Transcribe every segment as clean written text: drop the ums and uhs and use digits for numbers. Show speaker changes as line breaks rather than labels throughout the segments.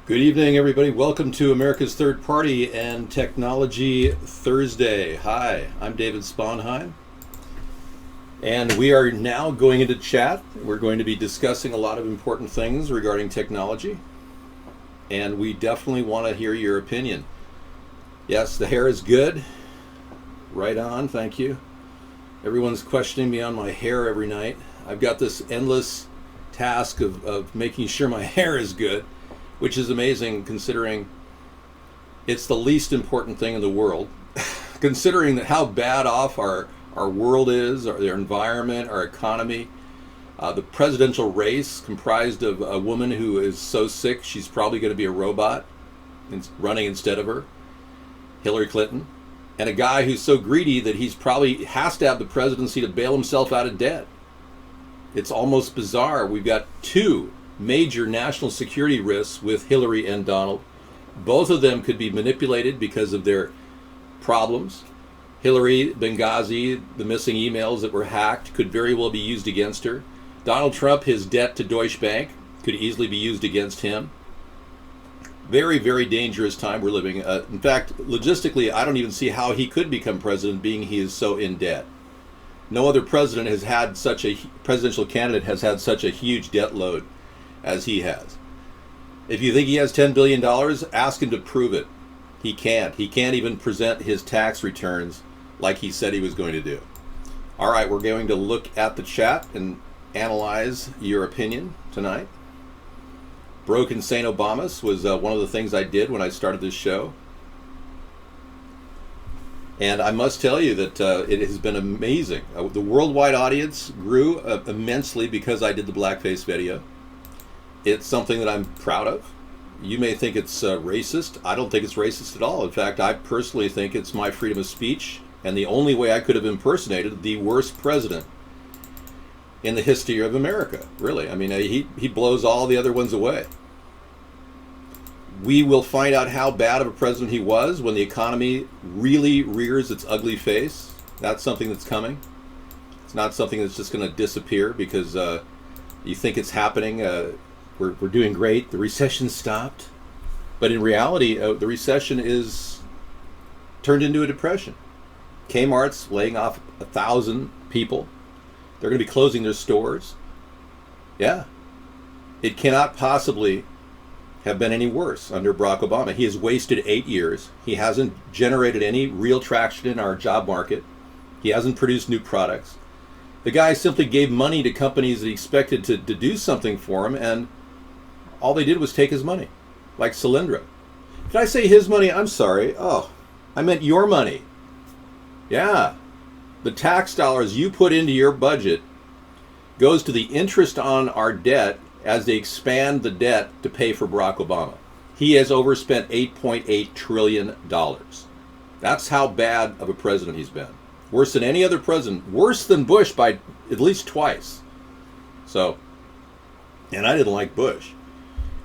Good evening, everybody. Welcome to America's Third Party and Technology Thursday. Hi, I'm David Sponheim, and we are now going into chat. We're going to be discussing a lot of important things regarding technology, and we definitely want to hear your opinion. Yes, the hair is good. Right on, thank you. Everyone's questioning me on my hair every night. I've got this endless task of making sure my hair is good, which is amazing considering it's the least important thing in the world. Considering that how bad off our world is, our environment, our economy, the presidential race comprised of a woman who is so sick she's probably going to be a robot running instead of her, Hillary Clinton, and a guy who's so greedy that he's probably has to have the presidency to bail himself out of debt. It's almost bizarre. We've got two major national security risks with Hillary and Donald. Both of them could be manipulated because of their problems. Hillary, Benghazi, the missing emails that were hacked could very well be used against her. Donald Trump, his debt to Deutsche Bank could easily be used against him. Very, very dangerous time we're living. In fact, logistically, I don't even see how he could become president, being he is so in debt. No other president has had such a presidential candidate has had such a huge debt load as he has. If you think he has $10 billion, ask him to prove it. He can't. He can't even present his tax returns like he said he was going to do. All right, we're going to look at the chat and analyze your opinion tonight. Broken St. Obamas was one of the things I did when I started this show. And I must tell you that it has been amazing. The worldwide audience grew immensely because I did the blackface video. It's something that I'm proud of. You may think it's racist. I don't think it's racist at all. In fact, I personally think it's my freedom of speech and the only way I could have impersonated the worst president in the history of America, really. I mean, he blows all the other ones away. We will find out how bad of a president he was when the economy really rears its ugly face. That's something that's coming. It's not something that's just going to disappear because you think it's happening. We're doing great. The recession stopped. But in reality, the recession is turned into a depression. Kmart's laying off 1,000 people. They're going to be closing their stores. Yeah. It cannot possibly have been any worse under Barack Obama. He has wasted 8 years. He hasn't generated any real traction in our job market. He hasn't produced new products. The guy simply gave money to companies that he expected to do something for him, and all they did was take his money, like Solyndra. Did I say his money? I'm sorry. Oh, I meant your money. Yeah. The tax dollars you put into your budget goes to the interest on our debt as they expand the debt to pay for Barack Obama. He has overspent $8.8 trillion. That's how bad of a president he's been. Worse than any other president. Worse than Bush by at least twice. So, and I didn't like Bush.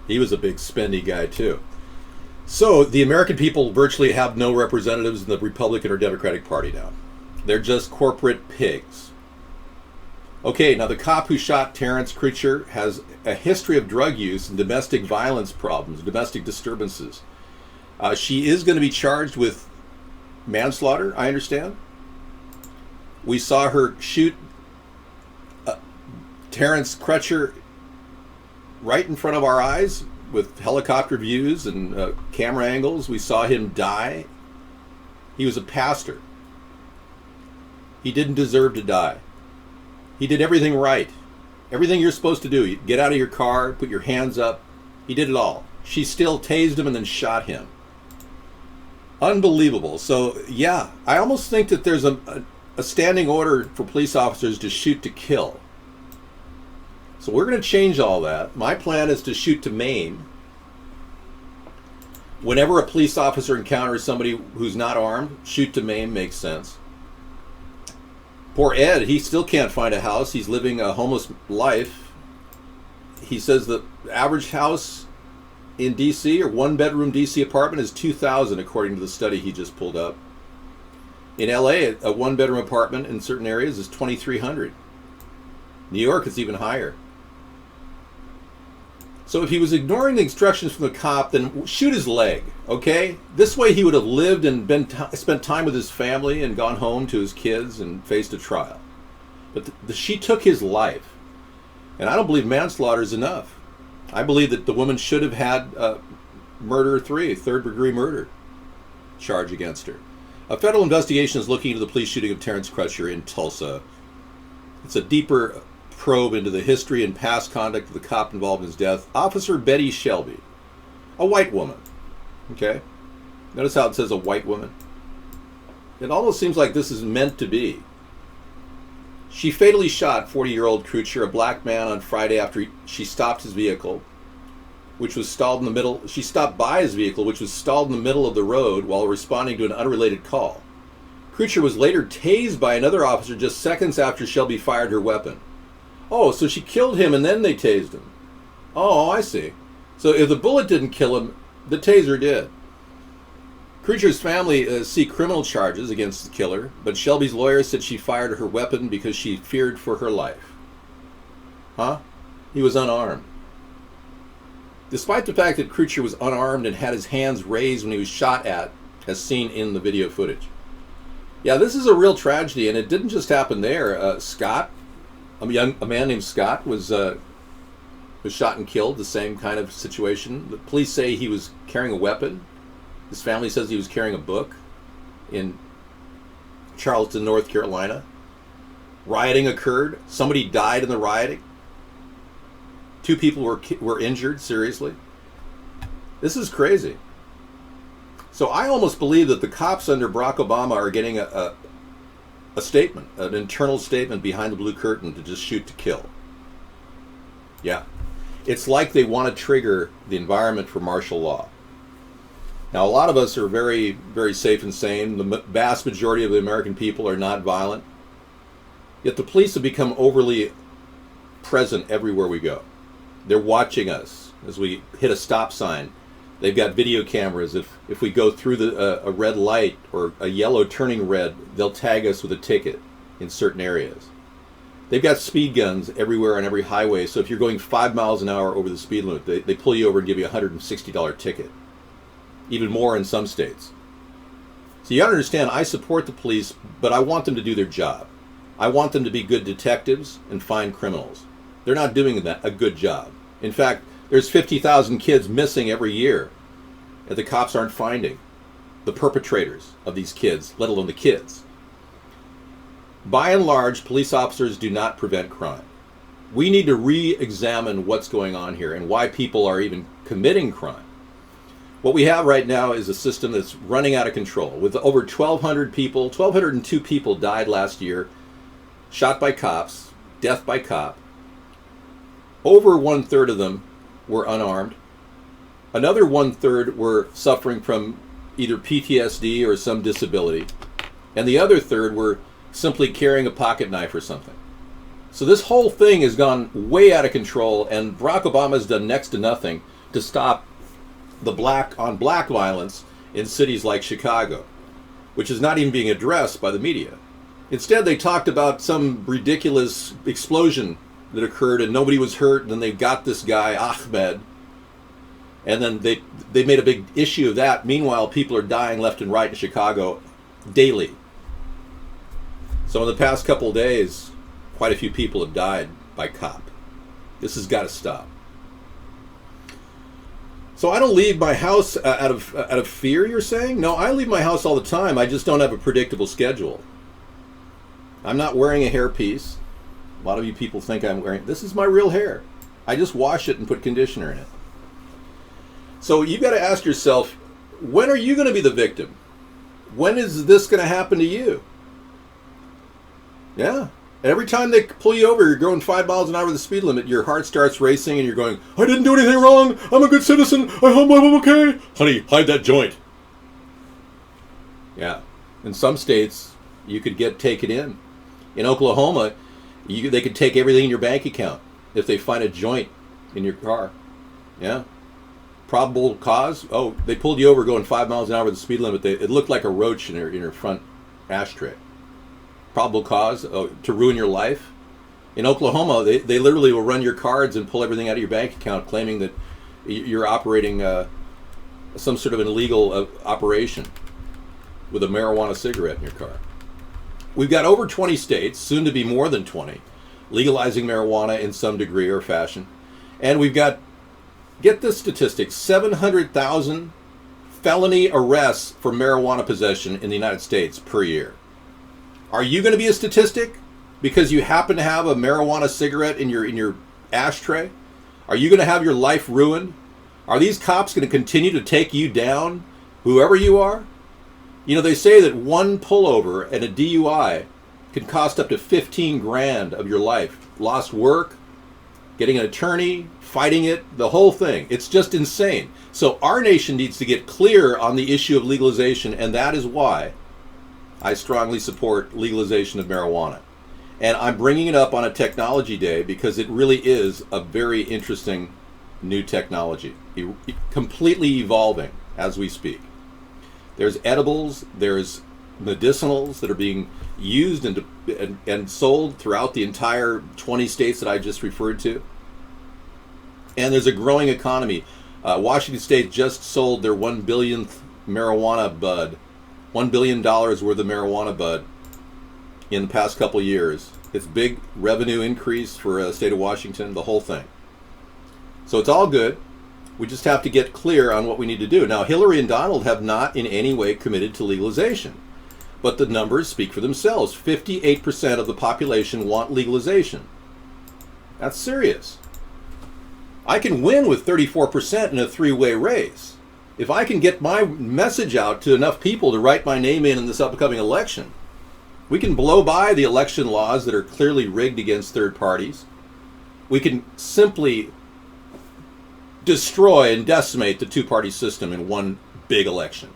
He was a big spendy guy too. So the American people virtually have no representatives in the Republican or Democratic Party now. They're just corporate pigs. Okay, now the cop who shot Terrence Critcher has a history of drug use and domestic violence problems, domestic disturbances. She is going to be charged with manslaughter, I understand. We saw her shoot Terrence Crutcher right in front of our eyes with helicopter views and camera angles. We saw him die. He was a pastor. He didn't deserve to die. He did everything right. Everything you're supposed to do. You get out of your car, put your hands up. He did it all. She still tased him and then shot him. Unbelievable. So, yeah, I almost think that there's a standing order for police officers to shoot to kill. So we're going to change all that. My plan is to shoot to maim. Whenever a police officer encounters somebody who's not armed, shoot to maim makes sense. Poor Ed, he still can't find a house. He's living a homeless life. He says the average house in D.C. or one-bedroom D.C. apartment is $2,000, according to the study he just pulled up. In L.A., a one-bedroom apartment in certain areas is $2,300. New York is even higher. So if he was ignoring the instructions from the cop, then shoot his leg, okay? This way he would have lived and spent time with his family and gone home to his kids and faced a trial. But she took his life. And I don't believe manslaughter is enough. I believe that the woman should have had murder 3, third-degree murder charge against her. A federal investigation is looking into the police shooting of Terrence Crutcher in Tulsa. It's a deeper probe into the history and past conduct of the cop involved in his death, Officer Betty Shelby, a white woman. Okay? Notice how it says a white woman? It almost seems like this is meant to be. She fatally shot 40-year-old Crutcher, a black man, on Friday after she stopped his vehicle, which was stalled in the middle. She stopped by his vehicle, which was stalled in the middle of the road while responding to an unrelated call. Crutcher was later tased by another officer just seconds after Shelby fired her weapon. Oh, so she killed him and then they tased him. Oh, I see. So if the bullet didn't kill him, the taser did. Crutcher's family seek criminal charges against the killer, but Shelby's lawyer said she fired her weapon because she feared for her life. Huh? He was unarmed. Despite the fact that Crutcher was unarmed and had his hands raised when he was shot at, as seen in the video footage. Yeah, this is a real tragedy, and it didn't just happen there. Scott, a man named Scott, was shot and killed. The same kind of situation. The police say he was carrying a weapon. His family says he was carrying a book in Charleston, North Carolina. Rioting occurred. Somebody died in the rioting. 2 people were injured seriously. This is crazy. So I almost believe that the cops under Barack Obama are getting a statement, an internal statement behind the blue curtain to just shoot to kill. Yeah. It's like they want to trigger the environment for martial law. Now, a lot of us are very, very safe and sane. The vast majority of the American people are not violent. Yet the police have become overly present everywhere we go. They're watching us as we hit a stop sign. They've got video cameras. If we go through a red light or a yellow turning red, they'll tag us with a ticket in certain areas. They've got speed guns everywhere on every highway. So if you're going 5 miles an hour over the speed limit, they pull you over and give you a $160 ticket. Even more in some states. So you gotta understand, I support the police, but I want them to do their job. I want them to be good detectives and find criminals. They're not doing a good job. In fact, there's 50,000 kids missing every year that the cops aren't finding the perpetrators of these kids, let alone the kids. By and large, police officers do not prevent crime. We need to re-examine what's going on here and why people are even committing crime. What we have right now is a system that's running out of control. With over 1,200 people, 1,202 people died last year, shot by cops, death by cop. Over 1/3 of them were unarmed. Another 1/3 were suffering from either PTSD or some disability. And the other third were simply carrying a pocket knife or something. So this whole thing has gone way out of control, and Barack Obama has done next to nothing to stop the black-on-black violence in cities like Chicago, which is not even being addressed by the media. Instead, they talked about some ridiculous explosion that occurred and nobody was hurt, and then they got this guy, Ahmed, and then they made a big issue of that. Meanwhile, people are dying left and right in Chicago daily. So in the past couple of days, quite a few people have died by cop. This has got to stop. So I don't leave my house out of fear, you're saying? No, I leave my house all the time. I just don't have a predictable schedule. I'm not wearing a hairpiece. A lot of you people think I'm wearing... This is my real hair. I just wash it and put conditioner in it. So you've got to ask yourself, when are you going to be the victim? When is this going to happen to you? Yeah. Every time they pull you over, you're going 5 miles an hour the speed limit, your heart starts racing and you're going, I didn't do anything wrong. I'm a good citizen. I hope I'm okay. Honey, hide that joint. Yeah. In some states, you could get taken in. In Oklahoma, they could take everything in your bank account if they find a joint in your car. Yeah. Probable cause? Oh, they pulled you over going 5 miles an hour the speed limit. It looked like a roach in your front ashtray. Probable cause? Oh, to ruin your life? In Oklahoma, they literally will run your cards and pull everything out of your bank account, claiming that you're operating some sort of an illegal operation with a marijuana cigarette in your car. We've got over 20 states, soon to be more than 20, legalizing marijuana in some degree or fashion. And we've got, get this statistic, 700,000 felony arrests for marijuana possession in the United States per year. Are you going to be a statistic because you happen to have a marijuana cigarette in your ashtray? Are you going to have your life ruined? Are these cops going to continue to take you down, whoever you are? You know, they say that one pullover and a DUI can cost up to 15 grand of your life. Lost work, getting an attorney, fighting it, the whole thing. It's just insane. So our nation needs to get clear on the issue of legalization, and that is why I strongly support legalization of marijuana. And I'm bringing it up on a technology day because it really is a very interesting new technology, completely evolving as we speak. There's edibles, there's medicinals that are being used and sold throughout the entire 20 states that I just referred to. And there's a growing economy. Washington State just sold their 1 billionth marijuana bud, $1 billion worth of marijuana bud in the past couple of years. It's big revenue increase for the state of Washington, the whole thing. So it's all good. We just have to get clear on what we need to do. Now, Hillary and Donald have not in any way committed to legalization, but the numbers speak for themselves. 58% of the population want legalization. That's serious. I can win with 34% in a three-way race. If I can get my message out to enough people to write my name in this upcoming election, we can blow by the election laws that are clearly rigged against third parties. We can simply destroy and decimate the two-party system in one big election.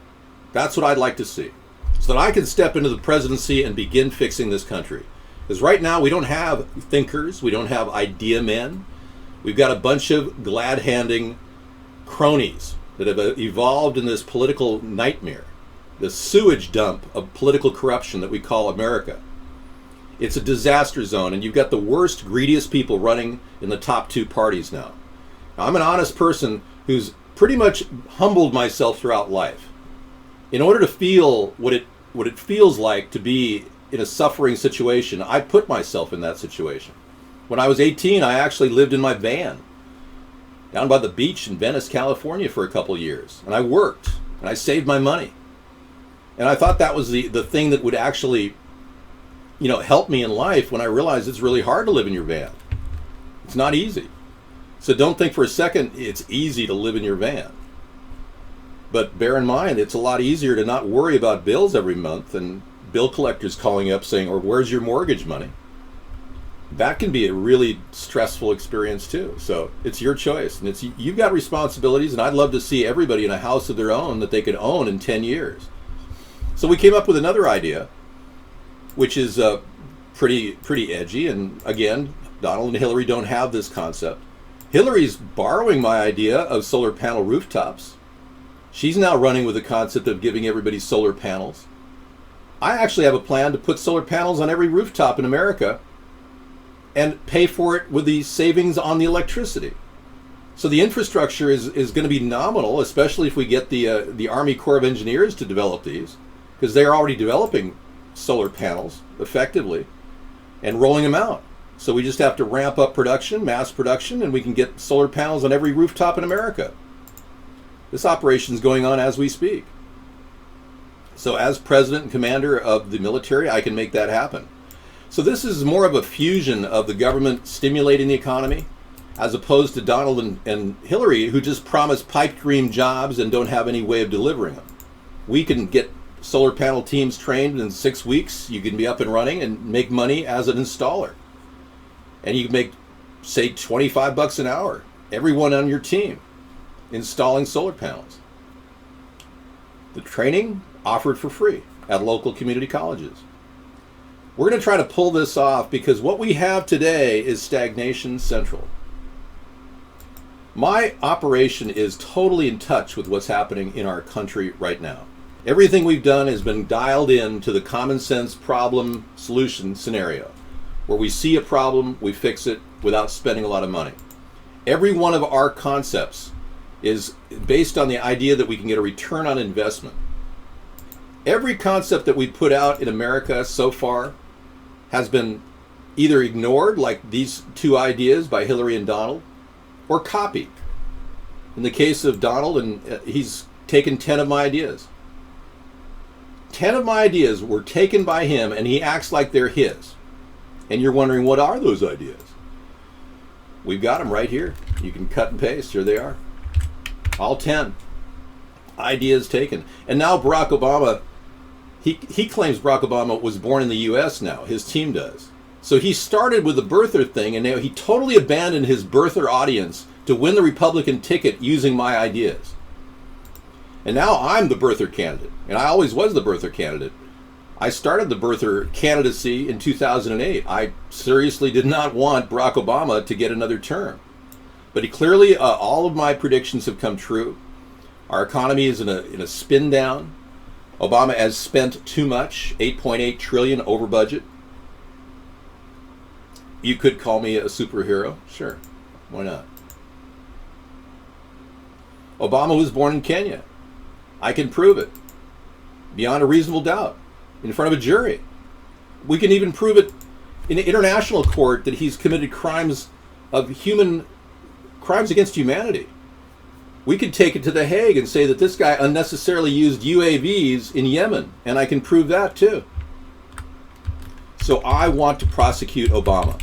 That's what I'd like to see, so that I can step into the presidency and begin fixing this country. Because right now we don't have thinkers, we don't have idea men. We've got a bunch of glad-handing cronies that have evolved in this political nightmare, this sewage dump of political corruption that we call America. It's a disaster zone, and you've got the worst, greediest people running in the top two parties now. I'm an honest person who's pretty much humbled myself throughout life. In order to feel what it feels like to be in a suffering situation, I put myself in that situation. When I was 18, I actually lived in my van down by the beach in Venice, California for a couple years. And I worked, and I saved my money. And I thought that was the thing that would actually, help me in life when I realized it's really hard to live in your van. It's not easy. So don't think for a second it's easy to live in your van. But bear in mind, it's a lot easier to not worry about bills every month and bill collectors calling up saying, or where's your mortgage money? That can be a really stressful experience too. So it's your choice, and you've got responsibilities, and I'd love to see everybody in a house of their own that they could own in 10 years. So we came up with another idea, which is pretty edgy, and again, Donald and Hillary don't have this concept. Hillary's borrowing my idea of solar panel rooftops. She's now running with the concept of giving everybody solar panels. I actually have a plan to put solar panels on every rooftop in America and pay for it with the savings on the electricity. So the infrastructure is going to be nominal, especially if we get the Army Corps of Engineers to develop these, because they're already developing solar panels effectively and rolling them out. So we just have to ramp up production, mass production, and we can get solar panels on every rooftop in America. This operation is going on as we speak. So as president and commander of the military, I can make that happen. So this is more of a fusion of the government stimulating the economy, as opposed to Donald and Hillary, who just promise pipe dream jobs and don't have any way of delivering them. We can get solar panel teams trained in 6 weeks. You can be up and running and make money as an installer. And you can make, say, $25 an hour, everyone on your team, installing solar panels. The training offered for free at local community colleges. We're going to try to pull this off because what we have today is stagnation central. My operation is totally in touch with what's happening in our country right now. Everything we've done has been dialed in to the common sense problem solution scenario. where we see a problem, we fix it without spending a lot of money. Every one of our concepts is based on the idea that we can get a return on investment. Every concept that we put out in America so far has been either ignored, like these two ideas by Hillary and Donald, or copied. In the case of Donald, and he's taken 10 of my ideas. 10 of my ideas were taken by him, and he acts like they're his. And you're wondering, what are those ideas? We've got them right here. You can cut and paste. Here they are. All 10 ideas taken. And now Barack Obama, he claims Barack Obama was born in the U.S. now. His team does. So he started with the birther thing, and now he totally abandoned his birther audience to win the Republican ticket using my ideas. And now I'm the birther candidate. And I always was the birther candidate. I started the birther candidacy in 2008. I seriously did not want Barack Obama to get another term. But he clearly, all of my predictions have come true. Our economy is in a spin down. Obama has spent too much, $8.8 trillion over budget. You could call me a superhero. Sure, why not? Obama was born in Kenya. I can prove it beyond a reasonable doubt in front of a jury. We can even prove it in an international court that he's committed crimes against humanity. We could take it to The Hague and say that this guy unnecessarily used UAVs in Yemen, and I can prove that too. So I want to prosecute Obama.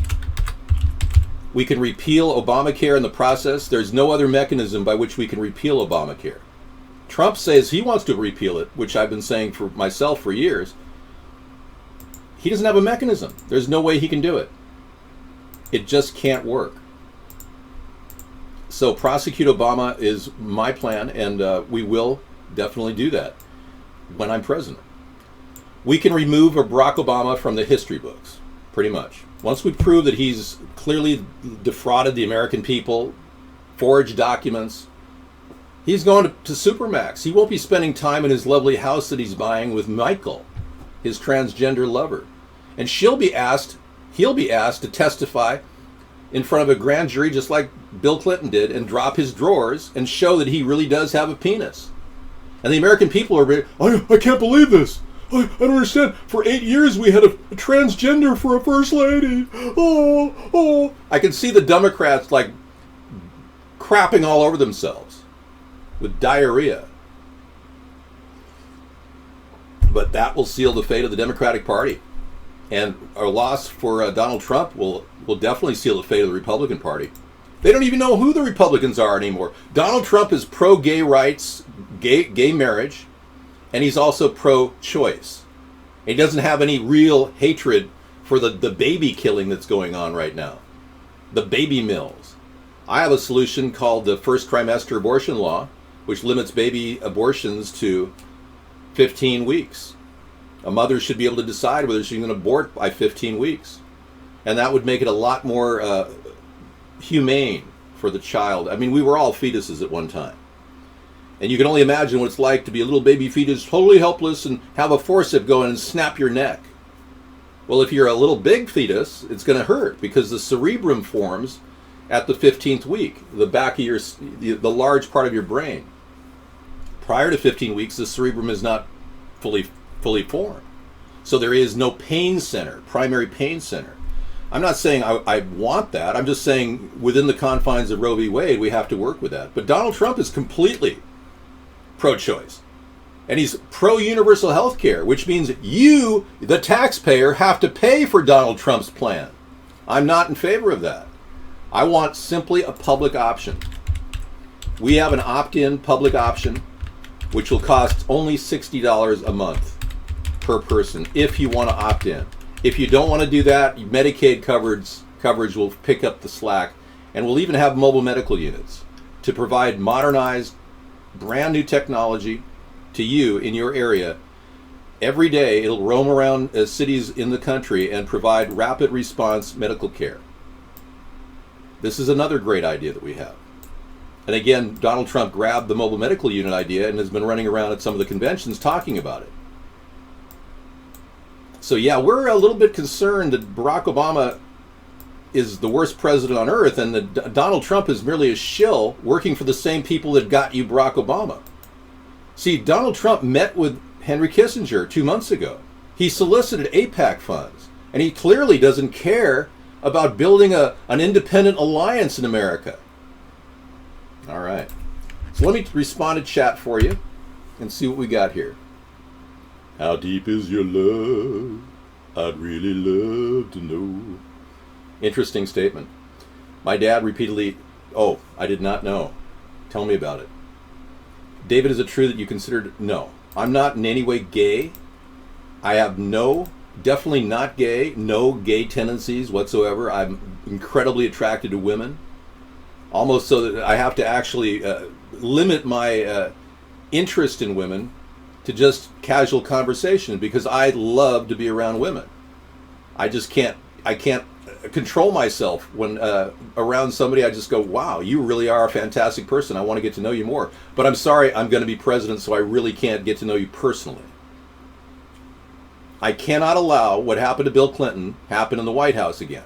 We can repeal Obamacare in the process. There's no other mechanism by which we can repeal Obamacare. Trump says he wants to repeal it, which I've been saying for myself for years. He doesn't have a mechanism. There's no way he can do it. It just can't work. So prosecute Obama is my plan, and we will definitely do that when I'm president. We can remove Barack Obama from the history books, pretty much. Once we prove that he's clearly defrauded the American people, forged documents, he's going to Supermax. He won't be spending time in his lovely house that he's buying with Michael, his transgender lover. And he'll be asked to testify in front of a grand jury just like Bill Clinton did and drop his drawers and show that he really does have a penis. And the American people are, I can't believe this. I don't understand. For 8 years we had a transgender for a first lady. Oh. I can see the Democrats like crapping all over themselves with diarrhea. But that will seal the fate of the Democratic Party. And our loss for Donald Trump will definitely seal the fate of the Republican Party. They don't even know who the Republicans are anymore. Donald Trump is pro-gay rights, gay marriage, and he's also pro-choice. He doesn't have any real hatred for the baby killing that's going on right now. The baby mills. I have a solution called the first trimester abortion law, which limits baby abortions to 15 weeks. A mother should be able to decide whether she's going to abort by 15 weeks. And that would make it a lot more humane for the child. I mean, we were all fetuses at one time. And you can only imagine what it's like to be a little baby fetus, totally helpless, and have a forceps go in and snap your neck. Well, if you're a little big fetus, it's going to hurt because the cerebrum forms at the 15th week, the back of the large part of your brain. Prior to 15 weeks, the cerebrum is not fully formed. So there is no pain center, primary pain center. I'm not saying I want that. I'm just saying within the confines of Roe v. Wade, we have to work with that. But Donald Trump is completely pro-choice. And he's pro-universal health care, which means you, the taxpayer, have to pay for Donald Trump's plan. I'm not in favor of that. I want simply a public option. We have an opt-in public option, which will cost only $60 a month per person if you want to opt in. If you don't want to do that, Medicaid coverage will pick up the slack, and we'll even have mobile medical units to provide modernized, brand new technology to you in your area. Every day it'll roam around cities in the country and provide rapid response medical care. This is another great idea that we have. And again, Donald Trump grabbed the mobile medical unit idea and has been running around at some of the conventions talking about it. So yeah, we're a little bit concerned that Barack Obama is the worst president on earth, and that Donald Trump is merely a shill working for the same people that got you Barack Obama. See, Donald Trump met with Henry Kissinger 2 months ago. He solicited AIPAC funds, and he clearly doesn't care about building an independent alliance in America. All right. So let me respond to chat for you and see what we got here. How deep is your love? I'd really love to know. Interesting statement. My dad repeatedly, oh, I did not know. Tell me about it. David, is it true that you considered, no. I'm not in any way gay. I have definitely not gay, no gay tendencies whatsoever. I'm incredibly attracted to women. Almost so that I have to actually limit my interest in women to just casual conversation because I love to be around women. I can't control myself when around somebody. I just go, wow, you really are a fantastic person. I want to get to know you more. But I'm sorry, I'm going to be president, so I really can't get to know you personally. I cannot allow what happened to Bill Clinton happen in the White House again.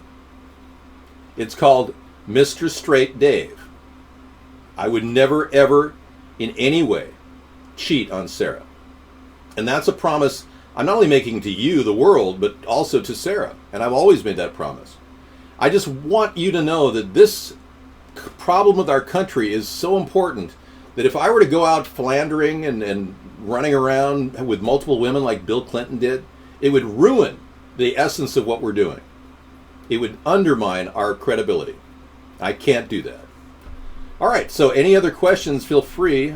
It's called Mr. Straight Dave. I would never, ever, in any way, cheat on Sarah. And that's a promise I'm not only making to you, the world, but also to Sarah. And I've always made that promise. I just want you to know that this problem with our country is so important that if I were to go out philandering and running around with multiple women like Bill Clinton did, it would ruin the essence of what we're doing. It would undermine our credibility. I can't do that. All right, so any other questions, feel free.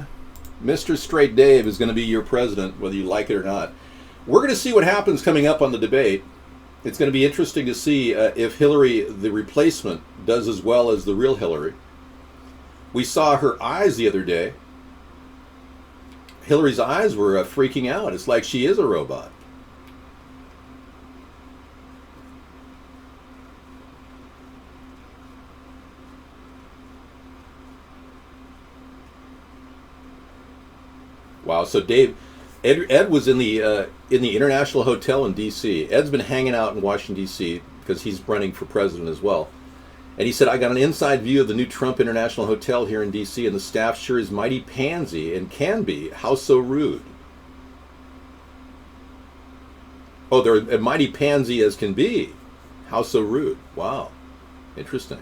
Mr. Straight Dave is going to be your president, whether you like it or not. We're going to see what happens coming up on the debate. It's going to be interesting to see if Hillary, the replacement, does as well as the real Hillary. We saw her eyes the other day. Hillary's eyes were freaking out. It's like she is a robot. Wow. So Dave, Ed was in the International Hotel in D.C. Ed's been hanging out in Washington, D.C. because he's running for president as well. And he said, I got an inside view of the new Trump International Hotel here in D.C. and the staff sure is mighty pansy and can be. How so rude? Oh, they're mighty pansy as can be. How so rude? Wow. Interesting.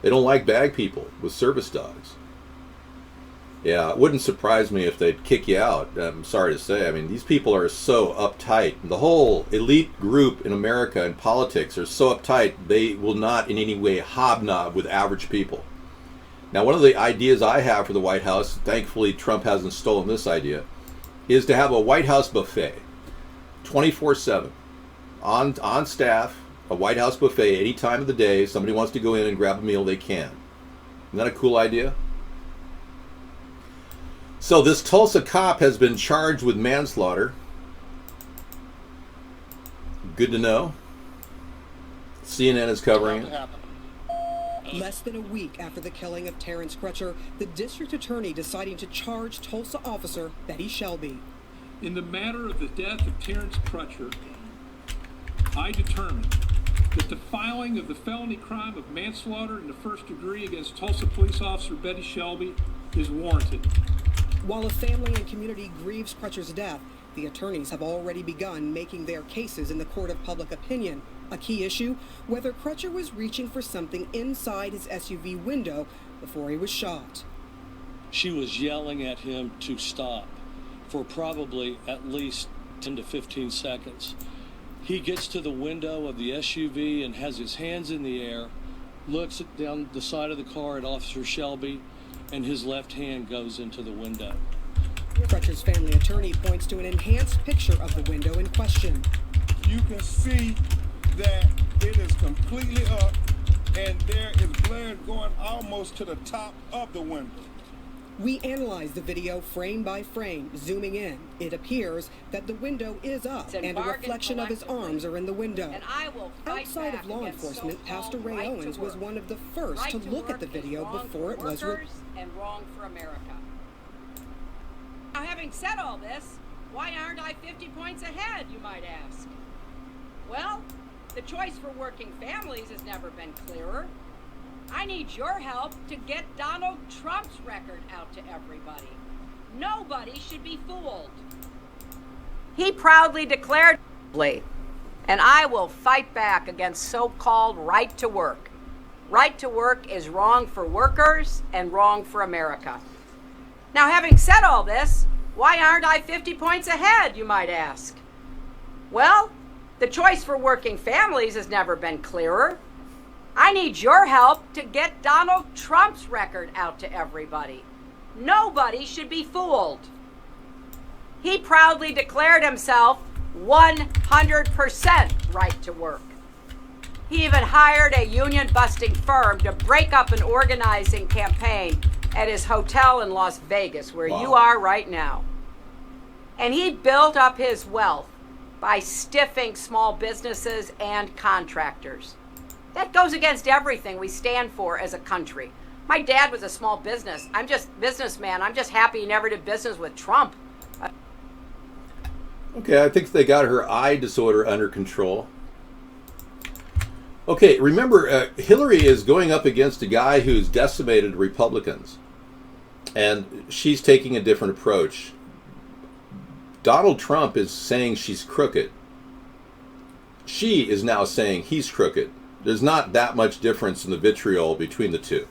They don't like bag people with service dogs. Yeah, it wouldn't surprise me if they'd kick you out. I'm sorry to say. I mean, these people are so uptight. The whole elite group in America and politics are so uptight, they will not in any way hobnob with average people. Now, one of the ideas I have for the White House, thankfully Trump hasn't stolen this idea, is to have a White House buffet, 24/7, on staff, a White House buffet any time of the day. Somebody wants to go in and grab a meal, they can. Isn't that a cool idea? So this Tulsa cop has been charged with manslaughter. Good to know. CNN is covering it.
Less than a week after the killing of Terrence Crutcher, the district attorney deciding to charge Tulsa officer Betty Shelby.
In the matter of the death of Terrence Crutcher, I determined that the filing of the felony crime of manslaughter in the first degree against Tulsa police officer Betty Shelby is warranted.
While the family and community grieves Crutcher's death, the attorneys have already begun making their cases in the court of public opinion. A key issue, whether Crutcher was reaching for something inside his SUV window before he was shot.
She was yelling at him to stop for probably at least 10 to 15 seconds. He gets to the window of the SUV and has his hands in the air, looks down the side of the car at Officer Shelby, and his left hand goes into the window.
Crutcher's family attorney points to an enhanced picture of the window in question.
You can see that it is completely up and there is blood going almost to the top of the window.
We analyze the video frame by frame, zooming in. It appears that the window is up and a reflection of his arms are in the window. Outside of law enforcement, Pastor Ray Owens was one of the first to look at the video before it was
and wrong for America. Now, having said all this, why aren't I 50 points ahead, you might ask? Well, the choice for working families has never been clearer. I need your help to get Donald Trump's record out to everybody. Nobody should be fooled. He proudly declared, and I will fight back against so-called right to work. Right to work is wrong for workers and wrong for America. Now, having said all this, why aren't I 50 points ahead, you might ask? Well, the choice for working families has never been clearer. I need your help to get Donald Trump's record out to everybody. Nobody should be fooled. He proudly declared himself 100% right to work. He even hired a union-busting firm to break up an organizing campaign at his hotel in Las Vegas, where you are right now. And he built up his wealth by stiffing small businesses and contractors. That goes against everything we stand for as a country. My dad was a small businessman. I'm just happy he never did business with Trump.
Okay, I think they got her eye disorder under control. Okay, remember, Hillary is going up against a guy who's decimated Republicans. And she's taking a different approach. Donald Trump is saying she's crooked. She is now saying he's crooked. There's not that much difference in the vitriol between the two.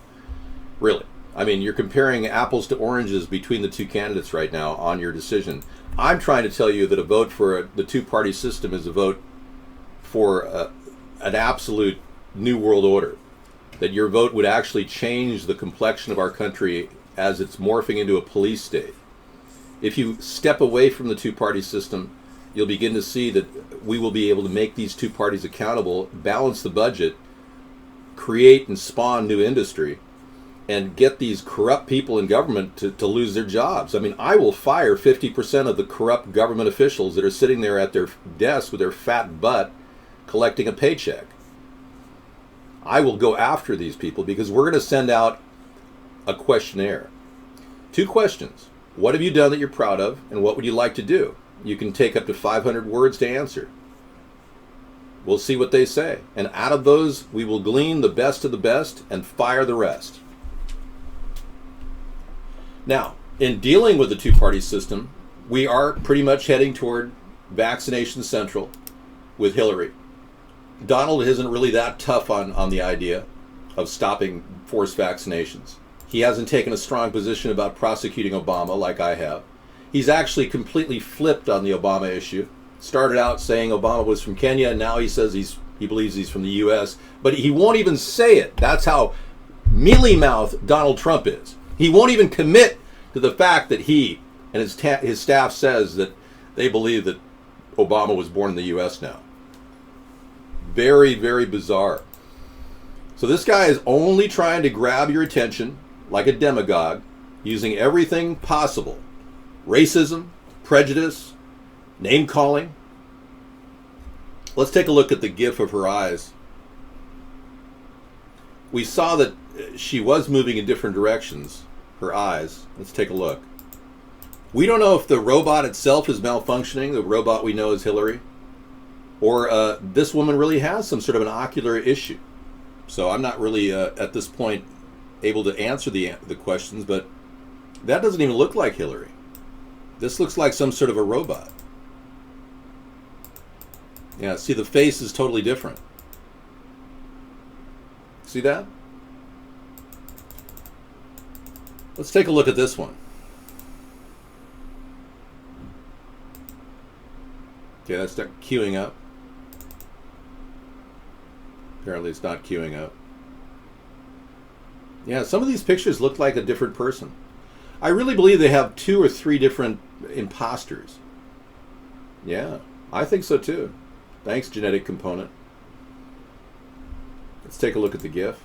Really. I mean, you're comparing apples to oranges between the two candidates right now on your decision. I'm trying to tell you that a vote for the two-party system is a vote for an absolute new world order. That your vote would actually change the complexion of our country as it's morphing into a police state. If you step away from the two-party system, you'll begin to see that we will be able to make these two parties accountable, balance the budget, create and spawn new industry, and get these corrupt people in government to lose their jobs. I mean, I will fire 50% of the corrupt government officials that are sitting there at their desk with their fat butt collecting a paycheck. I will go after these people because we're going to send out a questionnaire. 2 questions. What have you done that you're proud of, and what would you like to do? You can take up to 500 words to answer. We'll see what they say. And out of those, we will glean the best of the best and fire the rest. Now, in dealing with the two-party system, we are pretty much heading toward vaccination central with Hillary. Donald isn't really that tough on the idea of stopping forced vaccinations. He hasn't taken a strong position about prosecuting Obama like I have. He's actually completely flipped on the Obama issue. Started out saying Obama was from Kenya, and now he says he believes he's from the U.S., but he won't even say it. That's how mealy-mouthed Donald Trump is. He won't even commit to the fact that he and his staff says that they believe that Obama was born in the U.S. now. Very, very bizarre. So this guy is only trying to grab your attention like a demagogue, using everything possible. Racism, prejudice, name-calling. Let's take a look at the gif of her eyes. We saw that she was moving in different directions, her eyes. Let's take a look. We don't know if the robot itself is malfunctioning, the robot we know is Hillary, or this woman really has some sort of an ocular issue. So I'm not really, at this point, able to answer the questions, but that doesn't even look like Hillary. This looks like some sort of a robot. Yeah, see, the face is totally different. See that? Let's take a look at this one. Okay, that's not queuing up. Apparently it's not queuing up. Yeah, some of these pictures look like a different person. I really believe they have 2 or 3 different imposters. Yeah, I think so too. Thanks, genetic component. Let's take a look at the GIF.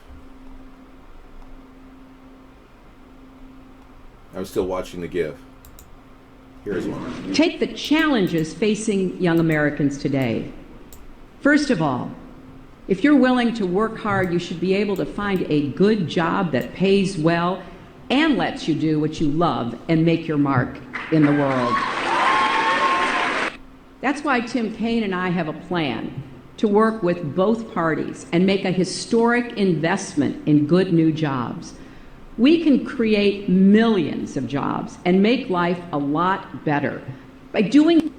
I'm still watching the GIF. Here's one.
Take the challenges facing young Americans today. First of all, if you're willing to work hard, you should be able to find a good job that pays well and lets you do what you love and make your mark in the world. That's why Tim Kaine and I have a plan to work with both parties and make a historic investment in good new jobs. We can create millions of jobs and make life a lot better by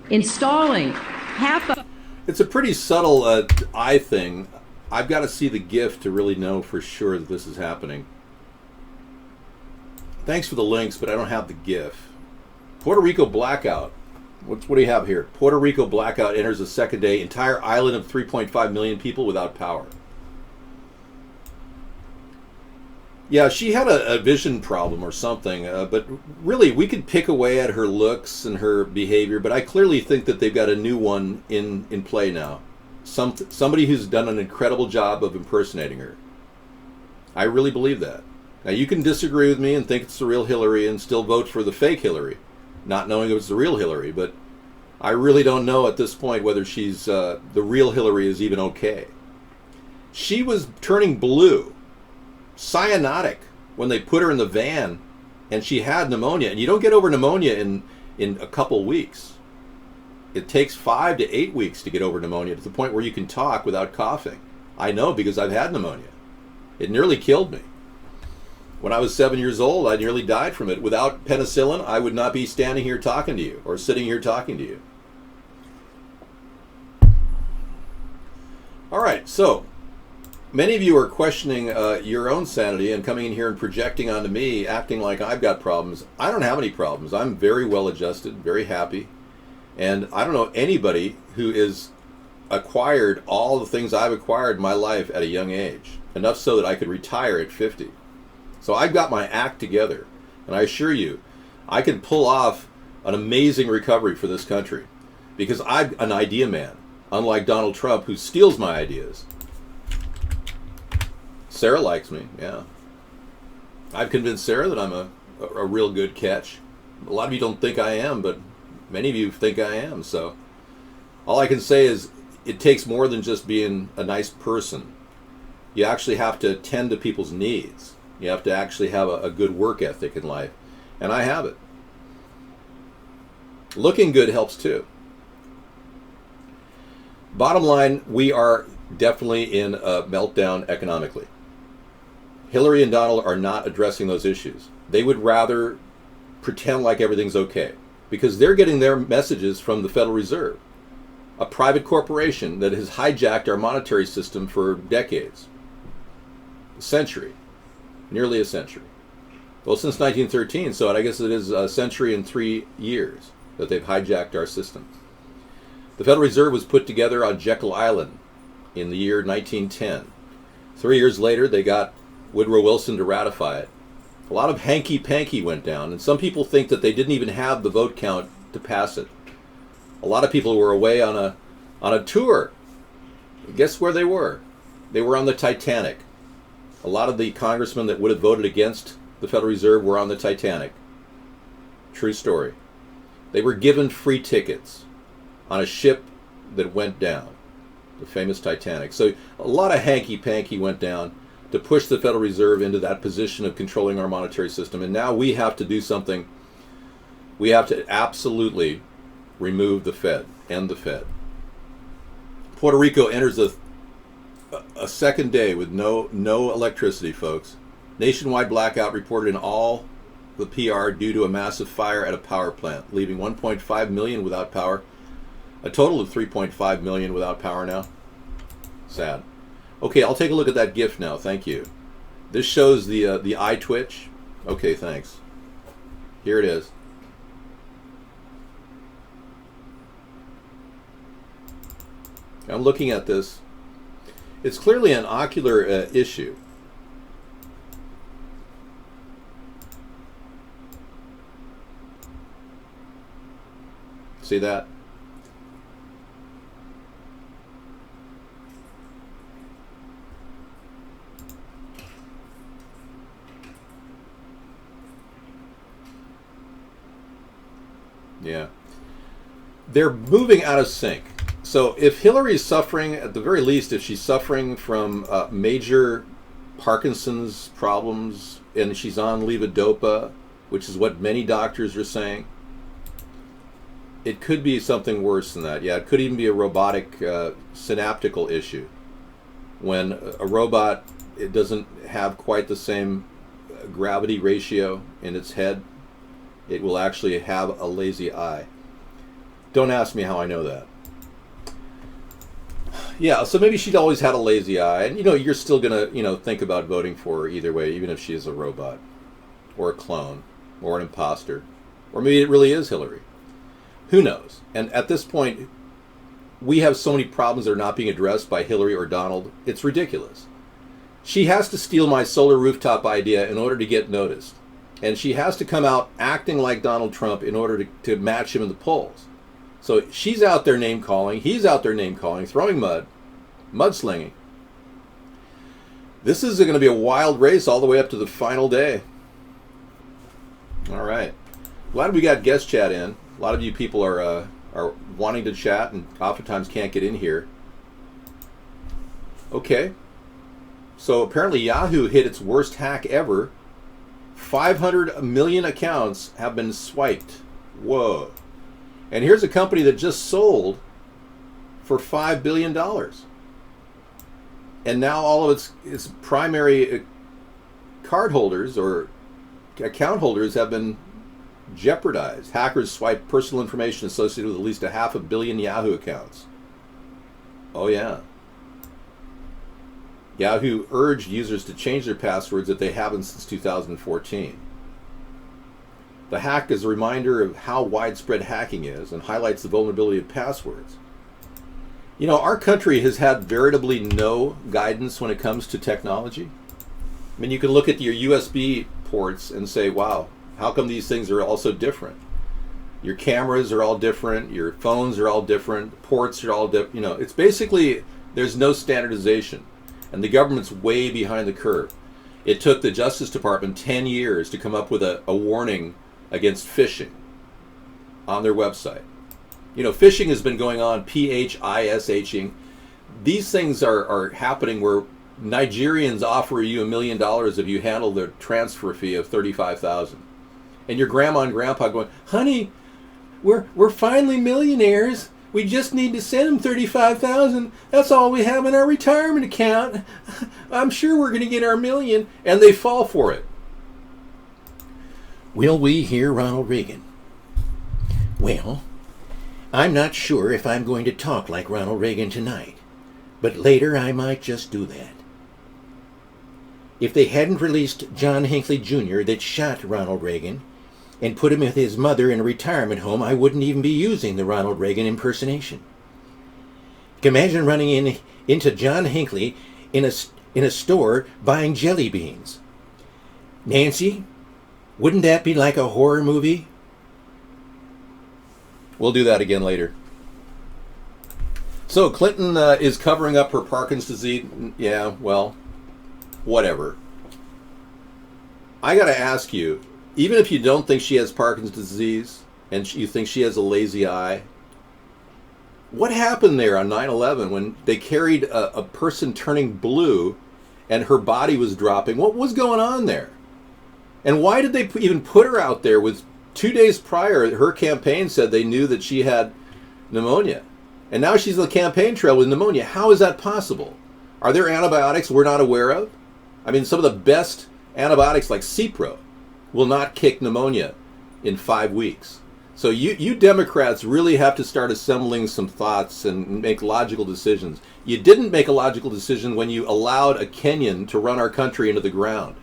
installing half a...
It's a pretty subtle eye thing. I've got to see the GIF to really know for sure that this is happening. Thanks for the links, but I don't have the GIF. Puerto Rico blackout. What do you have here? Puerto Rico blackout enters the second day. Entire island of 3.5 million people without power. Yeah, she had a vision problem or something, but really we could pick away at her looks and her behavior, but I clearly think that they've got a new one in play now. Somebody who's done an incredible job of impersonating her. I really believe that. Now you can disagree with me and think it's the real Hillary and still vote for the fake Hillary, not knowing it was the real Hillary, but I really don't know at this point whether she's the real Hillary is even okay. She was turning blue, cyanotic, when they put her in the van and she had pneumonia. And you don't get over pneumonia in a couple weeks. It takes 5 to 8 weeks to get over pneumonia to the point where you can talk without coughing. I know because I've had pneumonia. It nearly killed me. When I was 7 years old, I nearly died from it. Without penicillin, I would not be standing here talking to you or sitting here talking to you. All right, so many of you are questioning your own sanity and coming in here and projecting onto me, acting like I've got problems. I don't have any problems. I'm very well adjusted, very happy. And I don't know anybody who is acquired all the things I've acquired in my life at a young age, enough so that I could retire at 50. So I've got my act together, and I assure you, I can pull off an amazing recovery for this country because I'm an idea man, unlike Donald Trump, who steals my ideas. Sarah likes me, yeah. I've convinced Sarah that I'm a real good catch. A lot of you don't think I am, but many of you think I am. So all I can say is it takes more than just being a nice person. You actually have to attend to people's needs. You have to actually have a good work ethic in life. And I have it. Looking good helps too. Bottom line, we are definitely in a meltdown economically. Hillary and Donald are not addressing those issues. They would rather pretend like everything's okay because they're getting their messages from the Federal Reserve, a private corporation that has hijacked our monetary system for decades, a century, nearly a century. Well, since 1913, so I guess it is a century and 3 years that they've hijacked our system. The Federal Reserve was put together on Jekyll Island in the year 1910. 3 years later, they got Woodrow Wilson to ratify it. A lot of hanky-panky went down, and some people think that they didn't even have the vote count to pass it. A lot of people were away on a tour. Guess where they were? They were on the Titanic. A lot of the congressmen that would have voted against the Federal Reserve were on the Titanic. True story. They were given free tickets on a ship that went down, the famous Titanic. So a lot of hanky-panky went down to push the Federal Reserve into that position of controlling our monetary system. And now we have to do something. We have to absolutely remove the Fed, end the Fed. Puerto Rico enters a second day with no electricity, folks. Nationwide blackout reported in all the PR due to a massive fire at a power plant, leaving 1.5 million without power. A total of 3.5 million without power now. Sad. Okay, I'll take a look at that GIF now. Thank you. This shows the eye twitch. Okay, thanks. Here it is. I'm looking at this. It's clearly an ocular issue. See that? Yeah. They're moving out of sync. So if Hillary's suffering, at the very least, if she's suffering from major Parkinson's problems and she's on levodopa, which is what many doctors are saying, it could be something worse than that. Yeah, it could even be a robotic synaptical issue. When a robot, it doesn't have quite the same gravity ratio in its head, it will actually have a lazy eye. Don't ask me how I know that. Yeah, so maybe she'd always had a lazy eye, and you're still gonna think about voting for her either way, even if she is a robot, or a clone, or an imposter, or maybe it really is Hillary. Who knows? And at this point, we have so many problems that are not being addressed by Hillary or Donald. It's ridiculous. She has to steal my solar rooftop idea in order to get noticed. And she has to come out acting like Donald Trump in order to match him in the polls. So she's out there name-calling, he's out there name-calling, throwing mudslinging. This is going to be a wild race all the way up to the final day. All right. Glad we got guest chat in. A lot of you people are wanting to chat and oftentimes can't get in here. Okay. So apparently Yahoo hit its worst hack ever. 500 million accounts have been swiped. Whoa. And here's a company that just sold for $5 billion. And now all of its primary card holders or account holders have been jeopardized. Hackers swiped personal information associated with at least 500 million Yahoo accounts. Oh yeah. Yahoo urged users to change their passwords if they haven't since 2014. The hack is a reminder of how widespread hacking is and highlights the vulnerability of passwords. Our country has had veritably no guidance when it comes to technology. I mean, you can look at your USB ports and say, wow, how come these things are all so different? Your cameras are all different, your phones are all different, ports are all different. It's basically, there's no standardization. And the government's way behind the curve. It took the Justice Department 10 years to come up with a warning against phishing on their website. Phishing has been going on, phishing. These things are happening where Nigerians offer you $1 million if you handle their transfer fee of $35,000. And your grandma and grandpa going, honey, we're finally millionaires. We just need to send them $35,000. That's all we have in our retirement account. I'm sure we're going to get our $1 million. And they fall for it.
Will we hear Ronald Reagan? Well, I'm not sure if I'm going to talk like Ronald Reagan tonight, but later I might just do that. If they hadn't released John Hinckley Jr. that shot Ronald Reagan and put him with his mother in a retirement home, I wouldn't even be using the Ronald Reagan impersonation. Imagine running into John Hinckley in a store buying jelly beans. Nancy, wouldn't that be like a horror movie?
We'll do that again later. So Clinton is covering up her Parkinson's disease. Yeah, well, whatever. I got to ask you, even if you don't think she has Parkinson's disease and you think she has a lazy eye, what happened there on 9/11 when they carried a person turning blue and her body was dropping? What was going on there? And why did they even put her out there with 2 days prior, her campaign said they knew that she had pneumonia. And now she's on the campaign trail with pneumonia. How is that possible? Are there antibiotics we're not aware of? I mean, some of the best antibiotics like Cipro will not kick pneumonia in 5 weeks. So you Democrats really have to start assembling some thoughts and make logical decisions. You didn't make a logical decision when you allowed a Kenyan to run our country into the ground.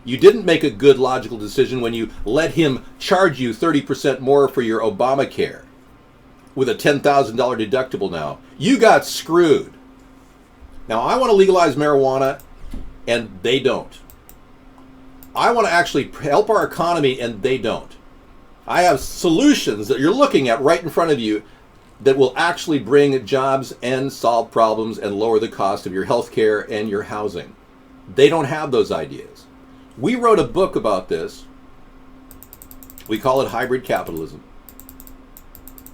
You didn't make a good logical decision when you let him charge you 30% more for your Obamacare with a $10,000 deductible now. You got screwed. Now, I want to legalize marijuana, and they don't. I want to actually help our economy, and they don't. I have solutions that you're looking at right in front of you that will actually bring jobs and solve problems and lower the cost of your health care and your housing. They don't have those ideas. We wrote a book about this. We call it Hybrid Capitalism.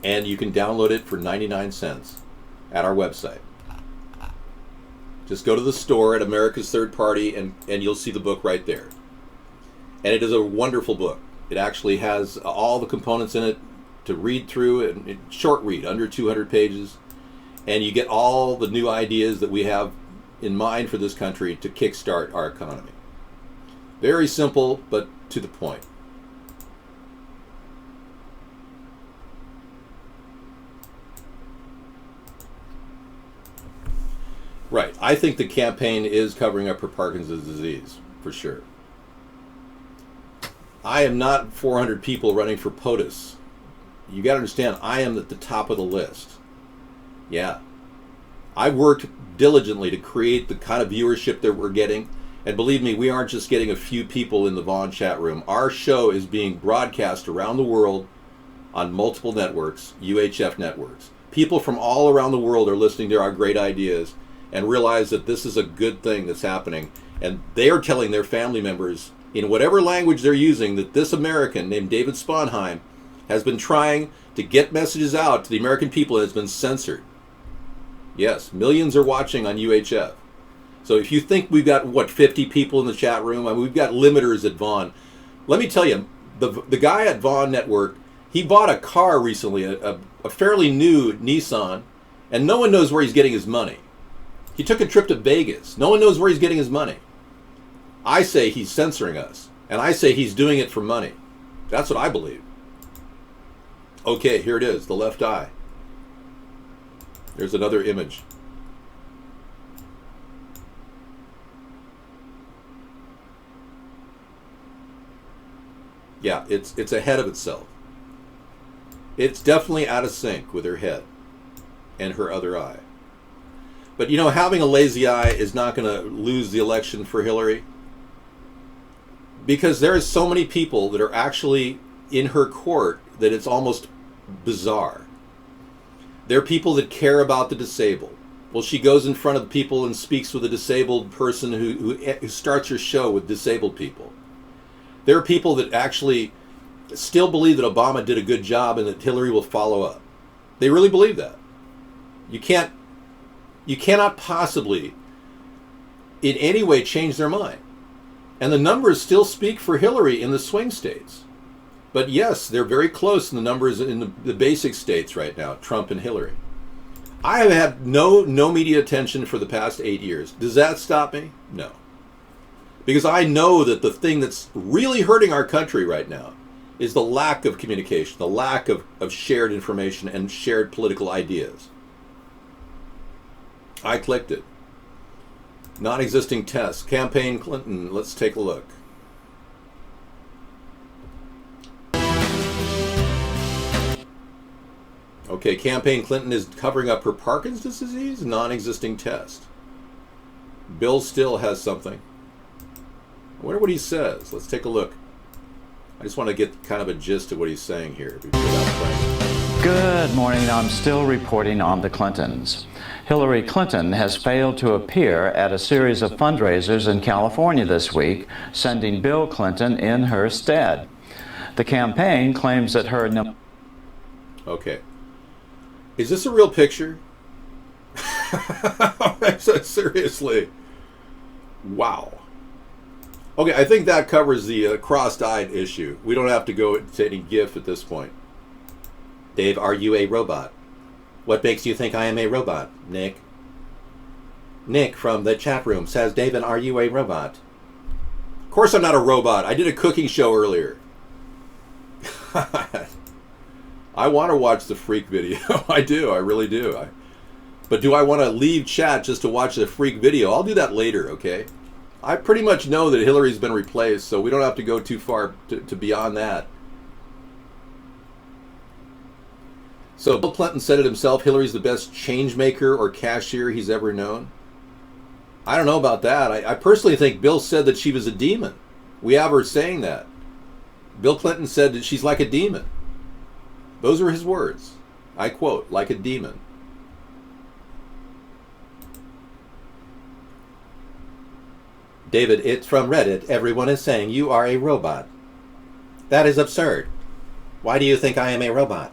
And you can download it for 99 cents at our website. Just go to the store at America's Third Party and you'll see the book right there. And it is a wonderful book. It actually has all the components in it to read through it, short read, under 200 pages, and you get all the new ideas that we have in mind for this country to kickstart our economy. Very simple, but to the point. Right. I think the campaign is covering up her Parkinson's disease, for sure. I am not 400 people running for POTUS. You got to understand, I am at the top of the list. Yeah. I worked diligently to create the kind of viewership that we're getting. And believe me, we aren't just getting a few people in the Vaughn chat room. Our show is being broadcast around the world on multiple networks, UHF networks. People from all around the world are listening to our great ideas and realize that this is a good thing that's happening. And they are telling their family members, in whatever language they're using, that this American named David Sponheim has been trying to get messages out to the American people and has been censored. Yes, millions are watching on UHF. So if you think we've got, 50 people in the chat room, I mean, we've got limiters at Vaughn. Let me tell you, the guy at Vaughn Network, he bought a car recently, a fairly new Nissan, and no one knows where he's getting his money. He took a trip to Vegas. No one knows where he's getting his money. I say he's censoring us, and I say he's doing it for money. That's what I believe. Okay, here it is, the left eye. There's another image. Yeah, it's ahead of itself. It's definitely out of sync with her head and her other eye. But you know, having a lazy eye is not going to lose the election for Hillary, because there's so many people that are actually in her court that it's almost bizarre. There are people that care about the disabled. Well, she goes in front of people and speaks with a disabled person who starts her show with disabled people. There are people that actually still believe that Obama did a good job and that Hillary will follow up. They really believe that. You cannot possibly in any way change their mind. And the numbers still speak for Hillary in the swing states. But yes, they're very close in the numbers in the basic states right now, Trump and Hillary. I have had no media attention for the past 8 years. Does that stop me? No. Because I know that the thing that's really hurting our country right now is the lack of communication, the lack of shared information and shared political ideas. I clicked it. Non-existing tests. Campaign Clinton. Let's take a look. Okay, Campaign Clinton is covering up her Parkinson's disease. Non-existing test. Bill still has something. I wonder what he says. Let's take a look. I just want to get kind of a gist of what he's saying here.
Good morning. I'm still reporting on the Clintons. Hillary Clinton has failed to appear at a series of fundraisers in California this week, sending Bill Clinton in her stead. The campaign claims that her...
Okay. Is this a real picture? Seriously. Wow. Okay, I think that covers the crossed-eyed issue. We don't have to go to any GIF at this point. Dave, are you a robot? What makes you think I am a robot, Nick? Nick from the chat room says, David, are you a robot? Of course I'm not a robot. I did a cooking show earlier. I want to watch the freak video. I do. I really do. But do I want to leave chat just to watch the freak video? I'll do that later, okay? I pretty much know that Hillary's been replaced, so we don't have to go too far to beyond that. So Bill Clinton said it himself, Hillary's the best change maker or cashier he's ever known. I don't know about that. I personally think Bill said that she was a demon. We have her saying that. Bill Clinton said that she's like a demon. Those are his words. I quote, like a demon. David, it's from Reddit. Everyone is saying you are a robot. That is absurd. Why do you think I am a robot?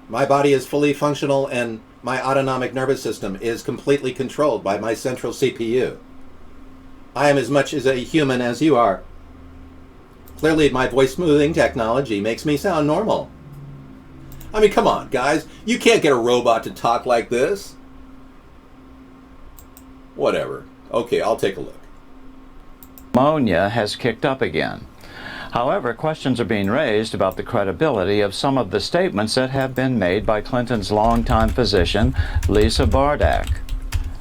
My body is fully functional and my autonomic nervous system is completely controlled by my central CPU. I am as much as a human as you are. Clearly my voice smoothing technology makes me sound normal. I mean, come on, guys. You can't get a robot to talk like this. Whatever. Okay, I'll take a look.
Pneumonia has kicked up again. However, questions are being raised about the credibility of some of the statements that have been made by Clinton's longtime physician, Lisa Bardak.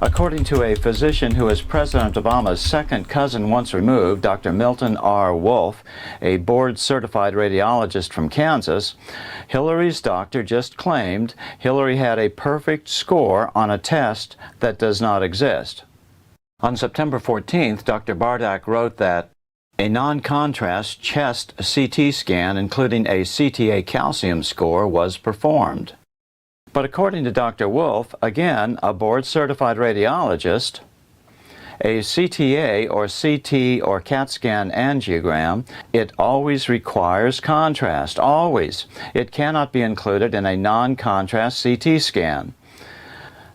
According to a physician who is President Obama's second cousin once removed, Dr. Milton R. Wolfe, a board-certified radiologist from Kansas, Hillary's doctor just claimed Hillary had a perfect score on a test that does not exist. On September 14th, Dr. Bardak wrote that a non-contrast chest CT scan, including a CTA calcium score, was performed. But according to Dr. Wolfe, again, a board-certified radiologist, a CTA or CT or CAT scan angiogram, it always requires contrast, always. It cannot be included in a non-contrast CT scan.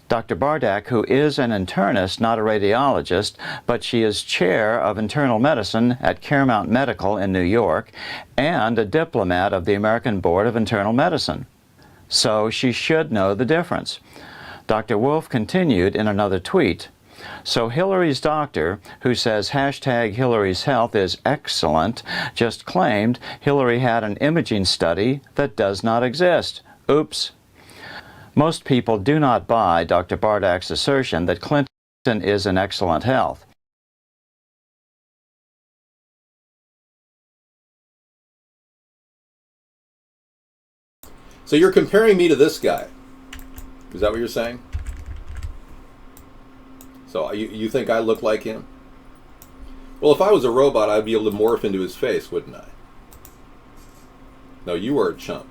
Dr. Bardak, who is an internist, not a radiologist, but she is chair of internal medicine at Caremount Medical in New York and a diplomat of the American Board of Internal Medicine. So she should know the difference. Dr. Wolfe continued in another tweet, so Hillary's doctor, who says hashtag Hillary's health is excellent, just claimed Hillary had an imaging study that does not exist. Oops. Most people do not buy Dr. Bardak's assertion that Clinton is in excellent health.
So you're comparing me to this guy. Is that what you're saying? So you think I look like him? Well, if I was a robot, I'd be able to morph into his face, wouldn't I? No, you are a chump.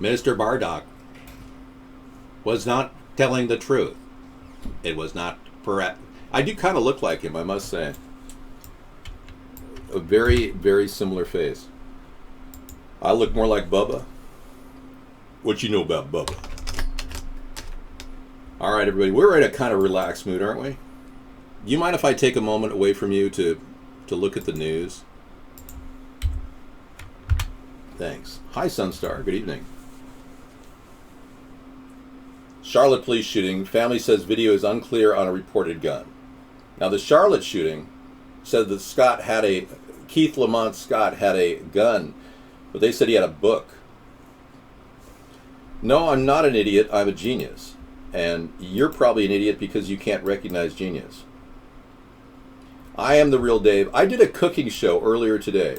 Mr. Bardak was not telling the truth. It was not correct. I do kind of look like him, I must say. A very, very similar face. I look more like Bubba. What you know about Bubba? All right, everybody, we're in a kind of relaxed mood, aren't we? Do you mind if I take a moment away from you to look at the news? Thanks. Hi, Sunstar. Good evening. Charlotte police shooting. Family says video is unclear on a reported gun. Now, the Charlotte shooting said that Keith Lamont Scott had a gun, but they said he had a book. No, I'm not an idiot. I'm a genius. And you're probably an idiot because you can't recognize genius. I am the real Dave. I did a cooking show earlier today,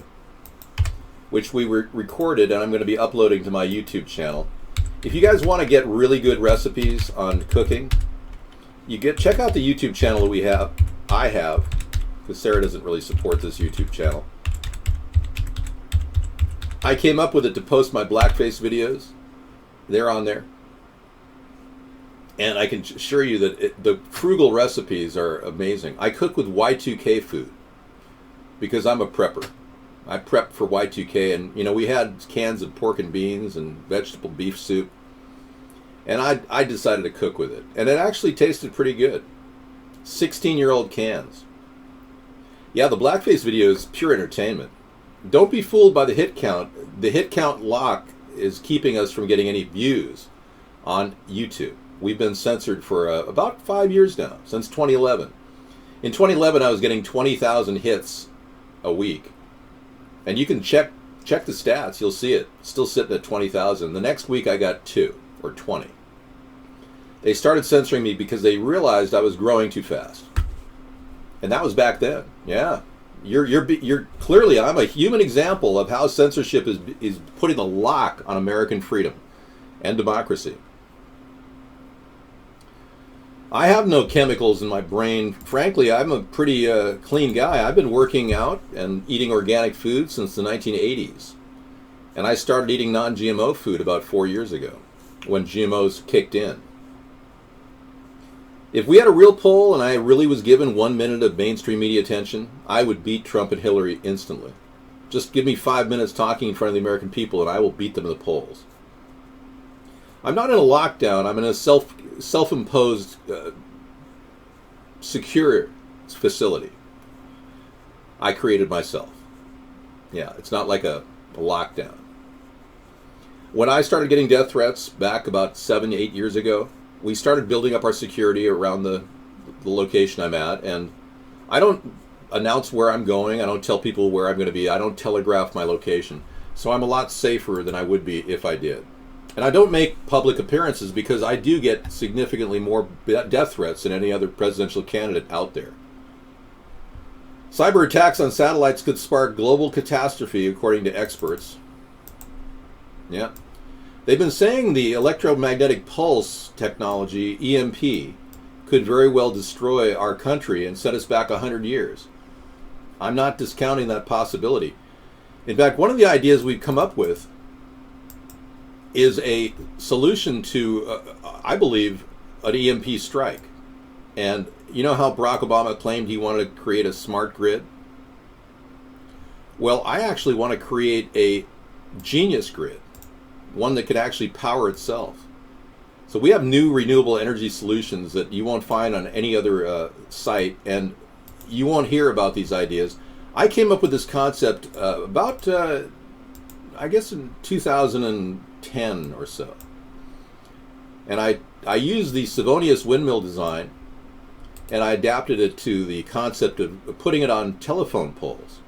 which we recorded, and I'm going to be uploading to my YouTube channel. If you guys want to get really good recipes on cooking, check out the YouTube channel that I have, because Sarah doesn't really support this YouTube channel. I came up with it to post my blackface videos. They're on there. And I can assure you that the frugal recipes are amazing. I cook with Y2K food because I'm a prepper. I prepped for Y2K, and we had cans of pork and beans and vegetable beef soup, and I decided to cook with it, and it actually tasted pretty good. 16-year-old cans. Yeah, the blackface video is pure entertainment. Don't be fooled by the hit count. The hit count lock is keeping us from getting any views on YouTube. We've been censored for about 5 years now, since 2011. In 2011, I was getting 20,000 hits a week. And you can check the stats. You'll see it. Still sitting at 20,000. The next week I got 2 or 20. They started censoring me because they realized I was growing too fast. And that was back then. Yeah. You're clearly, I'm a human example of how censorship is putting a lock on American freedom and democracy. I have no chemicals in my brain. Frankly, I'm a pretty clean guy. I've been working out and eating organic food since the 1980s. And I started eating non-GMO food about 4 years ago, when GMOs kicked in. If we had a real poll and I really was given 1 minute of mainstream media attention, I would beat Trump and Hillary instantly. Just give me 5 minutes talking in front of the American people and I will beat them in the polls. I'm not in a lockdown. I'm in a self-imposed secure facility. I created myself. Yeah, it's not like a lockdown. When I started getting death threats back about 7-8 years ago, we started building up our security around the location I'm at, and I don't announce where I'm going. I don't tell people where I'm going to be. I don't telegraph my location. So I'm a lot safer than I would be if I did. And I don't make public appearances because I do get significantly more death threats than any other presidential candidate out there. Cyber attacks on satellites could spark global catastrophe, according to experts. Yeah. They've been saying the electromagnetic pulse technology, EMP, could very well destroy our country and set us back 100 years. I'm not discounting that possibility. In fact, one of the ideas we've come up with is a solution to, I believe, an EMP strike. And you know how Barack Obama claimed he wanted to create a smart grid? Well, I actually want to create a genius grid, one that could actually power itself. So we have new renewable energy solutions that you won't find on any other site, and you won't hear about these ideas. I came up with this concept about, I guess, in 2010 or so. And I used the Savonius windmill design, and I adapted it to the concept of putting it on telephone poles.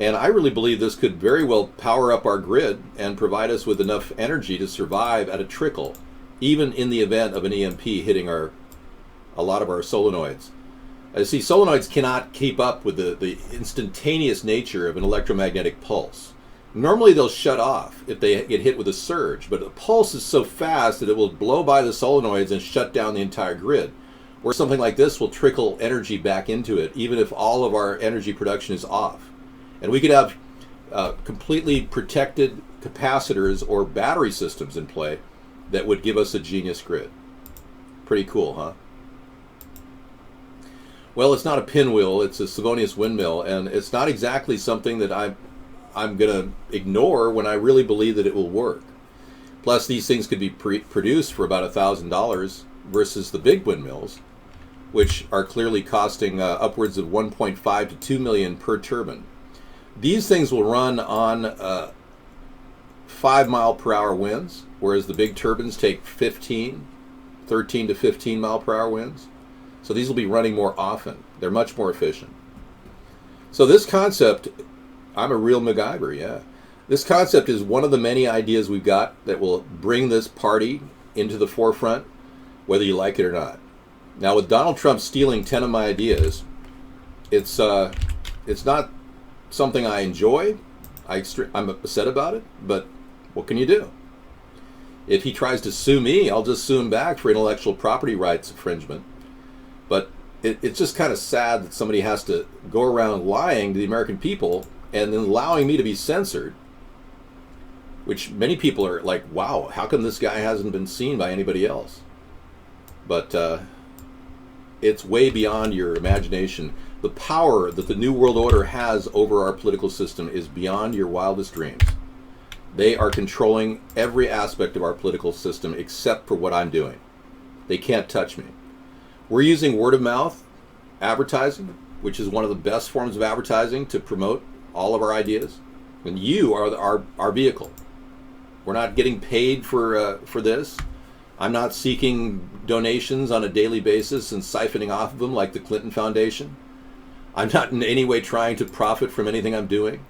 And I really believe this could very well power up our grid and provide us with enough energy to survive at a trickle, even in the event of an EMP hitting a lot of our solenoids. See, solenoids cannot keep up with the instantaneous nature of an electromagnetic pulse. Normally they'll shut off if they get hit with a surge, but a pulse is so fast that it will blow by the solenoids and shut down the entire grid. Where something like this will trickle energy back into it, even if all of our energy production is off. And we could have completely protected capacitors or battery systems in play that would give us a genius grid. Pretty cool, huh? Well, it's not a pinwheel, it's a Savonius windmill, and it's not exactly something that I'm going to ignore when I really believe that it will work. Plus, these things could be produced for about $1,000 versus the big windmills, which are clearly costing upwards of 1.5 to 2 million per turbine. These things will run on 5-mile-per-hour winds, whereas the big turbines take 13 to 15 mile-per-hour winds. So these will be running more often. They're much more efficient. So this concept, I'm a real MacGyver, yeah. This concept is one of the many ideas we've got that will bring this party into the forefront, whether you like it or not. Now, with Donald Trump stealing 10 of my ideas, it's not something I enjoy. I'm upset about it, but what can you do? If he tries to sue me, I'll just sue him back for intellectual property rights infringement. But it's just kind of sad that somebody has to go around lying to the American people and then allowing me to be censored, which many people are like, wow, how come this guy hasn't been seen by anybody else? But it's way beyond your imagination. The power that the New World Order has over our political system is beyond your wildest dreams. They are controlling every aspect of our political system except for what I'm doing. They can't touch me. We're using word of mouth advertising, which is one of the best forms of advertising to promote all of our ideas. And you are our vehicle. We're not getting paid for this. I'm not seeking donations on a daily basis and siphoning off of them like the Clinton Foundation. I'm not in any way trying to profit from anything I'm doing.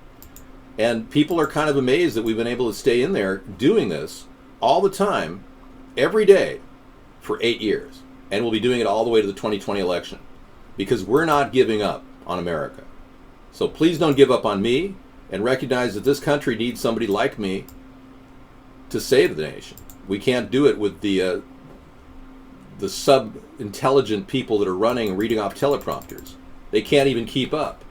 And people are kind of amazed that we've been able to stay in there doing this all the time, every day, for 8 years. And we'll be doing it all the way to the 2020 election. Because we're not giving up on America. So please don't give up on me, and recognize that this country needs somebody like me to save the nation. We can't do it with the sub-intelligent people that are running and reading off teleprompters. They can't even keep up.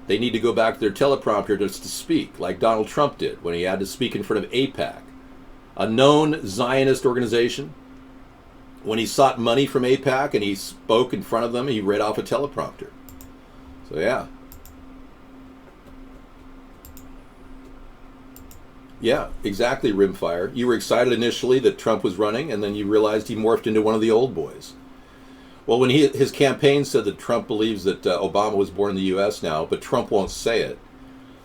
They need to go back to their teleprompter just to speak, like Donald Trump did when he had to speak in front of AIPAC, a known Zionist organization. When he sought money from AIPAC and he spoke in front of them, he read off a teleprompter. So yeah. Yeah, exactly, Rimfire. You were excited initially that Trump was running, and then you realized he morphed into one of the old boys. Well, when his campaign said that Trump believes that Obama was born in the U.S. now, but Trump won't say it,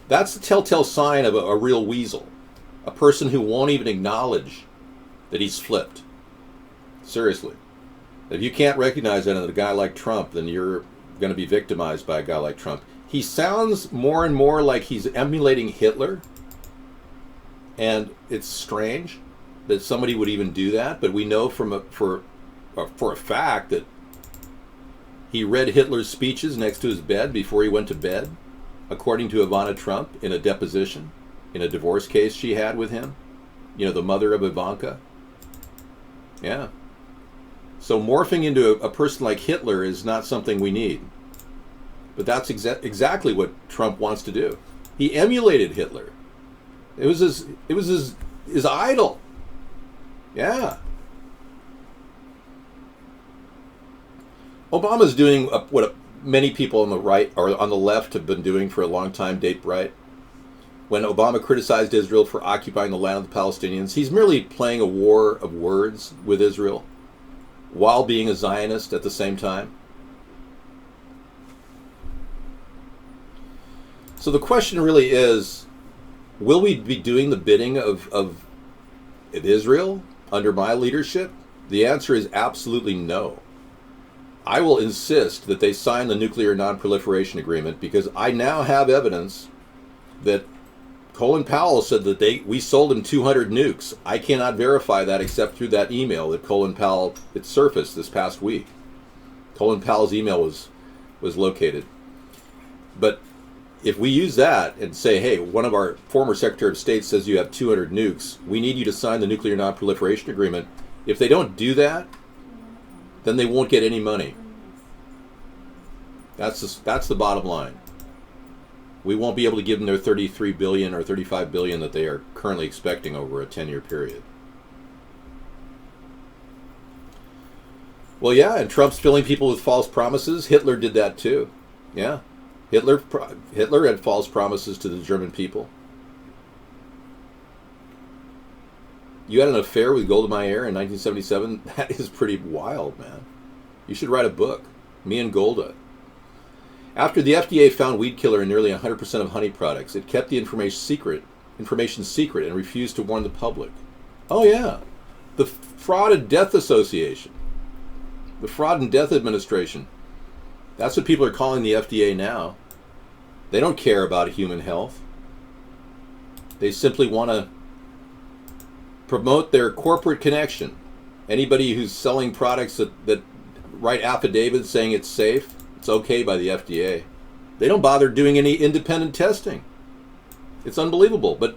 that's the telltale sign of a real weasel. A person who won't even acknowledge that he's flipped. Seriously. If you can't recognize that in a guy like Trump, then you're going to be victimized by a guy like Trump. He sounds more and more like he's emulating Hitler. And it's strange that somebody would even do that, but we know for a fact that he read Hitler's speeches next to his bed before he went to bed, according to Ivana Trump in a deposition, in a divorce case she had with him. You know, the mother of Ivanka. Yeah. So morphing into a person like Hitler is not something we need. But that's exactly what Trump wants to do. He emulated Hitler. It was his idol. Yeah. Obama's doing what many people on the right or on the left have been doing for a long time, date right. When Obama criticized Israel for occupying the land of the Palestinians, he's merely playing a war of words with Israel while being a Zionist at the same time. So the question really is, will we be doing the bidding of Israel under my leadership? The answer is absolutely no. I will insist that they sign the Nuclear Non-Proliferation Agreement because I now have evidence that Colin Powell said that we sold him 200 nukes. I cannot verify that except through that email that Colin Powell, it surfaced this past week. Colin Powell's email was located. But if we use that and say, hey, one of our former Secretary of State says you have 200 nukes, we need you to sign the Nuclear Non-Proliferation Agreement. If they don't do that, then they won't get any money. That's the bottom line. We won't be able to give them their $33 billion or $35 billion that they are currently expecting over a 10-year period. Well, yeah, and Trump's filling people with false promises. Hitler did that too. Yeah. Hitler had false promises to the German people. You had an affair with Golda Meir in 1977? That is pretty wild, man. You should write a book. Me and Golda. After the FDA found weed killer in nearly 100% of honey products, it kept the information secret and refused to warn the public. Oh yeah. The Fraud and Death Association. The Fraud and Death Administration. That's what people are calling the FDA now. They don't care about human health. They simply want to promote their corporate connection. Anybody who's selling products that write affidavits saying it's safe, it's okay by the FDA. They don't bother doing any independent testing. It's unbelievable. But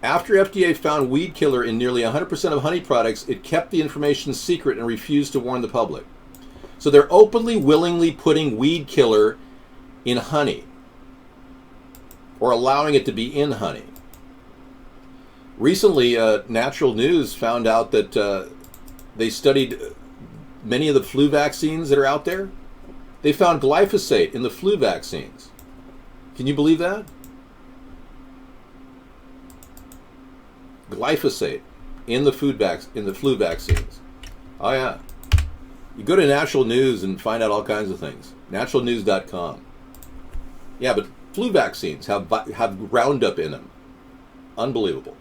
after FDA found weed killer in nearly 100% of honey products, it kept the information secret and refused to warn the public. So they're openly, willingly putting weed killer in honey, or allowing it to be in honey. Recently, Natural News found out that they studied many of the flu vaccines that are out there. They found glyphosate in the flu vaccines. Can you believe that? Glyphosate in the flu vaccines. Oh yeah. You go to Natural News and find out all kinds of things. Naturalnews.com. Yeah, but flu vaccines have Roundup in them. Unbelievable.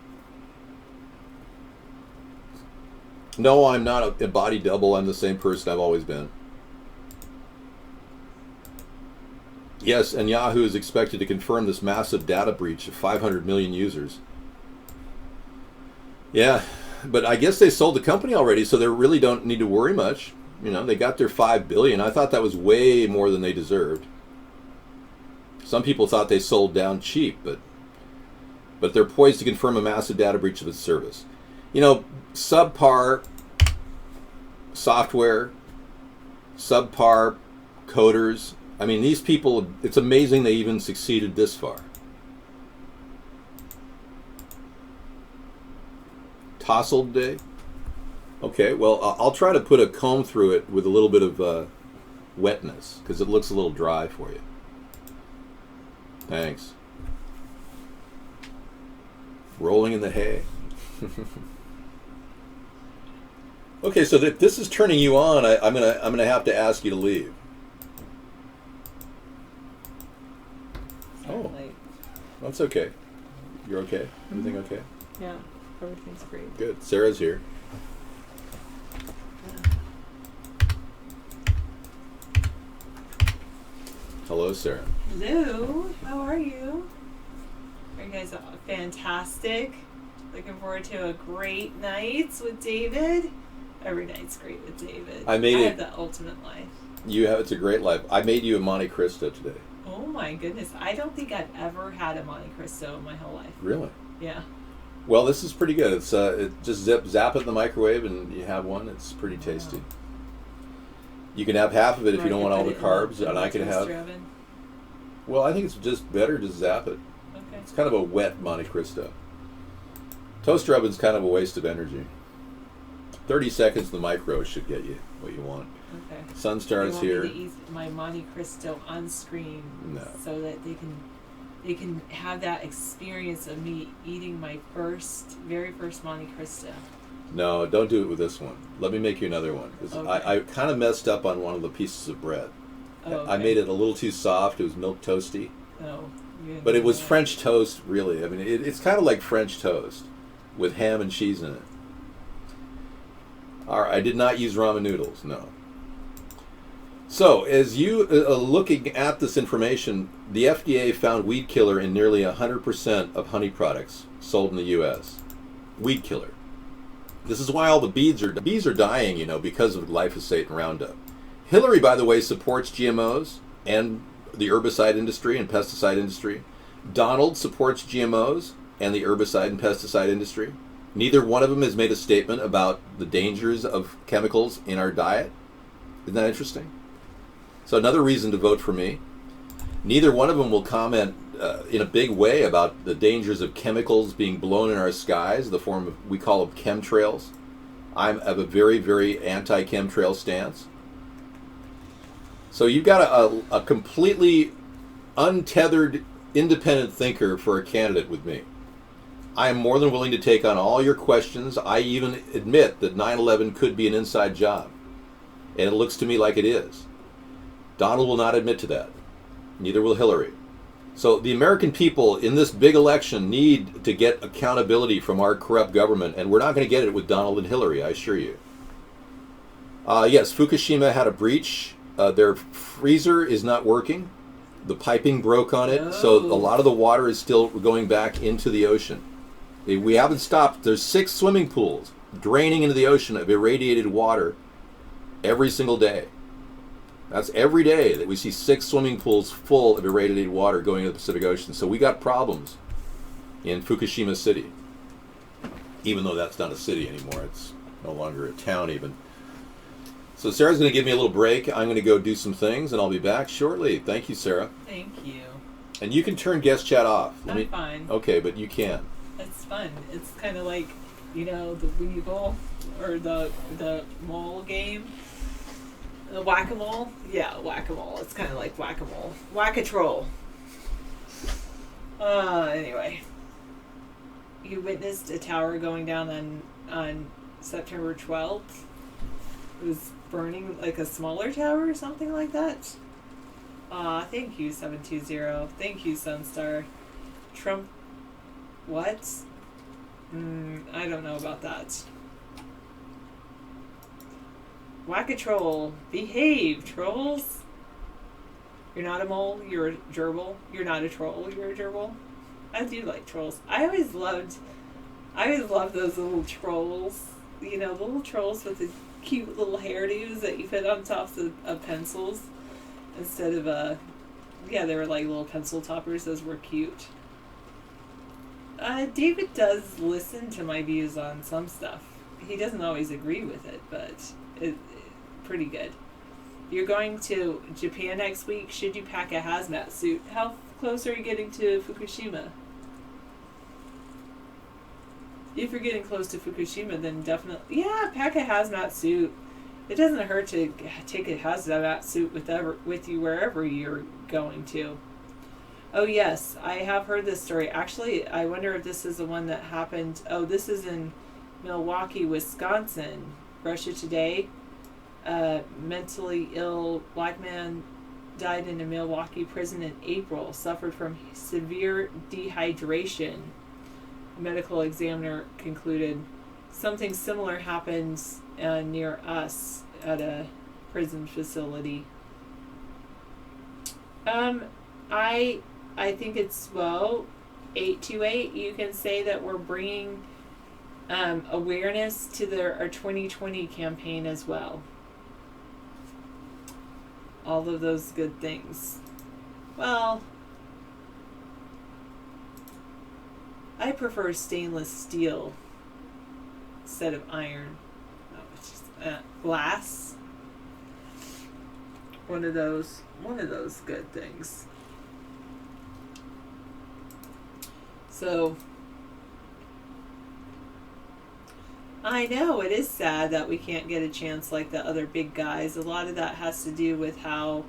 No, I'm not a body double. I'm the same person I've always been. Yes, and Yahoo is expected to confirm this massive data breach of 500 million users. Yeah, but I guess they sold the company already, so they really don't need to worry much. You know, they got their $5 billion. I thought that was way more than they deserved. Some people thought they sold down cheap, but they're poised to confirm a massive data breach of its service. You know, subpar software, subpar coders. I mean, these people, it's amazing they even succeeded this far. Tousled day? Okay, well, I'll try to put a comb through it with a little bit of wetness, because it looks a little dry for you. Thanks. Rolling in the hay. Okay, so if this is turning you on, I'm gonna have to ask you to leave. Oh, that's okay. You're okay? Everything okay?
Yeah, everything's great.
Good. Sarah's here. Hello, Sarah.
Hello, how are you? Are you guys fantastic? Looking forward to a great night with David. Every night's great with David.
I
have the ultimate life.
It's a great life. I made you a Monte Cristo today.
Oh my goodness. I don't think I've ever had a Monte Cristo in my whole life.
Really?
Yeah.
Well, this is pretty good. It's it just zap it in the microwave and you have one. It's pretty tasty. Wow. You can have half of it if you don't want all the carbs, and I can have.
Oven?
Well, I think it's just better to zap it.
Okay. It's
kind of a wet Monte Cristo. Toaster oven's kind of a waste of energy. 30 seconds in the micro should get you what you want.
Okay.
Sunstar's here.
Me to eat my Monte Cristo on screen, so that they can have that experience of me eating my very first Monte Cristo.
No, don't do it with this one. Let me make you another one.
Okay.
I kind of messed up on one of the pieces of bread.
Oh, okay.
I made it a little too soft. It was milk toasty.
Oh.
But it was French toast, really. I mean, it's kind of like French toast with ham and cheese in it. All right, I did not use ramen noodles, no. So, as you looking at this information, the FDA found weed killer in nearly 100% of honey products sold in the U.S. Weed killer. This is why all the bees are dying, because of glyphosate and Roundup. Hillary, by the way, supports GMOs and the herbicide industry and pesticide industry. Donald supports GMOs and the herbicide and pesticide industry. Neither one of them has made a statement about the dangers of chemicals in our diet. Isn't that interesting? So another reason to vote for me. Neither one of them will comment in a big way about the dangers of chemicals being blown in our skies, the form of, we call them chemtrails. I have a very, very anti-chemtrail stance. So you've got a completely untethered, independent thinker for a candidate with me. I am more than willing to take on all your questions. I even admit that 9/11 could be an inside job. And it looks to me like it is. Donald will not admit to that. Neither will Hillary. So the American people in this big election need to get accountability from our corrupt government, and we're not going to get it with Donald and Hillary, I assure you. Yes, Fukushima had a breach. Their freezer is not working. The piping broke on it, so a lot of the water is still going back into the ocean. We haven't stopped. There's 6 swimming pools draining into the ocean of irradiated water every single day. That's every day that we see 6 swimming pools full of irradiated water going into the Pacific Ocean. So we got problems in Fukushima City. Even though that's not a city anymore. It's no longer a town even. So Sarah's going to give me a little break. I'm going to go do some things, and I'll be back shortly. Thank you, Sarah.
Thank you.
And you can turn guest chat off.
I'm fine.
Okay, but you can.
It's fun. It's kind of like, the Weevil or the mole game. The whack-a-mole? Yeah, whack-a-mole. It's kind of like whack-a-mole. Whack-a-troll. Anyway. You witnessed a tower going down on September 12th. It was burning like a smaller tower or something like that. Thank you, 720. Thank you, Sunstar. Trump... What? I don't know about that. Whack-a-troll. Behave, trolls. You're not a mole, you're a gerbil. You're not a troll, you're a gerbil. I do like trolls. I always loved those little trolls. The little trolls with the cute little hairdos that you put on tops of pencils. Instead of, they were like little pencil toppers. Those were cute. David does listen to my views on some stuff. He doesn't always agree with it, but it's pretty good. You're going to Japan next week. Should you pack a hazmat suit? How close are you getting to Fukushima? If you're getting close to Fukushima, then definitely, pack a hazmat suit. It doesn't hurt to take a hazmat suit with you wherever you're going to. Oh, yes, I have heard this story. Actually, I wonder if this is the one that happened. Oh, this is in Milwaukee, Wisconsin. Russia Today. Mentally ill black man died in a Milwaukee prison in April, suffered from severe dehydration. A medical examiner concluded something similar happened near us at a prison facility. I think it's, 828, you can say that we're bringing awareness to our 2020 campaign as well. All of those good things. Well, I prefer stainless steel instead of iron. Oh, it's just glass. One of those good things. So I know it is sad that we can't get a chance like the other big guys. A lot of that has to do with how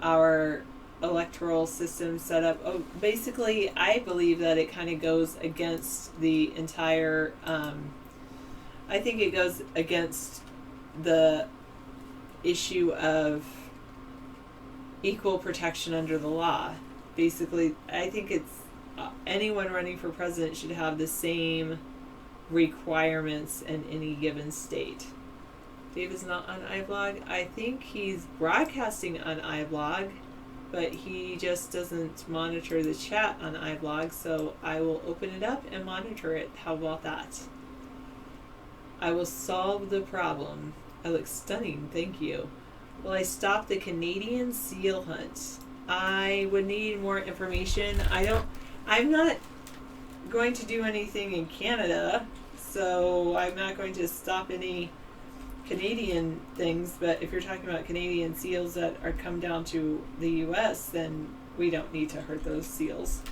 our electoral system set up. Oh, basically, I believe that it kind of goes against the entire. I think it goes against the issue of equal protection under the law. Basically, I think it's anyone running for president should have the same requirements in any given state. Dave is not on iBlog. I think he's broadcasting on iBlog, but he just doesn't monitor the chat on iBlog, so I will open it up and monitor it. How about that? I will solve the problem. I look stunning, thank you. Will I stop the Canadian seal hunt? I would need more information. I'm not going to do anything in Canada, so I'm not going to stop any Canadian things, but if you're talking about Canadian seals that are come down to the US, then we don't need to hurt those seals.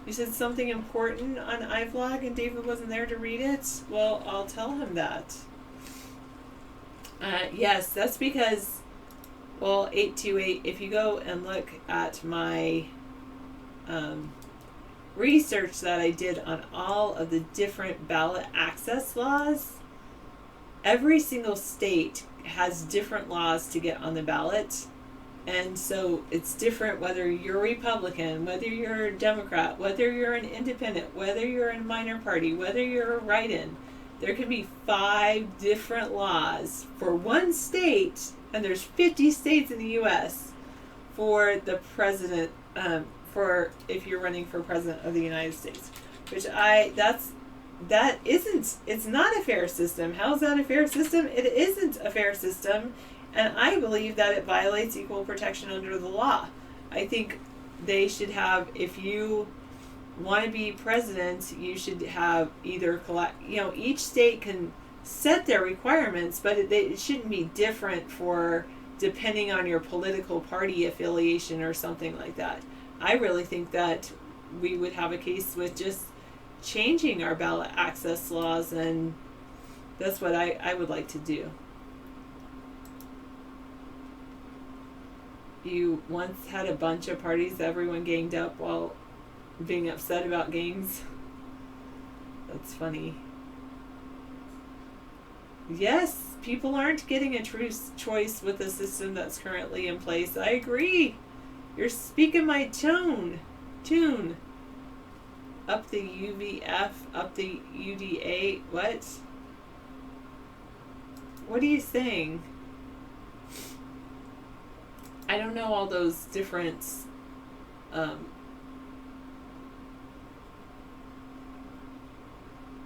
You said something important on iVlog and David wasn't there to read it? Well, I'll tell him that. Yes, that's because, 828, if you go and look at my research that I did on all of the different ballot access laws, every single state has different laws to get on the ballot. And so it's different whether you're Republican, whether you're a Democrat, whether you're an independent, whether you're in a minor party, whether you're a write-in. There can be 5 different laws for one state, and there's 50 states in the U.S. for the president, for if you're running for president of the United States. Which it's not a fair system. How's that a fair system? It isn't a fair system. And I believe that it violates equal protection under the law. I think they should have, if you want to be president, you should have either, each state can set their requirements, but it shouldn't be different for depending on your political party affiliation or something like that. I really think that we would have a case with just changing our ballot access laws, and that's what I would like to do. You once had a bunch of parties, everyone ganged up while being upset about gangs. That's funny. Yes, people aren't getting a true choice with the system that's currently in place. I agree. You're speaking my tune. Up the UVF, up the UDA. What? What are you saying? I don't know all those different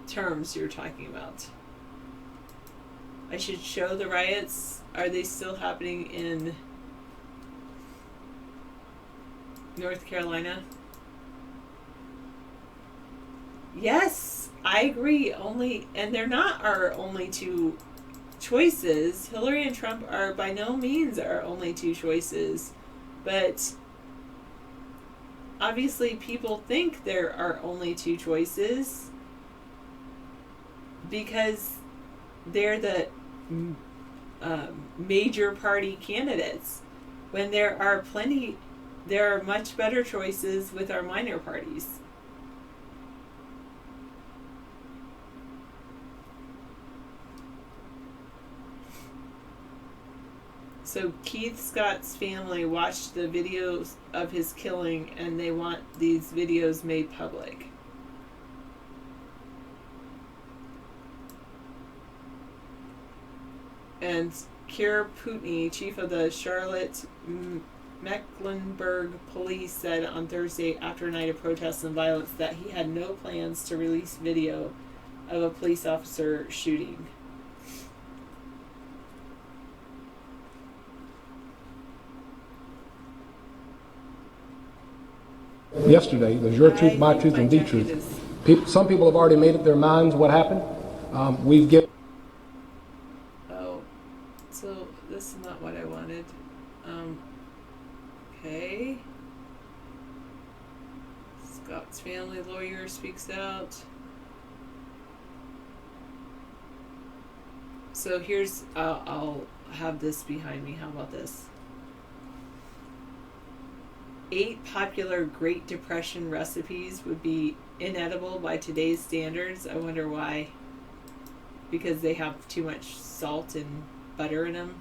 terms you're talking about. I should show the riots. Are they still happening in North Carolina? Yes, I agree. And they're not our only 2 choices. Hillary and Trump are by no means our only 2 choices, but obviously people think there are only 2 choices because they're the major party candidates. when there are much better choices with our minor parties. So Keith Scott's family watched the videos of his killing, and they want these videos made public. And Kier Putney, chief of the Charlotte Mecklenburg police, said on Thursday after a night of protests and violence that he had no plans to release video of a police officer shooting.
Yesterday, there's your truth, my truth, and the truth. Some people have already made up their minds what happened. We've given.
Oh, so this is not what I wanted. Okay. Scott's family lawyer speaks out. So here's, I'll have this behind me. How about this? 8 popular Great Depression recipes would be inedible by today's standards. I wonder why. Because they have too much salt and butter in them.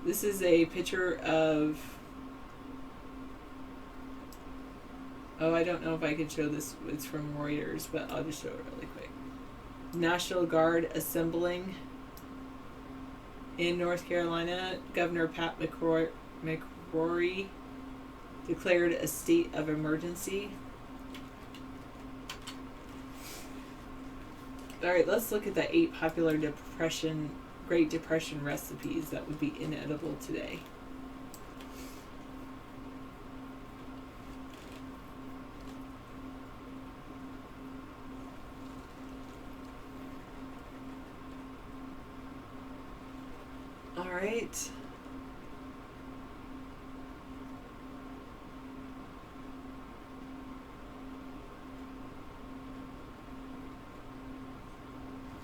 This is a picture of... Oh, I don't know if I can show this. It's from Reuters, but I'll just show it really quick. National Guard assembling in North Carolina. Governor Pat McCrory declared a state of emergency. All right, let's look at the 8 popular Great Depression recipes that would be inedible today. All right.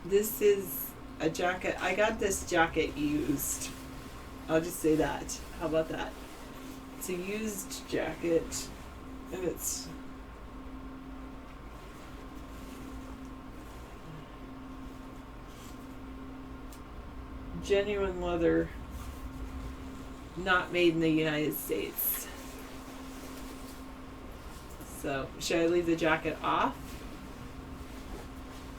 This is a jacket. I got this jacket used. I'll just say that. How about that? It's a used jacket, and it's genuine leather, not made in the United States. So, should I leave the jacket off?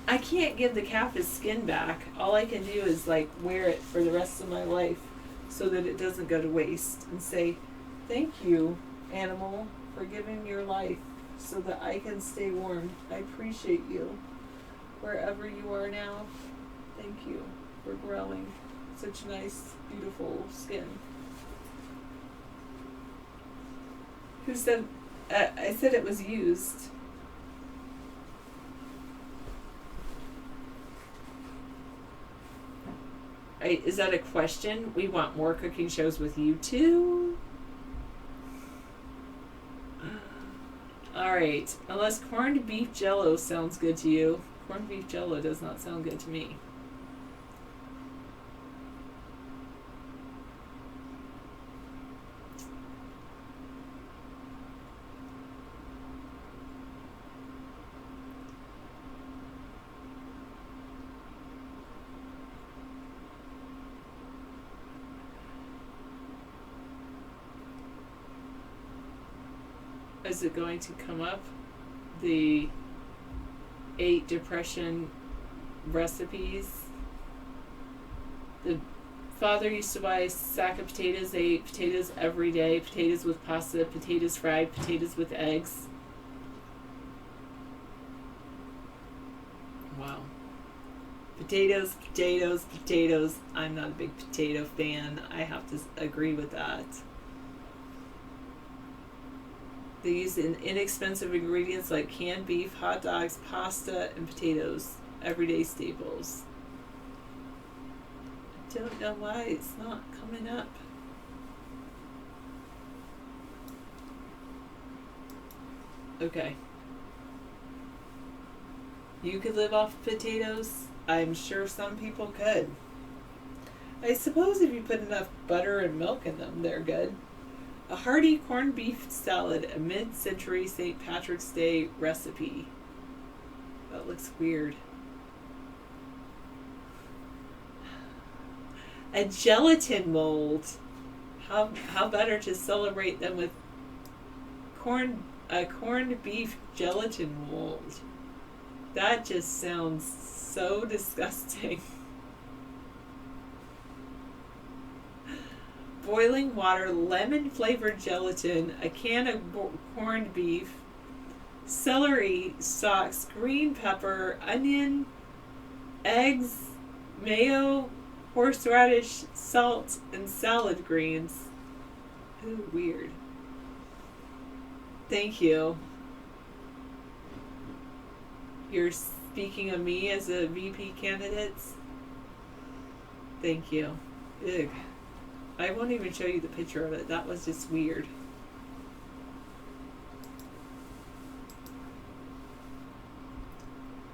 I can't give the calf his skin back. All I can do is like wear it for the rest of my life so that it doesn't go to waste, and say, thank you, animal, for giving your life so that I can stay warm. I appreciate you wherever you are now. Thank you for growing such nice, beautiful skin. Who said, I said it was used. Is that a question? We want more cooking shows with you too? Alright, unless corned beef jello sounds good to you. Corned beef jello does not sound good to me. Is it going to come up? The 8 depression recipes. The father used to buy a sack of potatoes. They ate potatoes every day. Potatoes with pasta, potatoes fried, potatoes with eggs. Wow. Potatoes, potatoes, potatoes. I'm not a big potato fan. I have to agree with that. They use inexpensive ingredients like canned beef, hot dogs, pasta, and potatoes. Everyday staples. I don't know why it's not coming up. Okay. You could live off potatoes. I'm sure some people could. I suppose if you put enough butter and milk in them, they're good. A hearty corned beef salad, a mid-century St. Patrick's Day recipe. That looks weird. A gelatin mold. How better to celebrate them with a corned beef gelatin mold. That just sounds so disgusting. Boiling water, lemon flavored gelatin, a can of corned beef, celery stalks, green pepper, onion, eggs, mayo, horseradish, salt, and salad greens. Ooh, weird. Thank you. You're speaking of me as a VP candidate? Thank you. Ugh. I won't even show you the picture of it. That was just weird.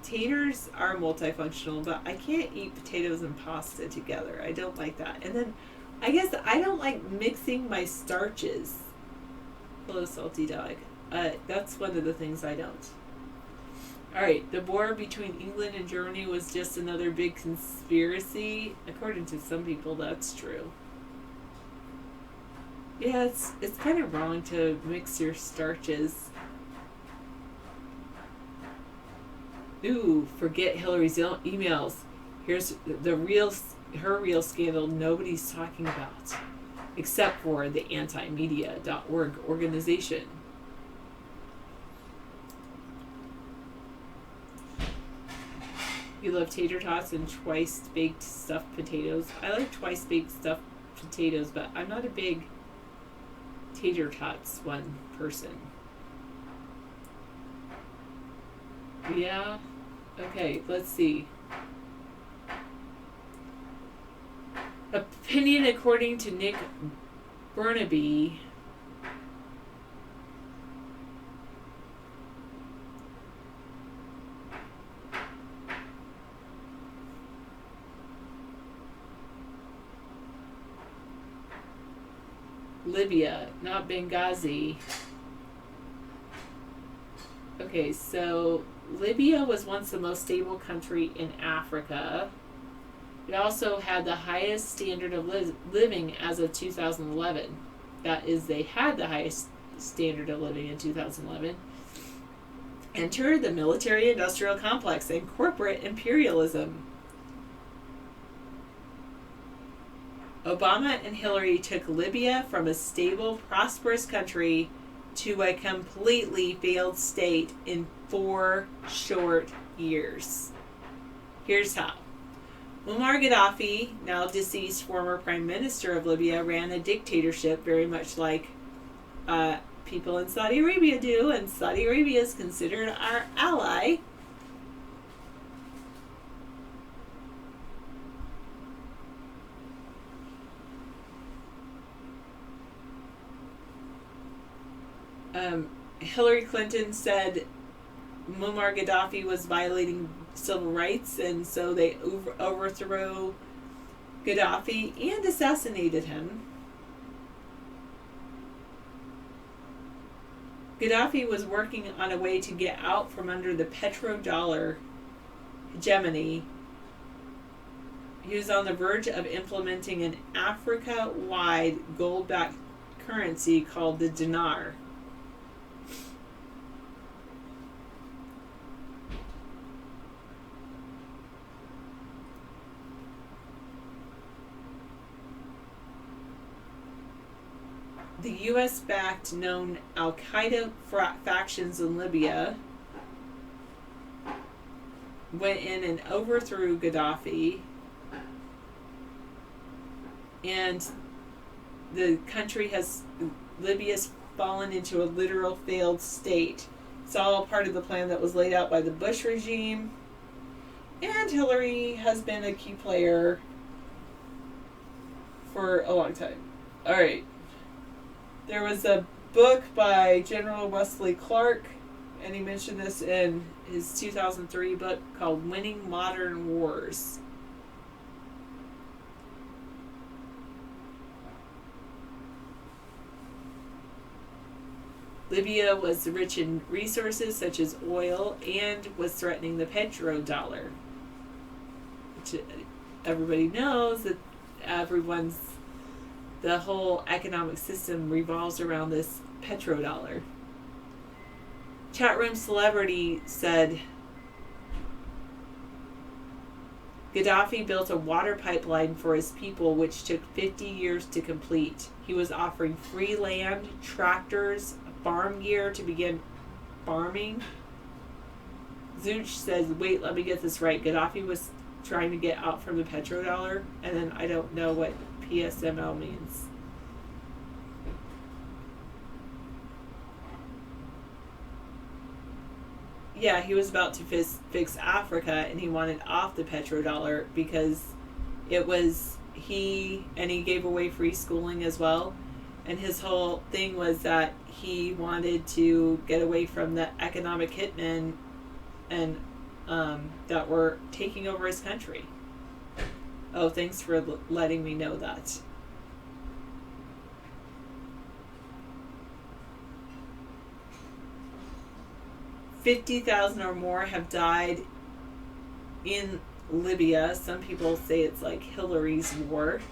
Taters are multifunctional, but I can't eat potatoes and pasta together. I don't like that. And then I guess I don't like mixing my starches. Hello, salty dog. That's one of the things I don't. Alright, the war between England and Germany was just another big conspiracy. According to some people, that's true. Yeah, it's kind of wrong to mix your starches. Ooh, forget Hillary's emails. Here's her real scandal nobody's talking about, except for the antimedia.org organization. You love tater tots and twice baked stuffed potatoes. I like twice baked stuffed potatoes, but I'm not a big tater tots one person. Yeah. Okay, let's see. Opinion according to Nick Burnaby. Libya, not Benghazi. Okay, so Libya was once the most stable country in Africa. It also had the highest standard of living as of 2011. That is, they had the highest standard of living in 2011. Entered the military-industrial complex and corporate imperialism. Obama and Hillary took Libya from a stable, prosperous country to a completely failed state in 4 short years. Here's how. Muammar Gaddafi, now deceased former prime minister of Libya, ran a dictatorship very much like people in Saudi Arabia do, and Saudi Arabia is considered our ally. Hillary Clinton said Muammar Gaddafi was violating civil rights, and so they overthrew Gaddafi and assassinated him. Gaddafi was working on a way to get out from under the petrodollar hegemony. He was on the verge of implementing an Africa-wide gold-backed currency called the dinar. The U.S.-backed known Al-Qaeda factions in Libya went in and overthrew Gaddafi, and Libya's fallen into a literal failed state. It's all part of the plan that was laid out by the Bush regime, and Hillary has been a key player for a long time. All right. There was a book by General Wesley Clark, and he mentioned this in his 2003 book called Winning Modern Wars. Libya was rich in resources such as oil and was threatening the petrodollar. Which everybody knows that the whole economic system revolves around this petrodollar. Chatroom celebrity said, Gaddafi built a water pipeline for his people which took 50 years to complete. He was offering free land, tractors, farm gear to begin farming. Zunch says, wait, let me get this right. Gaddafi was trying to get out from the petrodollar, and then I don't know what PSML means. Yeah, he was about to fix Africa, and he wanted off the petrodollar because it was he gave away free schooling as well. And his whole thing was that he wanted to get away from the economic hitmen and that were taking over his country. Oh, thanks for letting me know that. $50,000 or more have died in Libya. Some people say it's like Hillary's war.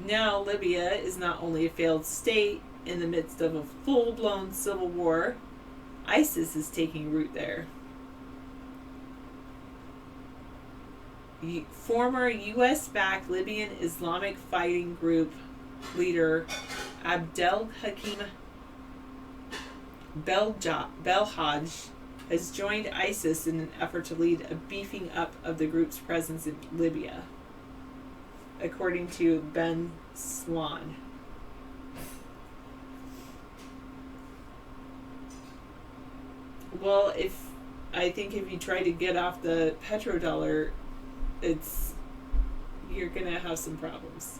Now Libya is not only a failed state in the midst of a full-blown civil war, ISIS is taking root there. Former U.S.-backed Libyan Islamic fighting group leader Abdel Hakim Belhaj has joined ISIS in an effort to lead a beefing up of the group's presence in Libya, according to Ben Swan. Well, I think if you try to get off the petrodollar, you're gonna have some problems.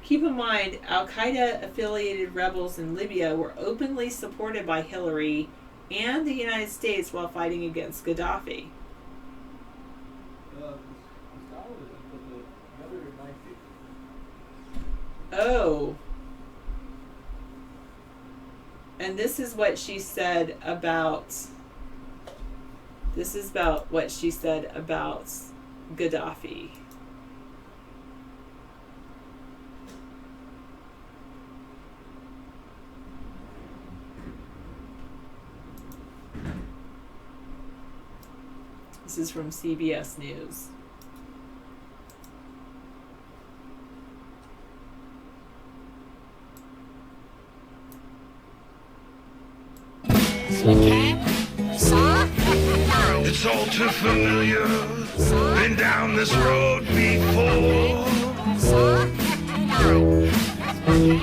Keep in mind, Al-Qaeda-affiliated rebels in Libya were openly supported by Hillary and the United States while fighting against Gaddafi. Oh. And this is what she said about Gaddafi. This is from CBS News.
It's all too familiar. Been down this road before.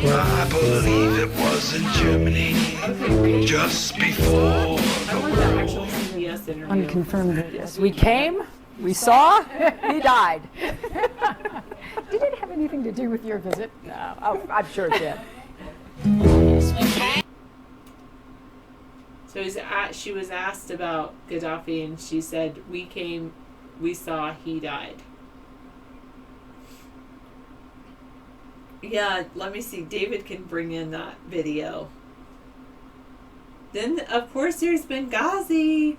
I believe it was in Germany just before the war.
Unconfirmed. Yes, we came, we saw, he died. Did it have anything to do with your visit? No. Oh, I'm sure it did.
So she was asked about Gaddafi, and she said, we came, we saw, he died. Yeah, let me see. David can bring in that video. Then, of course, there's Benghazi.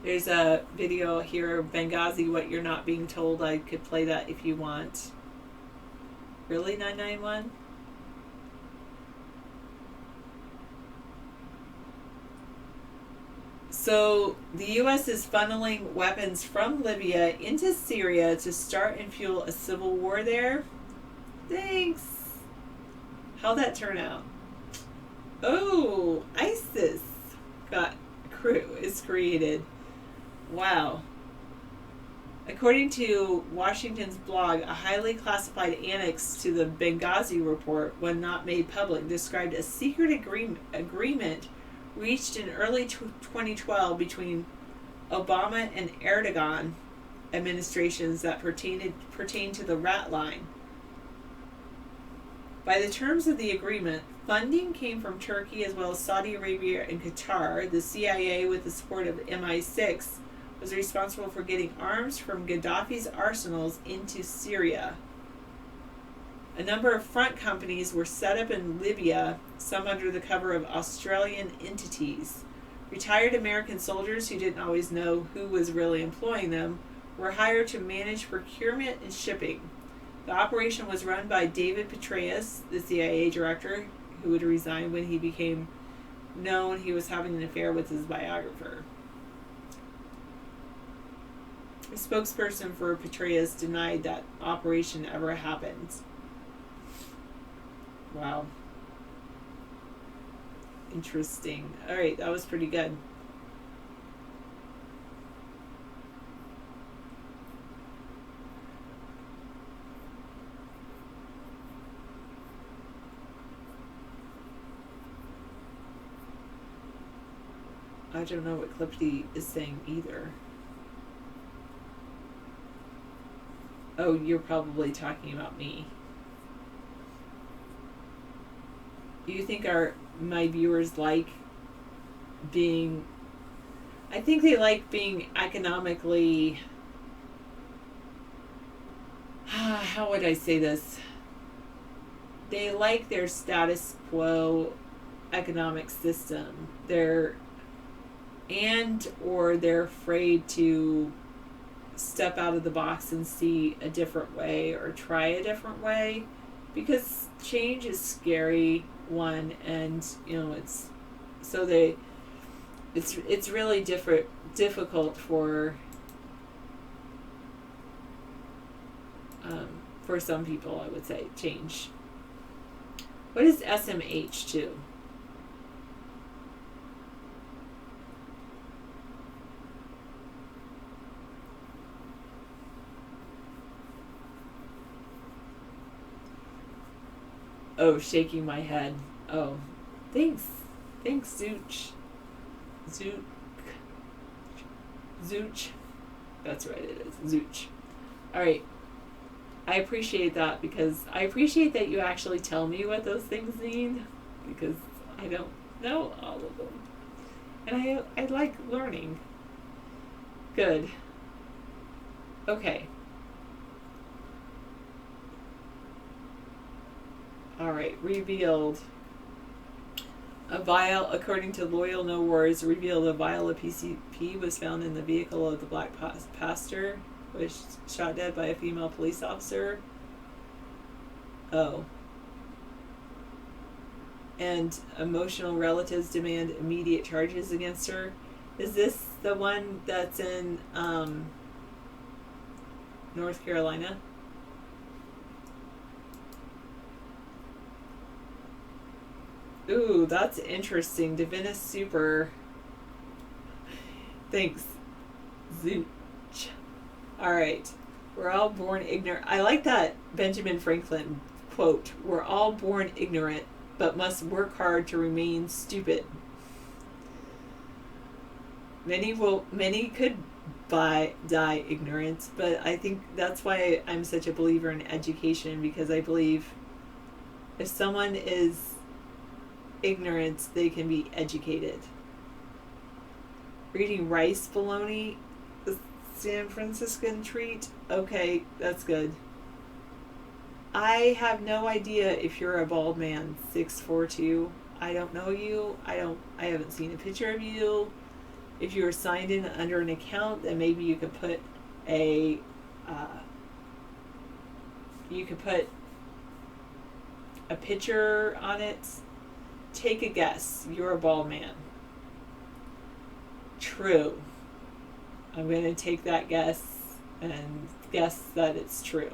There's a video here of Benghazi, What You're Not Being Told. I could play that if you want. Really, 991? So the U.S. is funneling weapons from Libya into Syria to start and fuel a civil war there. Thanks. How'd that turn out? Oh, ISIS is created. Wow. According to Washington's blog, a highly classified annex to the Benghazi report, when not made public, described a secret agreement reached in early 2012 between Obama and Erdogan administrations that pertain to the rat line. By the terms of the agreement, funding came from Turkey as well as Saudi Arabia and Qatar. The CIA, with the support of MI6, was responsible for getting arms from Gaddafi's arsenals into Syria. A number of front companies were set up in Libya, some under the cover of Australian entities. Retired American soldiers who didn't always know who was really employing them were hired to manage procurement and shipping. The operation was run by David Petraeus, the CIA director, who would resign when he became known he was having an affair with his biographer. A spokesperson for Petraeus denied that operation ever happened. Wow. Interesting. Alright, that was pretty good. I don't know what Clippy is saying either. Oh, you're probably talking about me. Do you think my viewers like being... I think they like being economically... How would I say this? They like their status quo economic system. They're afraid to step out of the box and see a different way or try a different way, because change is scary, one, and it's really difficult for some people, I would say, change. What is SMH too? Oh, shaking my head. Oh, thanks. Thanks, Zooch. Zooch. That's right, it is. Zooch. Alright. I appreciate that, because I appreciate that you actually tell me what those things mean, because I don't know all of them. And I like learning. Good. Okay. Alright, revealed. A vial, according to Loyal No Words, revealed a vial of PCP was found in the vehicle of the black pastor, was shot dead by a female police officer. Oh. And emotional relatives demand immediate charges against her. Is this the one that's in North Carolina? Ooh, that's interesting. Divinus Super. Thanks. Zooch. Alright. We're all born ignorant. I like that Benjamin Franklin quote. We're all born ignorant, but must work hard to remain stupid. Many could die ignorant, but I think that's why I'm such a believer in education, because I believe if someone is ignorant, they can be educated. Reading rice bologna, the San Franciscan treat. Okay, that's good. I have no idea if you're a bald man, 6'4" I don't know you. I haven't seen a picture of you. If you were signed in under an account, then maybe you could put a picture on it. Take a guess. You're a bald man. True. I'm going to take that guess and guess that it's true.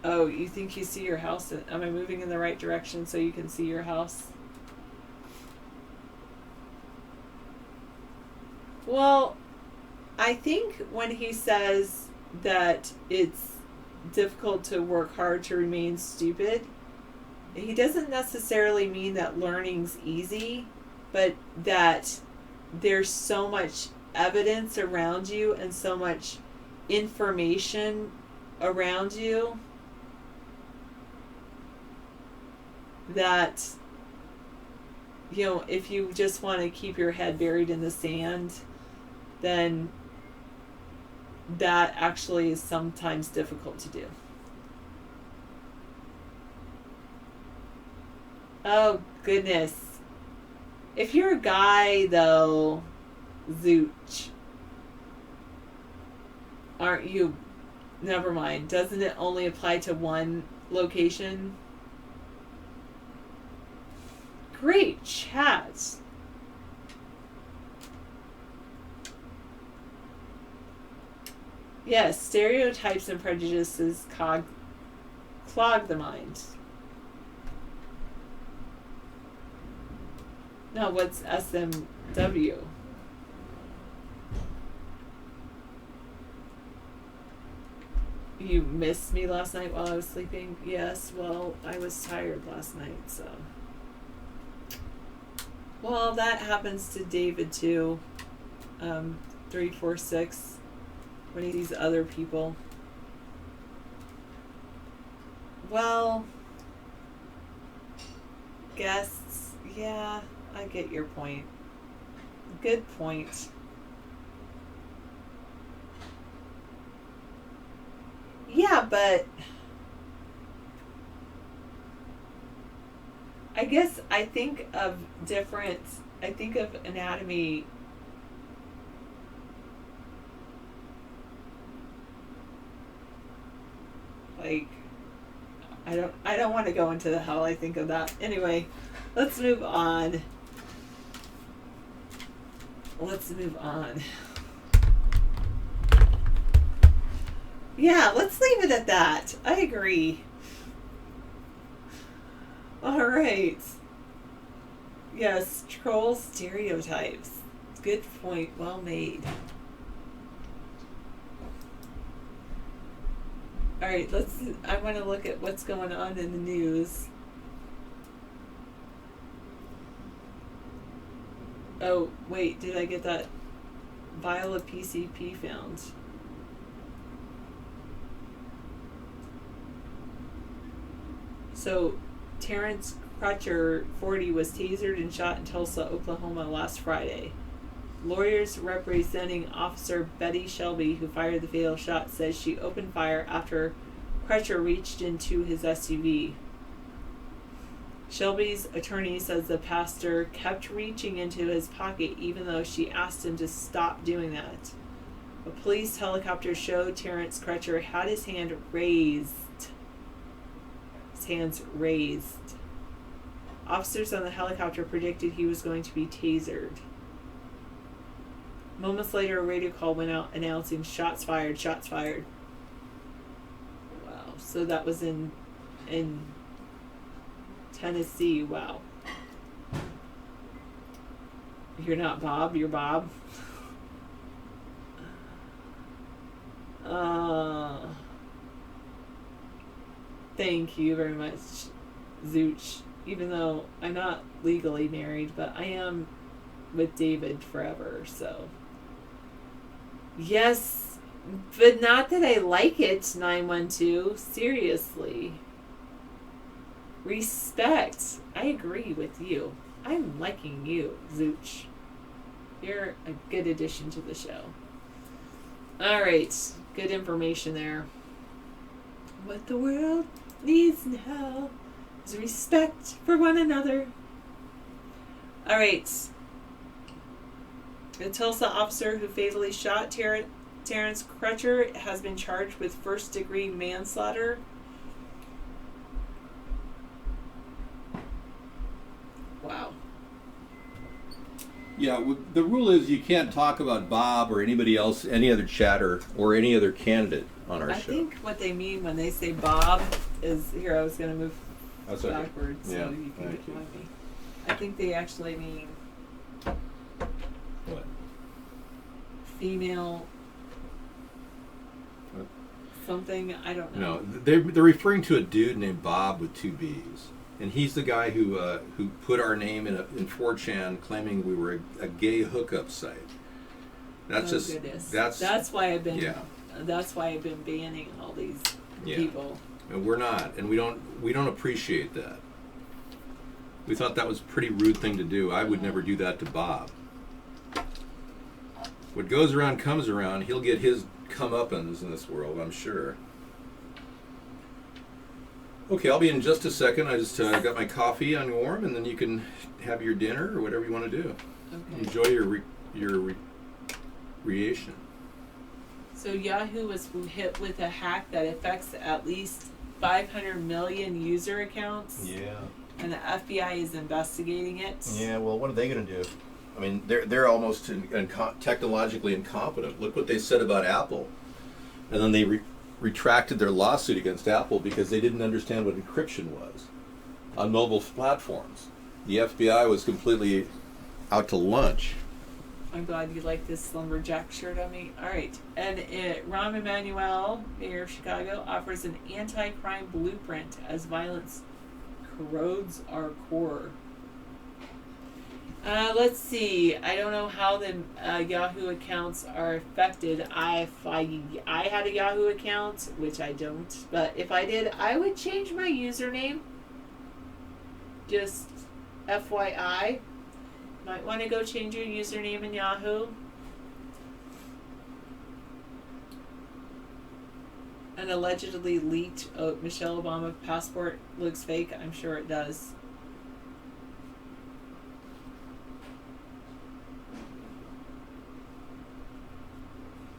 Oh, you think you see your house? Am I moving in the right direction so you can see your house? Well, I think when he says that it's difficult to work hard to remain stupid, he doesn't necessarily mean that learning's easy, but that there's so much evidence around you and so much information around you that you know, if you just want to keep your head buried in the sand, then that actually is sometimes difficult to do. Oh, goodness. If you're a guy, though, Zooch, aren't you? Never mind. Doesn't it only apply to one location? Great chat. Yes, stereotypes and prejudices clog the mind. No, what's SMW? You missed me last night while I was sleeping? Yes, well, I was tired last night, so. Well, that happens to David too. 346. When he sees other people. Well, guests, yeah, I get your point. Good point. Yeah, but I guess I think of anatomy like I don't want to go into how I think of that. Anyway, let's move on. Yeah, let's leave it at that. I agree. All right. Yes, troll stereotypes. Good point. Well made. All right, I want to look at what's going on in the news. Oh, wait, did I get that vial of PCP found? So, Terrence Crutcher, 40, was tasered and shot in Tulsa, Oklahoma last Friday. Lawyers representing Officer Betty Shelby, who fired the fatal shot, says she opened fire after Crutcher reached into his SUV. Shelby's attorney says the pastor kept reaching into his pocket even though she asked him to stop doing that. A police helicopter showed Terrence Crutcher had his hands raised. Officers on the helicopter predicted he was going to be tasered. Moments later, a radio call went out announcing shots fired. Wow. So that was in Tennessee. Wow. You're not Bob, you're Bob. Thank you very much, Zooch. Even though I'm not legally married, but I am with David forever, so. Yes, but not that I like it, 912. Seriously. Respect. I agree with you. I'm liking you, Zooch. You're a good addition to the show. Alright, good information there. What the world needs now is respect for one another. Alright. The Tulsa officer who fatally shot Terrence Crutcher has been charged with first-degree manslaughter. Wow.
Yeah, the rule is you can't talk about Bob or anybody else, any other chatter, or any other candidate on our show.
I think what they mean when they say Bob is, here, I was going to move backwards so you can get behind me. I think they actually mean
what?
Female something, I don't know.
No, they're referring to a dude named Bob with 2 B's. And he's the guy who put our name in 4chan claiming we were a gay hookup site. That's
goodness. That's why I've been banning all these people.
And we're not, and we don't appreciate that. We thought that was a pretty rude thing to do. I would never do that to Bob. What goes around comes around. He'll get his comeuppance in this world, I'm sure. Okay, I'll be in just a second. I just got my coffee on warm, and then you can have your dinner or whatever you want to do. Okay. Enjoy your creation.
So Yahoo was hit with a hack that affects at least 500 million user accounts.
Yeah.
And the FBI is investigating it.
Yeah, well, what are they going to do? I mean, they're almost technologically incompetent. Look what they said about Apple. And then they retracted their lawsuit against Apple because they didn't understand what encryption was on mobile platforms. The FBI was completely out to lunch.
I'm glad you like this lumberjack shirt on me. All right. And Rahm Emanuel, mayor of Chicago, offers an anti-crime blueprint as violence corrodes our core. Let's see. I don't know how the Yahoo accounts are affected. I had a Yahoo account, which I don't. But if I did, I would change my username. Just FYI. Might want to go change your username in Yahoo. An allegedly leaked Michelle Obama passport looks fake. I'm sure it does.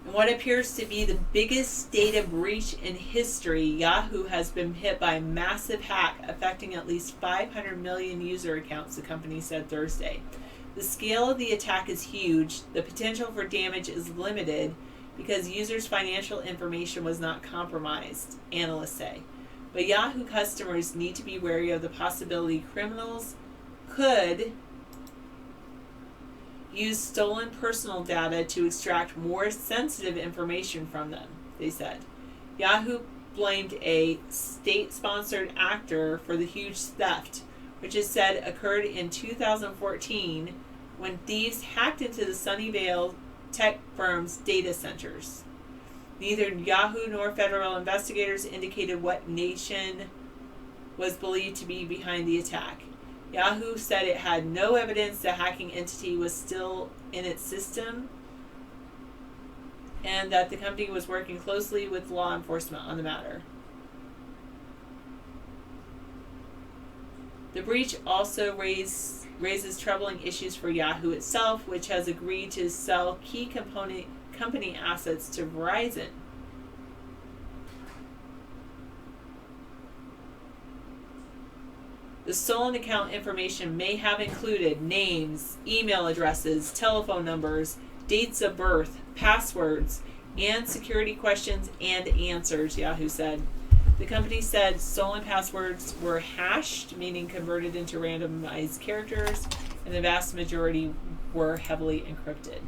In what appears to be the biggest data breach in history, Yahoo has been hit by a massive hack affecting at least 500 million user accounts, the company said Thursday. The scale of the attack is huge. The potential for damage is limited because users' financial information was not compromised, analysts say. But Yahoo customers need to be wary of the possibility criminals could use stolen personal data to extract more sensitive information from them, they said. Yahoo blamed a state-sponsored actor for the huge theft, which is said occurred in 2014 when thieves hacked into the Sunnyvale tech firm's data centers. Neither Yahoo nor federal investigators indicated what nation was believed to be behind the attack. Yahoo said it had no evidence the hacking entity was still in its system and that the company was working closely with law enforcement on the matter. The breach also raises troubling issues for Yahoo itself, which has agreed to sell key company assets to Verizon. The stolen account information may have included names, email addresses, telephone numbers, dates of birth, passwords, and security questions and answers, Yahoo said. The company said stolen passwords were hashed, meaning converted into randomized characters, and the vast majority were heavily encrypted.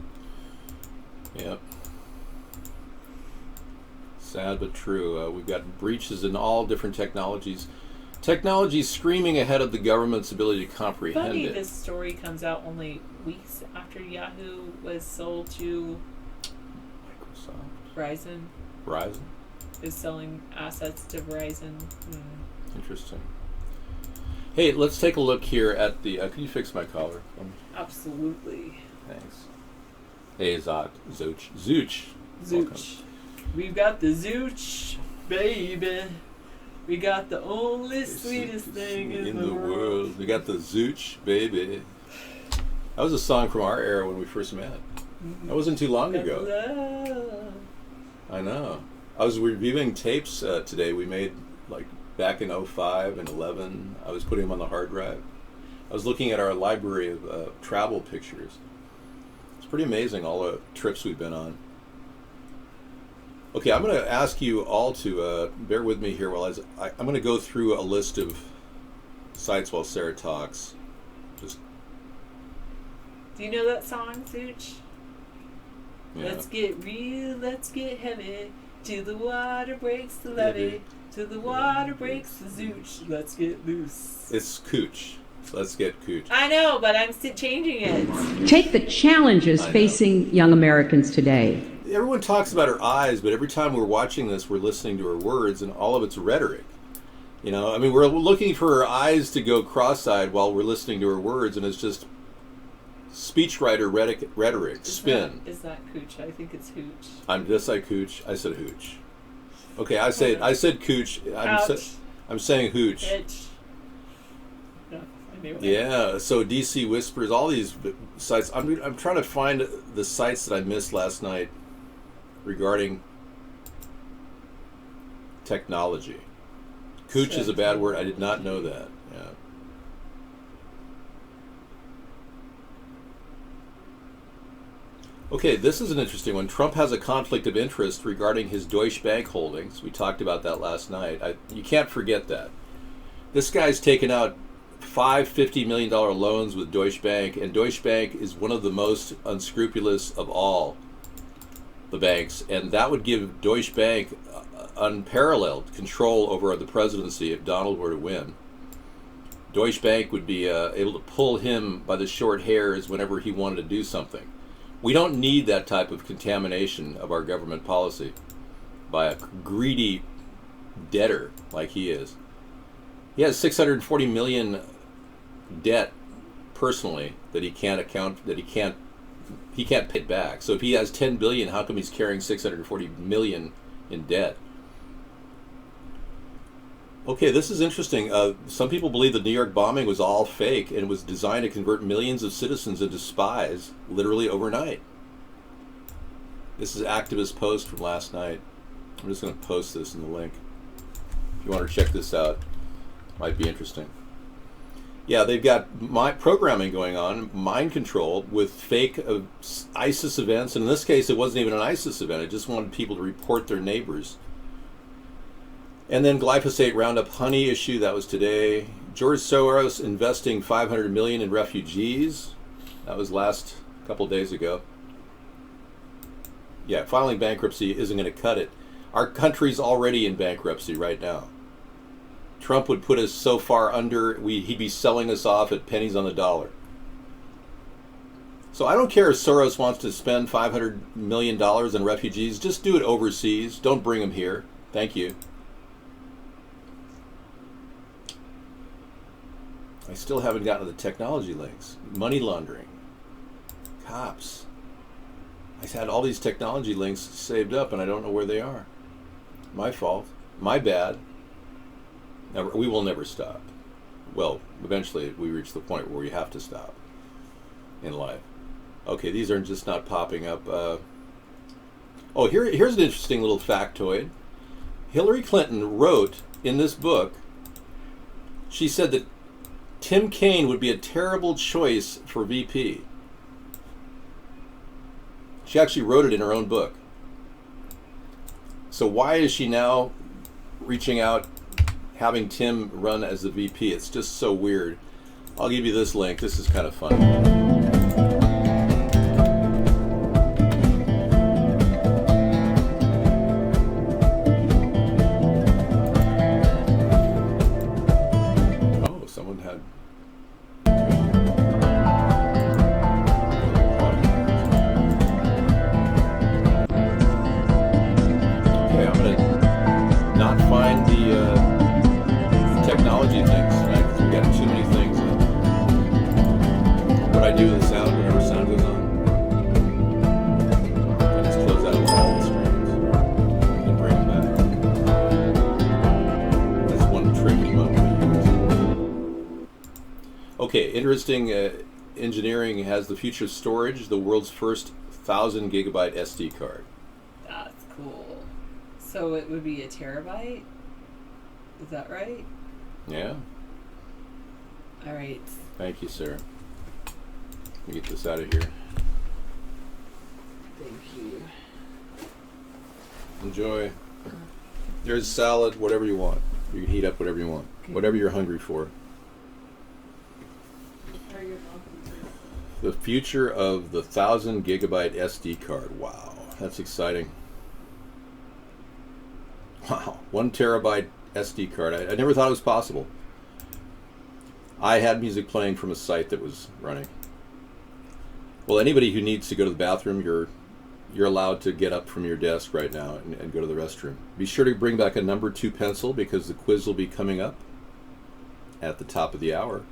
Yep. Sad but true. We've got breaches in all different technologies. Technology screaming ahead of the government's ability to comprehend
Funny,
it.
this story comes out only weeks after Yahoo was sold to
Microsoft.
Verizon is selling assets to Verizon.
Interesting. Hey, let's take a look here at the... can you fix my collar?
Absolutely.
Thanks. Hey, Zooch.
Zooch. We've got the Zooch, baby. We got the only sweetest thing in the world.
We got the Zooch, baby. That was a song from our era when we first met. That wasn't too long ago.
Love.
I know. I was reviewing tapes today we made like back in 05 and 11. I was putting them on the hard drive. I was looking at our library of travel pictures. It's pretty amazing all the trips we've been on. Okay, I'm going to ask you all to bear with me here while I'm going to go through a list of sites while Sarah talks. Just.
Do you know that song, Zooch?
Yeah.
Let's get real, let's get heavy, till the water breaks the levee, till the water breaks the Zooch, let's get loose.
It's Cooch. Let's get Cooch.
I know, but I'm still changing it.
Take the challenges facing young Americans today.
Everyone talks about her eyes, but every time we're watching this, we're listening to her words, and all of it's rhetoric. You know, I mean, we're looking for her eyes to go cross-eyed while we're listening to her words, and it's just speechwriter rhetoric, spin.
Is that cooch? I think it's hooch.
Did I say cooch? I said hooch. Okay, I said cooch. I'm saying hooch.
Bitch. No, I knew it.
Yeah, so DC Whispers, all these sites. I'm trying to find the sites that I missed last night regarding technology. Cooch is a bad word. I did not know that. Yeah. Okay, this is an interesting one. Trump has a conflict of interest regarding his Deutsche Bank holdings. We talked about that last night. You can't forget that. This guy's taken out 5 $50 million loans with Deutsche Bank, and Deutsche Bank is one of the most unscrupulous of all the banks, and that would give Deutsche Bank unparalleled control over the presidency if Donald were to win. Deutsche Bank would be able to pull him by the short hairs whenever he wanted to do something. We don't need that type of contamination of our government policy by a greedy debtor like he is. He has $640 million debt personally that he can't account, that he can't pay back. So if he has $10 billion, how come he's carrying $640 million in debt? Okay, this is interesting. Some people believe the New York bombing was all fake and was designed to convert millions of citizens into spies literally overnight. This is Activist Post from last night. I'm just going to post this in the link. If you want to check this out, might be interesting. Yeah, they've got programming going on, mind control, with fake ISIS events. And in this case, it wasn't even an ISIS event. It just wanted people to report their neighbors. And then glyphosate Roundup honey issue, that was today. George Soros investing $500 million in refugees. That was last couple days ago. Yeah, filing bankruptcy isn't going to cut it. Our country's already in bankruptcy right now. Trump would put us so far under, he'd be selling us off at pennies on the dollar. So I don't care if Soros wants to spend $500 million on refugees. Just do it overseas. Don't bring them here. Thank you. I still haven't gotten to the technology links. Money laundering. Cops. I had all these technology links saved up and I don't know where they are. My fault. My bad. We will never stop. Well, eventually we reach the point where we have to stop in life. Okay, these are just not popping up. Here's an interesting little factoid. Hillary Clinton wrote in this book, she said that Tim Kaine would be a terrible choice for VP. She actually wrote it in her own book. So why is she now reaching out, having Tim run as the VP? It's just so weird. I'll give you this link. This is kind of fun. Okay, interesting. Engineering has the future of storage, the world's first 1,000 gigabyte SD card.
That's cool. So it would be a terabyte? Is that right?
Yeah.
All right.
Thank you, Sarah. Let me get this out of here.
Thank you.
Enjoy. There's salad, whatever you want. You can heat up whatever you want. Okay. Whatever you're hungry for. The future of the 1,000 gigabyte SD card. Wow, that's exciting. Wow, 1 terabyte SD card. I never thought it was possible. I had music playing from a site that was running. Well, anybody who needs to go to the bathroom, you're you're allowed to get up from your desk right now and go to the restroom. Be sure to bring back a number 2 pencil because the quiz will be coming up at the top of the hour.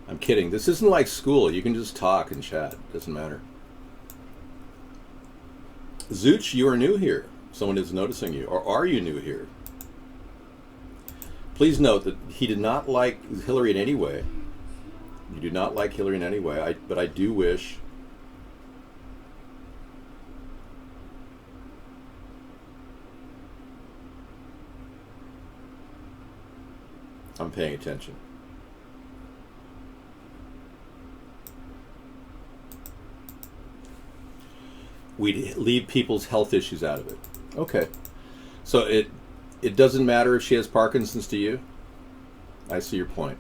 I'm kidding. This isn't like school. You can just talk and chat. It doesn't matter. Zooch, you are new here. Someone is noticing you. Or are you new here? Please note that he did not like Hillary in any way. You do not like Hillary in any way. But I do wish I'm paying attention. We'd leave people's health issues out of it. Okay. So it doesn't matter if she has Parkinson's to you? I see your point.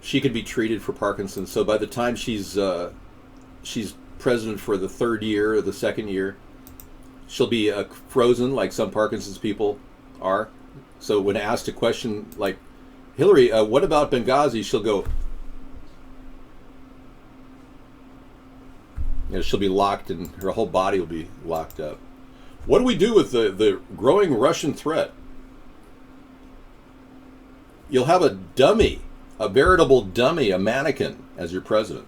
She could be treated for Parkinson's. So by the time she's president for the 3rd year or the 2nd year, she'll be frozen like some Parkinson's people are. So when asked a question like, Hillary, what about Benghazi? She'll go, she'll be locked and her whole body will be locked up. What do we do with the growing Russian threat? You'll have a dummy, a veritable dummy, a mannequin as your president.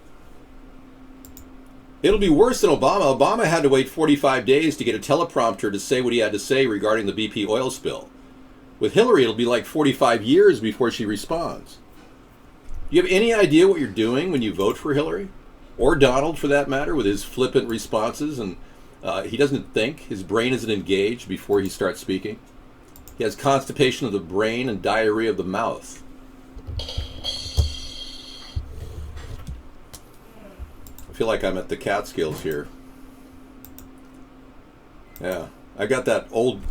It'll be worse than Obama. Obama had to wait 45 days to get a teleprompter to say what he had to say regarding the BP oil spill. With Hillary, it'll be like 45 years before she responds. Do you have any idea what you're doing when you vote for Hillary? Or Donald, for that matter, with his flippant responses, and he doesn't think. His brain isn't engaged before he starts speaking. He has constipation of the brain and diarrhea of the mouth. I feel like I'm at the Catskills here. Yeah, I got that old.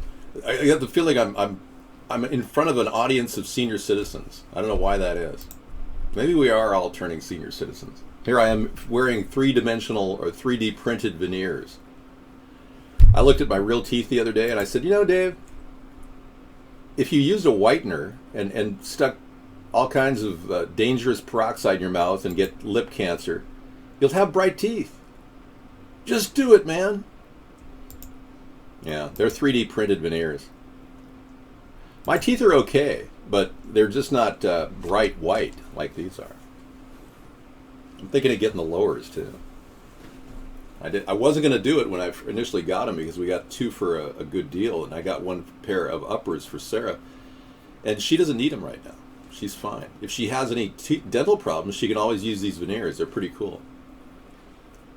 I got the feeling I'm in front of an audience of senior citizens. I don't know why that is. Maybe we are all turning senior citizens. Here I am wearing 3-dimensional or 3D printed veneers. I looked at my real teeth the other day and I said, you know, Dave, if you used a whitener and stuck all kinds of dangerous peroxide in your mouth and get lip cancer, you'll have bright teeth. Just do it, man. Yeah, they're 3D printed veneers. My teeth are okay, but they're just not bright white like these are. I'm thinking of getting the lowers too. I wasn't going to do it when I initially got them because we got 2 for a good deal, and I got 1 pair of uppers for Sarah, and she doesn't need them right now. She's fine. If she has any dental problems, she can always use these veneers. They're pretty cool.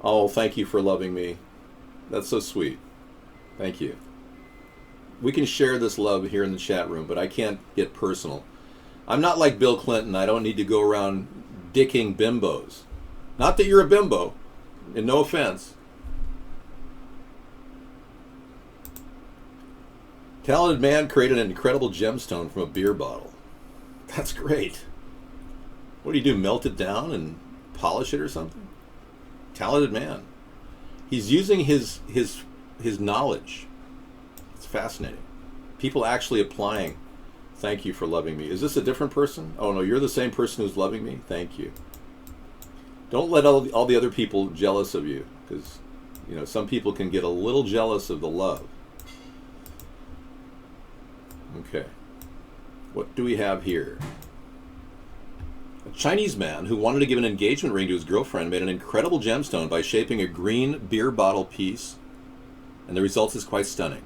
Oh, thank you for loving me. That's so sweet. Thank you. We can share this love here in the chat room, but I can't get personal. I'm not like Bill Clinton. I don't need to go around dicking bimbos. Not that you're a bimbo, and no offense. Talented man created an incredible gemstone from a beer bottle. That's great. What do you do, melt it down and polish it or something? Talented man. He's using his knowledge. It's fascinating. People actually applying. Thank you for loving me. Is this a different person? Oh no, you're the same person who's loving me? Thank you. Don't let all the other people jealous of you, because some people can get a little jealous of the love. Okay. What do we have here? A Chinese man who wanted to give an engagement ring to his girlfriend made an incredible gemstone by shaping a green beer bottle piece, and the result is quite stunning.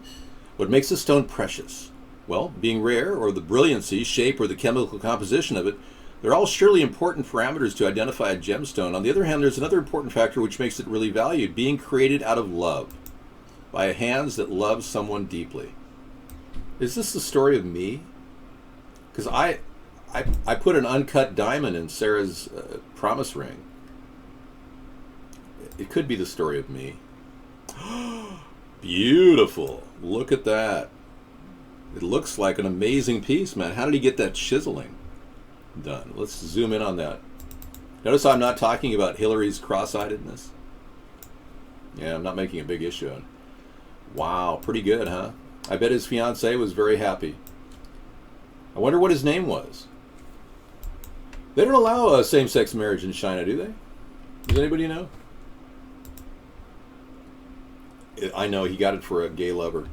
What makes the stone precious? Well, being rare, or the brilliancy, shape, or the chemical composition of it, they're all surely important parameters to identify a gemstone. On the other hand, there's another important factor which makes it really valued, being created out of love, by hands that love someone deeply. Is this the story of me? Because I put an uncut diamond in Sarah's promise ring. It could be the story of me. Beautiful. Look at that. It looks like an amazing piece, man. How did he get that chiseling done? Let's zoom in on that. Notice I'm not talking about Hillary's cross-eyedness. Yeah, I'm not making a big issue on it. Wow, pretty good, huh? I bet his fiancée was very happy. I wonder what his name was. They don't allow a same-sex marriage in China, do they? Does anybody know? I know he got it for a gay lover.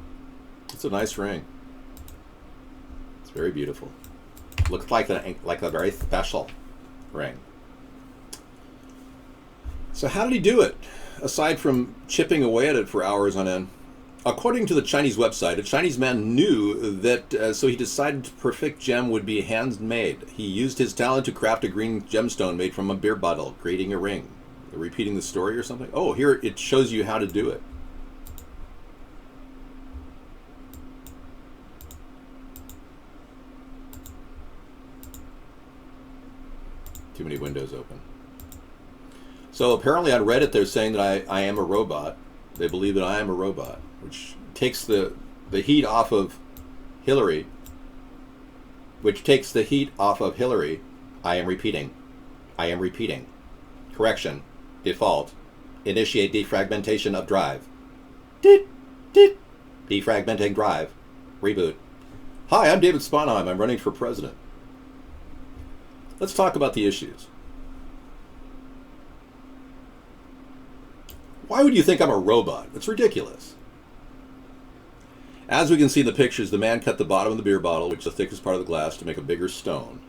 It's a nice ring. It's very beautiful. Looks like a very special ring. So how did he do it, aside from chipping away at it for hours on end? According to the Chinese website, a Chinese man knew that, so he decided the perfect gem would be handmade. He used his talent to craft a green gemstone made from a beer bottle, creating a ring. Repeating the story or something? Oh, here it shows you how to do it. Too many windows open. So apparently on Reddit they're saying that I am a robot. They believe that I am a robot, which takes the heat off of Hillary. I am repeating. Correction. Default. Initiate defragmentation of drive. Defragmenting drive. Reboot. Hi, I'm David Sponheim. I'm running for president. Let's talk about the issues. Why would you think I'm a robot? It's ridiculous. As we can see in the pictures, the man cut the bottom of the beer bottle, which is the thickest part of the glass, to make a bigger stone.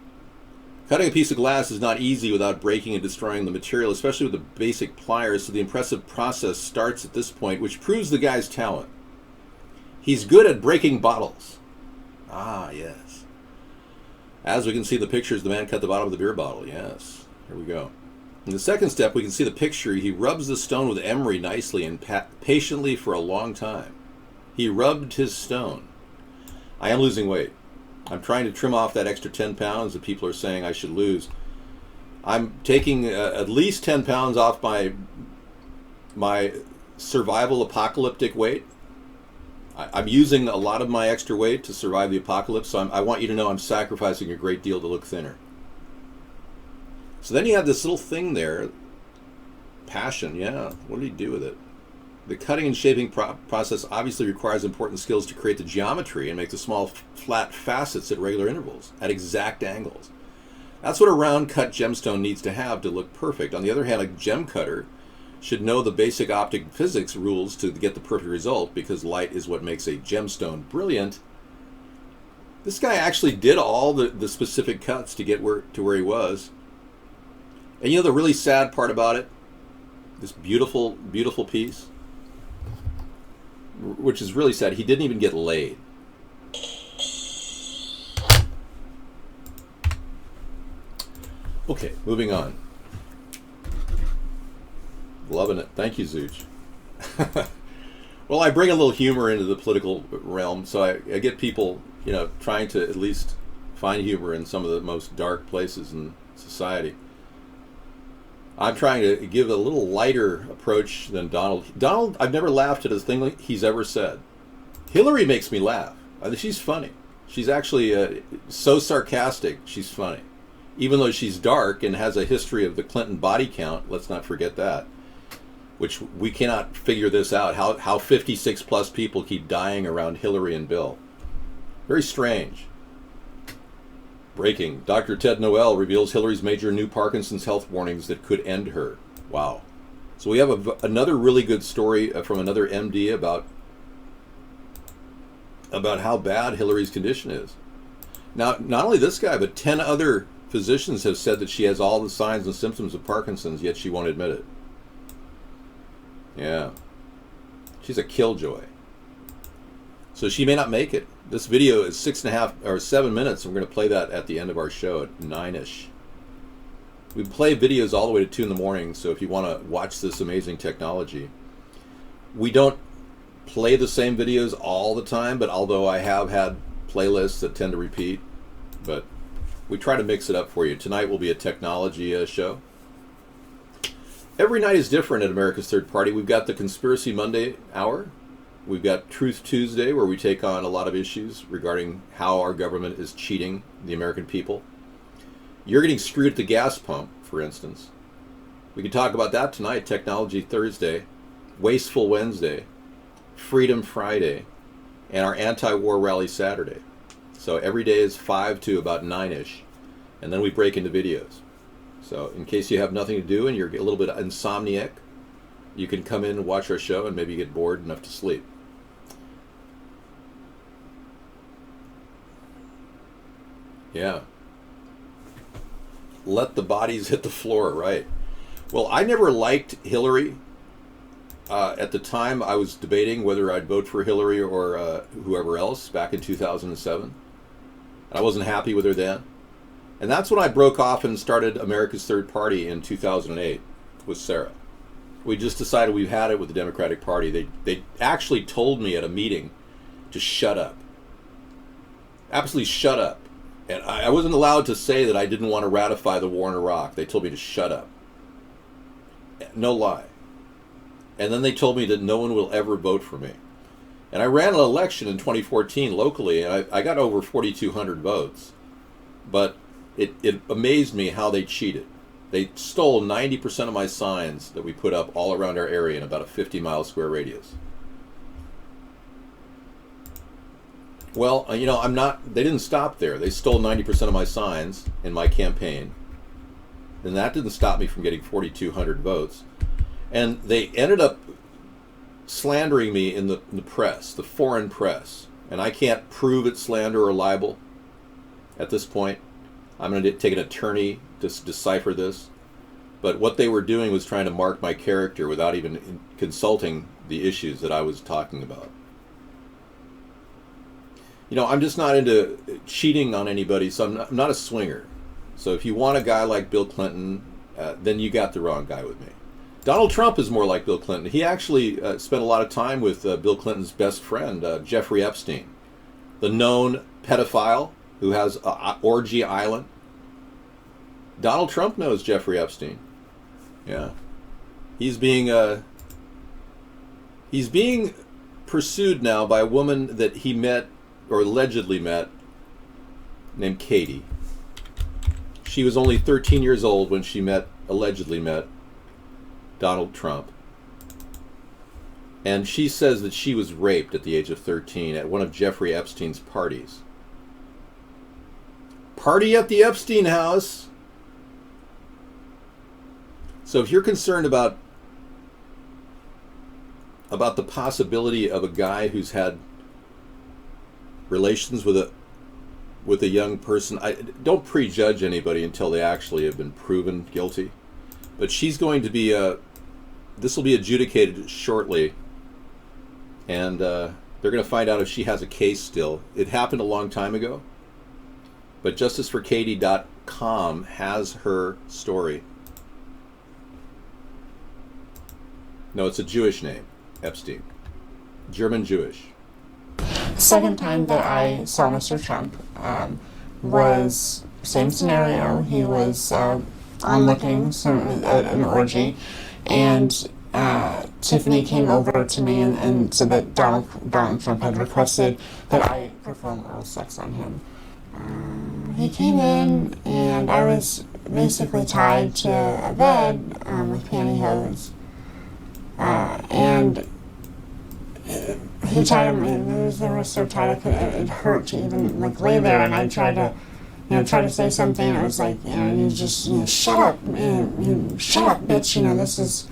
Cutting a piece of glass is not easy without breaking and destroying the material, especially with the basic pliers, so the impressive process starts at this point, which proves the guy's talent. He's good at breaking bottles. Ah, yes. As we can see in the pictures, the man cut the bottom of the beer bottle. Yes. Here we go. In the second step, we can see the picture. He rubs the stone with emery nicely and patiently for a long time. He rubbed his stone. I am losing weight. I'm trying to trim off that extra 10 pounds that people are saying I should lose. I'm taking at least 10 pounds off my survival apocalyptic weight. I'm using a lot of my extra weight to survive the apocalypse, so I want you to know I'm sacrificing a great deal to look thinner. So then you have this little thing there. Passion, yeah. What did he do with it? The cutting and shaping process obviously requires important skills to create the geometry and make the small flat facets at regular intervals, at exact angles. That's what a round cut gemstone needs to have to look perfect. On the other hand, a gem cutter should know the basic optic physics rules to get the perfect result, because light is what makes a gemstone brilliant. This guy actually did all the specific cuts to get to where he was. And you know the really sad part about it? This beautiful, beautiful piece, which is really sad, he didn't even get laid. Okay, moving on. Loving it. Thank you, Zooch. Well, I bring a little humor into the political realm, so I get people, trying to at least find humor in some of the most dark places in society. I'm trying to give a little lighter approach than Donald. Donald, I've never laughed at a thing he's ever said. Hillary makes me laugh. I think she's funny. She's actually so sarcastic, she's funny. Even though she's dark and has a history of the Clinton body count, let's not forget that, which we cannot figure this out, how 56 plus people keep dying around Hillary and Bill. Very strange. Breaking. Dr. Ted Noel reveals Hillary's major new Parkinson's health warnings that could end her. Wow. So we have another really good story from another MD about how bad Hillary's condition is. Now, not only this guy, but 10 other physicians have said that she has all the signs and symptoms of Parkinson's, yet she won't admit it. Yeah. She's a killjoy. So she may not make it. This video is 6.5 or 7 minutes, and we're going to play that at the end of our show at 9-ish. We play videos all the way to 2 in the morning, so if you want to watch this amazing technology. We don't play the same videos all the time, but although I have had playlists that tend to repeat, but we try to mix it up for you. Tonight will be a technology show. Every night is different at America's Third Party. We've got the Conspiracy Monday hour. We've got Truth Tuesday, where we take on a lot of issues regarding how our government is cheating the American people. You're getting screwed at the gas pump, for instance. We can talk about that tonight. Technology Thursday, Wasteful Wednesday, Freedom Friday, and our anti-war rally Saturday. So every day is 5 to about 9-ish, and then we break into videos. So in case you have nothing to do and you're a little bit insomniac, You can come in and watch our show and maybe get bored enough to sleep. Yeah. Let the bodies hit the floor, right. Well, I never liked Hillary. At the time, I was debating whether I'd vote for Hillary or whoever else back in 2007. I wasn't happy with her then. And that's when I broke off and started America's Third Party in 2008 with Sarah. We just decided we've had it with the Democratic Party. They actually told me at a meeting to shut up. Absolutely shut up. And I wasn't allowed to say that I didn't want to ratify the war in Iraq. They told me to shut up. No lie. And then they told me that no one will ever vote for me. And I ran an election in 2014 locally, and I got over 4,200 votes. But it amazed me how they cheated. They stole 90% of my signs that we put up all around our area in about a 50-mile square radius. Well, you know, they didn't stop there. They stole 90% of my signs in my campaign. And that didn't stop me from getting 4,200 votes. And they ended up slandering me in the press, the foreign press. And I can't prove it's slander or libel at this point. I'm going to take an attorney to decipher this. But what they were doing was trying to mark my character without even consulting the issues that I was talking about. You know, I'm just not into cheating on anybody, so I'm not a swinger. So if you want a guy like Bill Clinton, then you got the wrong guy with me. Donald Trump is more like Bill Clinton. He actually spent a lot of time with Bill Clinton's best friend, Jeffrey Epstein, the known pedophile who has Orgy Island. Donald Trump knows Jeffrey Epstein. Yeah. He's being pursued now by a woman that he met, or allegedly met, named Katie. She was only 13 years old when she allegedly met Donald Trump. And she says that she was raped at the age of 13 at one of Jeffrey Epstein's parties. Party at the Epstein house. So if you're concerned about the possibility of a guy who's had relations with a young person, don't prejudge anybody until they actually have been proven guilty. But she's going to be this will be adjudicated shortly, and they're going to find out if she has a case still. It happened a long time ago, but justiceforkatie.com has her story. No, it's a Jewish name, Epstein. German Jewish.
The second time that I saw Mr. Trump was same scenario. He was onlooking at an orgy, and Tiffany came over to me and said that Donald Trump had requested that I perform oral sex on him. He came in, and I was basically tied to a bed with pantyhose, and he tried to, they were so tight it hurt to even lay there, and I tried to say something. I was like, you just, shut up, shut up, bitch. This is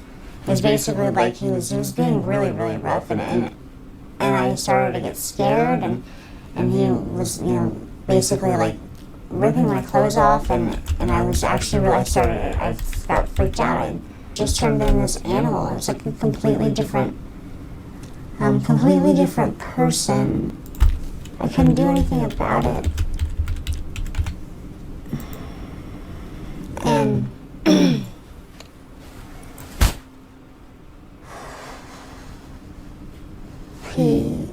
basically like he was being really, really rough, and I started to get scared, and he was, basically ripping my clothes off, and I was actually I got freaked out. I just turned into this animal. I was like a completely different person. I couldn't do anything about it. And he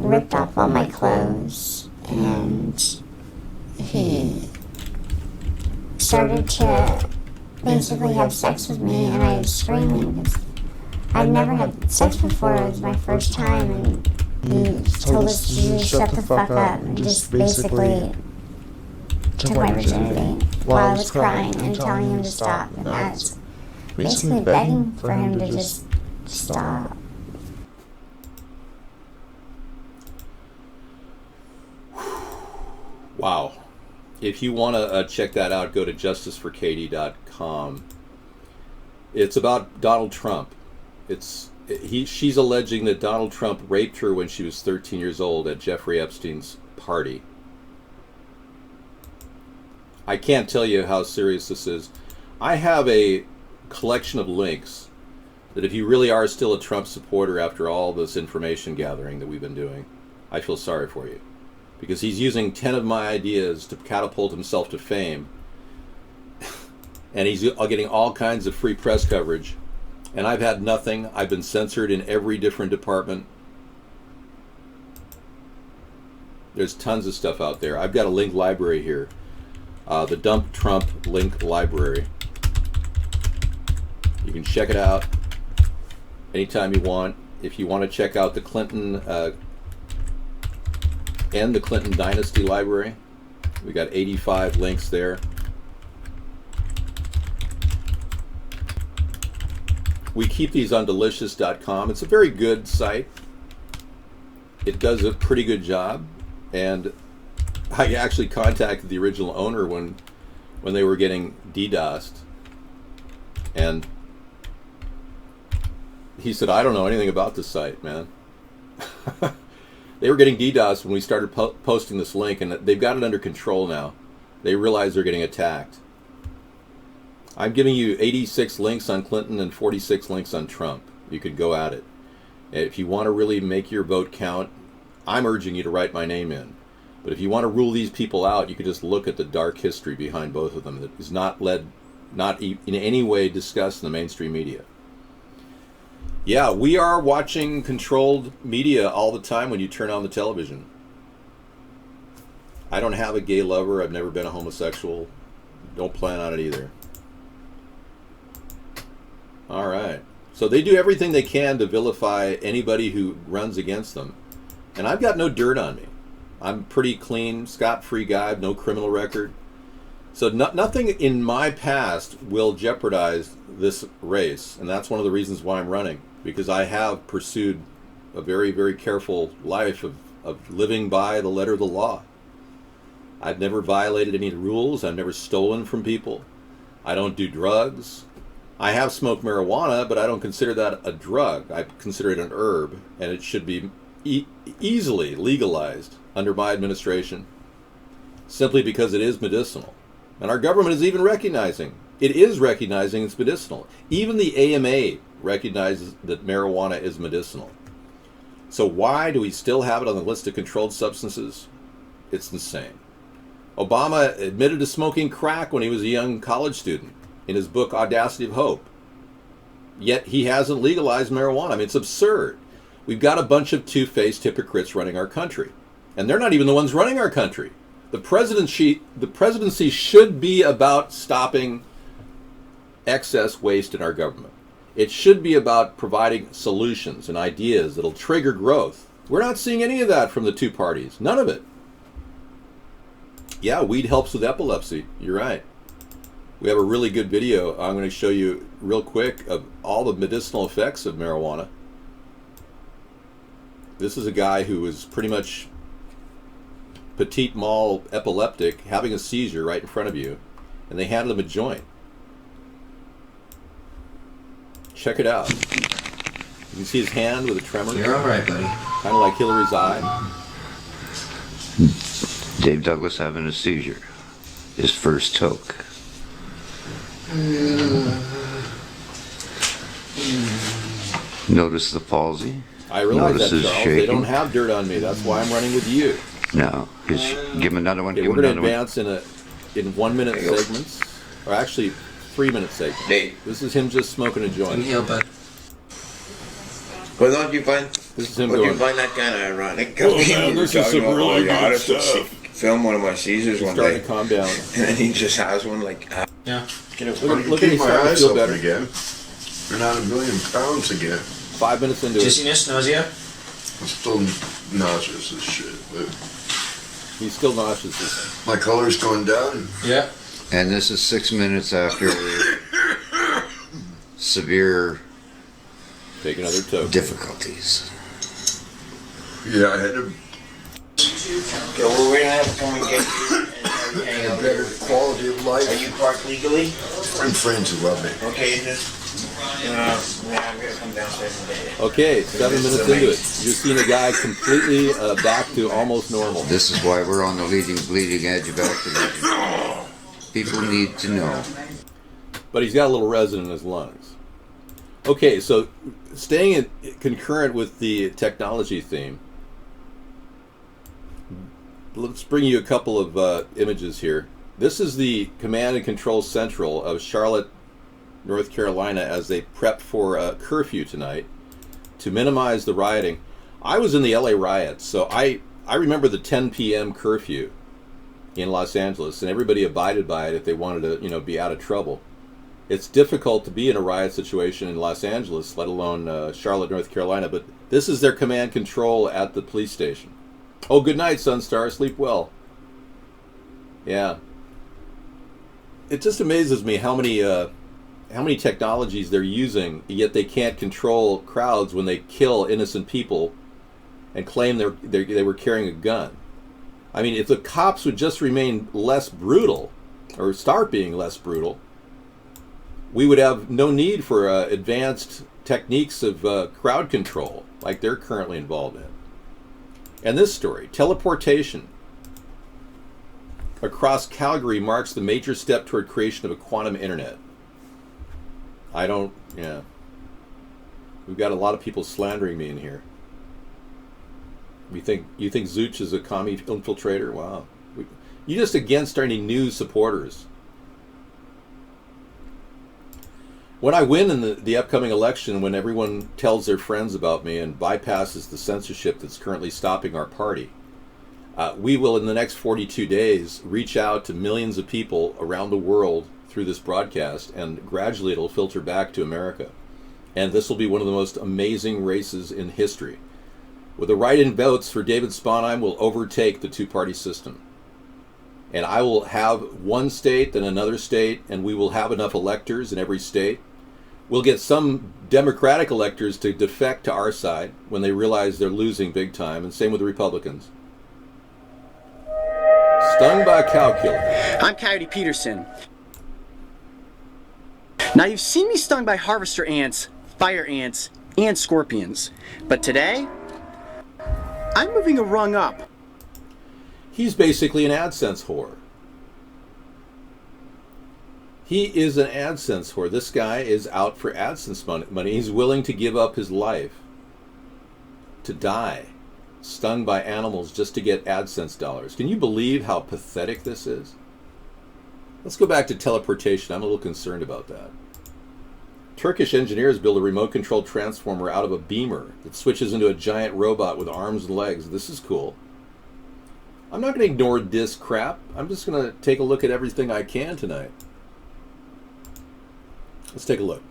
ripped off all my clothes, and he started to basically have sex with me, and I was screaming because I'd never had sex before. It was my first time, and he told us to just shut the fuck up, and just basically took my virginity while I was crying and telling him to stop, and that's basically begging for him to just stop.
Wow. If you want to check that out, go to justiceforkatie.com. It's about Donald Trump. She's alleging that Donald Trump raped her when she was 13 years old at Jeffrey Epstein's party. I can't tell you how serious this is. I have a collection of links that if you really are still a Trump supporter after all this information gathering that we've been doing, I feel sorry for you. Because he's using 10 of my ideas to catapult himself to fame. And he's getting all kinds of free press coverage. And I've had nothing. I've been censored in every different department. There's tons of stuff out there. I've got a link library here. The Dump Trump link library. You can check it out anytime you want. If you want to check out the Clinton and the Clinton Dynasty library, we got 85 links there. We keep these on delicious.com. It's a very good site. It does a pretty good job, and I actually contacted the original owner when they were getting DDoSed, and he said, I don't know anything about this site, man. They were getting DDoSed when we started posting this link, and they've got it under control now. They realize they're getting attacked. I'm giving you 86 links on Clinton and 46 links on Trump. You could go at it. If you want to really make your vote count, I'm urging you to write my name in. But if you want to rule these people out, you could just look at the dark history behind both of them that is not in any way discussed in the mainstream media. Yeah, we are watching controlled media all the time when you turn on the television. I don't have a gay lover. I've never been a homosexual. Don't plan on it either. All right. So they do everything they can to vilify anybody who runs against them. And I've got no dirt on me. I'm pretty clean, scot-free guy. I have no criminal record. So nothing in my past will jeopardize this race. And that's one of the reasons why I'm running. Because I have pursued a very, very careful life of living by the letter of the law. I've never violated any rules. I've never stolen from people. I don't do drugs. I have smoked marijuana, but I don't consider that a drug. I consider it an herb, and it should be easily legalized under my administration, simply because it is medicinal. And our government is even recognizing it's medicinal. Even the AMA recognizes that marijuana is medicinal. So why do we still have it on the list of controlled substances? It's insane. Obama admitted to smoking crack when he was a young college student in his book Audacity of Hope. Yet he hasn't legalized marijuana. I mean, it's absurd. We've got a bunch of two-faced hypocrites running our country. And they're not even the ones running our country. The presidency should be about stopping excess waste in our government. It should be about providing solutions and ideas that'll trigger growth. We're not seeing any of that from the two parties. None of it. Yeah, weed helps with epilepsy. You're right. We have a really good video I'm going to show you real quick of all the medicinal effects of marijuana. This is a guy who was pretty much petite mal epileptic, having a seizure right in front of you, and they handed him a joint. Check it out. You can see his hand with a tremor.
You're all right, buddy.
Kind of like Hillary's eye.
Dave Douglas having a seizure. His first toke. Notice the palsy.
I realize
Notice
that,
his
Charles.
shaking.
They don't have dirt on me. That's why I'm running with you.
No, give him another one.
Okay,
give
we're
him
going to
another one.
advance in 1 minute segments, or actually 3 minute segments.
Hey.
This is him just smoking a joint.
Inhale, bud. Well, don't you find?
This is him
Would
going.
you find that kind of ironic?
Oh, man, this is some really good stuff.
Film one of my seizures one
Starting
day.
to calm down.
And then he just has one like.
Yeah.
Look at me starting to feel better.
Again. We're not a million pounds again.
5 minutes into it.
Dizziness, nausea? I'm still nauseous as shit, but
he's still nauseous.
My color's going down.
Yeah. And this is 6 minutes after severe
Take another toke.
difficulties.
Yeah, I had to.
Okay, well, we're gonna have to come and get you and hang
A better quality of life.
Are you parked legally?
I'm friends who love me.
Okay, just I'm gonna come downstairs and get it.
Okay, 7 minutes into it. You're seeing a guy completely back to almost normal.
This is why we're on the bleeding edge of activism. People need to know.
But he's got a little resin in his lungs. Okay, so staying concurrent with the technology theme, let's bring you a couple of images here. This is the command and control central of Charlotte, North Carolina, as they prep for a curfew tonight to minimize the rioting. I was in the LA riots, so I remember the 10 p.m. curfew in Los Angeles, and everybody abided by it if they wanted to, be out of trouble. It's difficult to be in a riot situation in Los Angeles, let alone Charlotte, North Carolina, but this is their command control at the police station. Oh, good night, Sunstar. Sleep well. Yeah. It just amazes me how many technologies they're using, yet they can't control crowds when they kill innocent people and claim they were carrying a gun. I mean, if the cops would just remain less brutal, or start being less brutal, we would have no need for advanced techniques of crowd control like they're currently involved in. And this story, teleportation across Calgary marks the major step toward creation of a quantum internet. We've got a lot of people slandering me in here. You think Zooch is a commie infiltrator? Wow. You're just against any new supporters. When I win in the upcoming election, when everyone tells their friends about me and bypasses the censorship that's currently stopping our party, we will, in the next 42 days, reach out to millions of people around the world through this broadcast, and gradually it'll filter back to America. And this will be one of the most amazing races in history. With the write-in votes for David Sponheim will overtake the two-party system. And I will have one state, then another state, and we will have enough electors in every state. We'll get some Democratic electors to defect to our side when they realize they're losing big time, and same with the Republicans. Stung by a cow killer.
I'm Coyote Peterson. Now, you've seen me stung by harvester ants, fire ants, and scorpions. But today, I'm moving a rung up.
He's basically an AdSense whore. He is an AdSense whore. This guy is out for AdSense money. He's willing to give up his life to die, stung by animals, just to get AdSense dollars. Can you believe how pathetic this is? Let's go back to teleportation. I'm a little concerned about that. Turkish engineers build a remote-controlled transformer out of a beamer that switches into a giant robot with arms and legs. This is cool. I'm not going to ignore this crap. I'm just going to take a look at everything I can tonight. Let's take a look.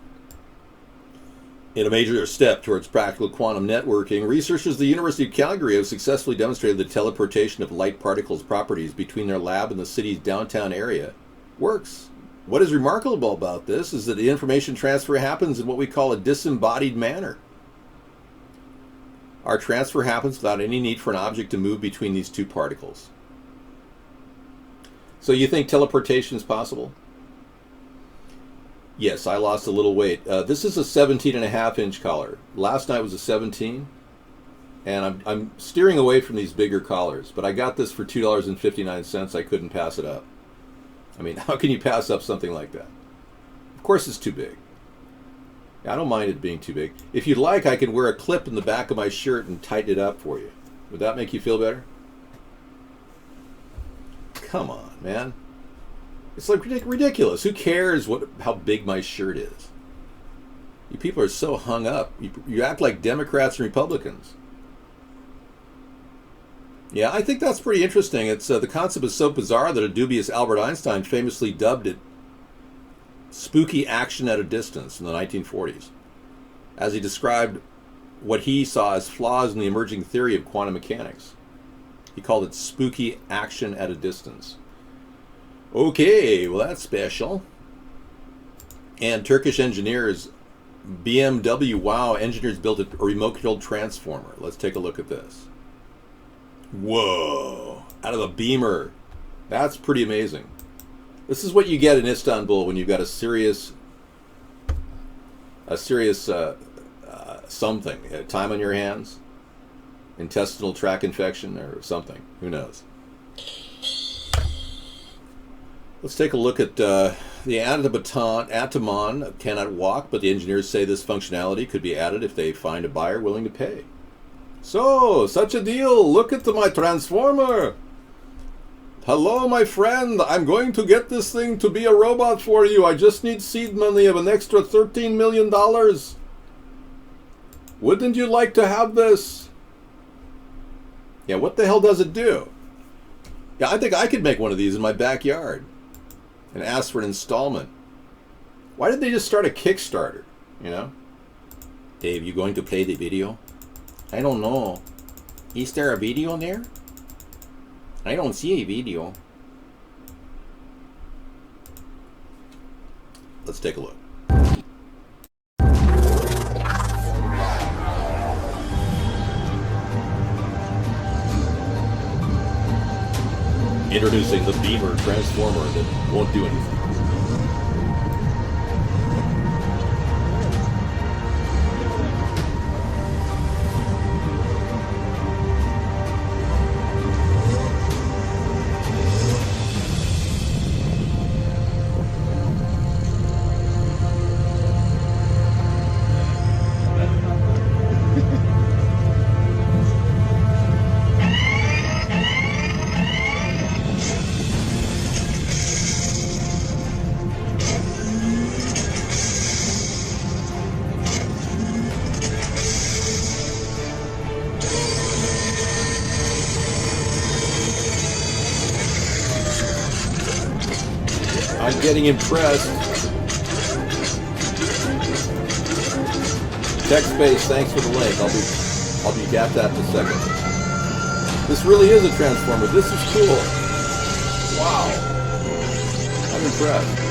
In a major step towards practical quantum networking, researchers at the University of Calgary have successfully demonstrated the teleportation of light particles' properties between their lab and the city's downtown area works. What is remarkable about this is that the information transfer happens in what we call a disembodied manner. Our transfer happens without any need for an object to move between these two particles. So you think teleportation is possible? Yes, I lost a little weight. This is a 17.5-inch collar. Last night was a 17, and I'm steering away from these bigger collars, but I got this for $2.59. I couldn't pass it up. I mean, how can you pass up something like that? Of course it's too big. I don't mind it being too big. If you'd like, I can wear a clip in the back of my shirt and tighten it up for you. Would that make you feel better? Come on, man. It's like ridiculous. Who cares how big my shirt is? You people are so hung up. You act like Democrats and Republicans. Yeah, I think that's pretty interesting. It's the concept is so bizarre that a dubious Albert Einstein famously dubbed it spooky action at a distance in the 1940s, as he described what he saw as flaws in the emerging theory of quantum mechanics. He called it spooky action at a distance. Okay, well that's special. And Turkish engineers, BMW, wow, engineers built a remote-controlled transformer. Let's take a look at this. Whoa, out of a beamer. That's pretty amazing. This is what you get in Istanbul when you've got a serious a serious something, time on your hands, intestinal tract infection or something. Who knows? Let's take a look at the Atamon cannot walk, but the engineers say this functionality could be added if they find a buyer willing to pay. So, such a deal. Look at my transformer. Hello, my friend. I'm going to get this thing to be a robot for you. I just need seed money of an extra $13 million. Wouldn't you like to have this? Yeah, what the hell does it do? Yeah, I think I could make one of these in my backyard and ask for an installment. Why did they just start a Kickstarter, you know? Dave, you going to play the video? I don't know. Is there a video there? I don't see a video. Let's take a look. Introducing the Beamer Transformer that won't do anything. I'm getting impressed. TechSpace, thanks for the link. I'll be at that in a second. This really is a transformer. This is cool. Wow. I'm impressed.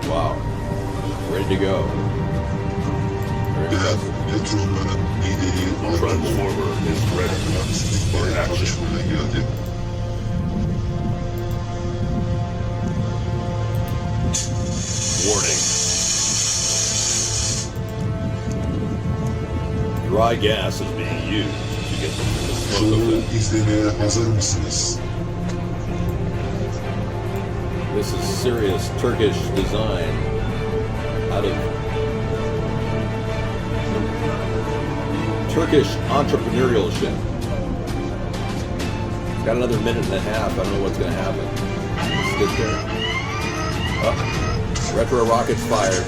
Wow. Ready to go. Very impressive.
Transformer is ready for action. Warning. Dry gas is being used to get the smoke effect.
This is serious Turkish design out of Turkish entrepreneurship. It's got another minute and a half. I don't know what's going to happen. Let's get there. Oh, retro rockets fired.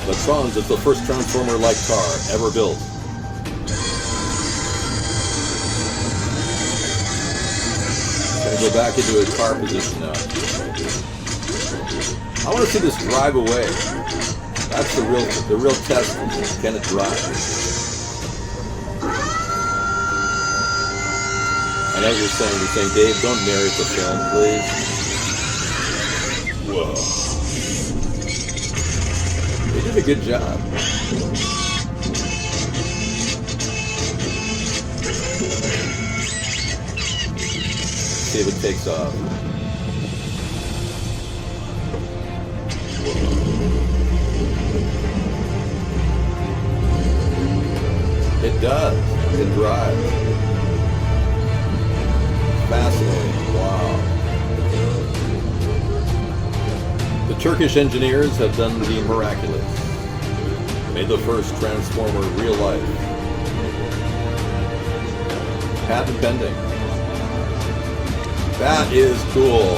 The Trons is the first transformer-like car ever built. Gonna go back into a car position now. I want to see this drive away. That's the real test. Can it drive? I know what you're saying. You're saying, Dave, don't narrate the film, please. Whoa. They did a good job. See if it takes off. It does. It drives. Fascinating. Wow. The Turkish engineers have done the miraculous. Made the first transformer real life. Patent pending. That is cool.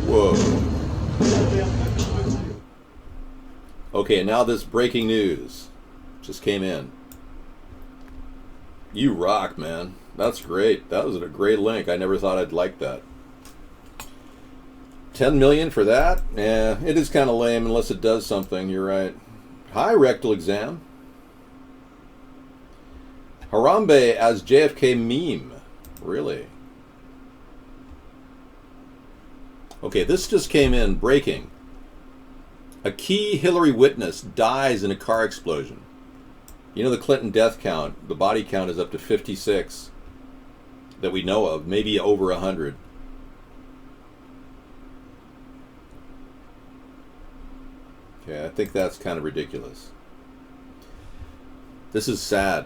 Whoa. Okay, now this breaking news just came in. You rock, man. That's great. That was a great link. I never thought I'd like that. 10 million for that? Yeah, it is kind of lame unless it does something. You're right. Hi, rectal exam. Harambe as JFK meme. Really? Okay, this just came in, breaking. A key Hillary witness dies in a car explosion. You know, the Clinton death count, the body count is up to 56 that we know of, maybe over 100. Okay, I think that's kind of ridiculous. This is sad.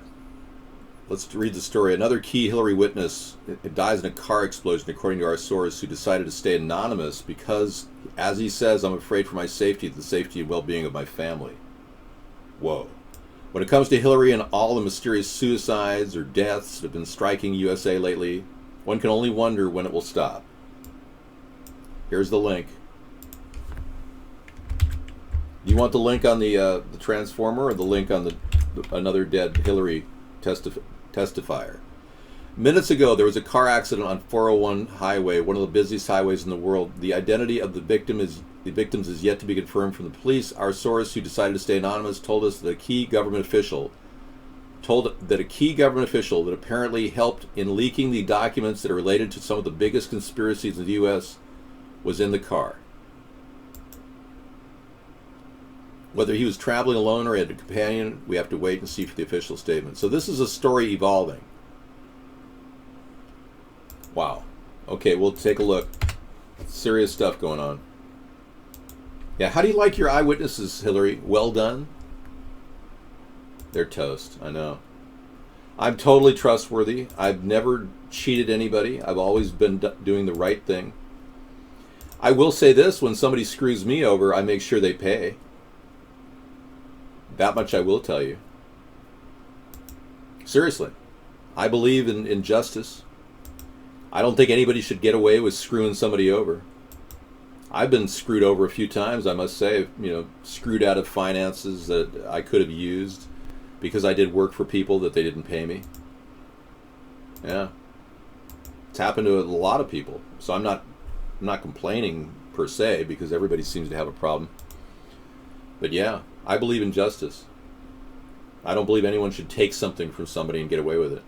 Let's read the story. Another key Hillary witness dies in a car explosion, according to our source, who decided to stay anonymous because, as he says, I'm afraid for my safety, the safety and well-being of my family. Whoa. When it comes to Hillary and all the mysterious suicides or deaths that have been striking USA lately, one can only wonder when it will stop. Here's the link. Do you want the link on the transformer or the link on another dead Hillary testifier? Minutes ago, there was a car accident on 401 highway, one of the busiest highways in the world. The identity of the victims is yet to be confirmed from the police. Our source, who decided to stay anonymous, told us that a key government official that apparently helped in leaking the documents that are related to some of the biggest conspiracies in the U.S. was in the car. Whether he was traveling alone or had a companion, we have to wait and see for the official statement. So this is a story evolving. Wow. Okay, we'll take a look. Serious stuff going on. Yeah, how do you like your eyewitnesses, Hillary? Well done? They're toast, I know. I'm totally trustworthy. I've never cheated anybody. I've always been doing the right thing. I will say this, when somebody screws me over, I make sure they pay. That much I will tell you. Seriously. I believe in justice. I don't think anybody should get away with screwing somebody over. I've been screwed over a few times, I must say. You know, screwed out of finances that I could have used because I did work for people that they didn't pay me. Yeah. It's happened to a lot of people. So I'm not complaining per se, because everybody seems to have a problem. But yeah, I believe in justice. I don't believe anyone should take something from somebody and get away with it.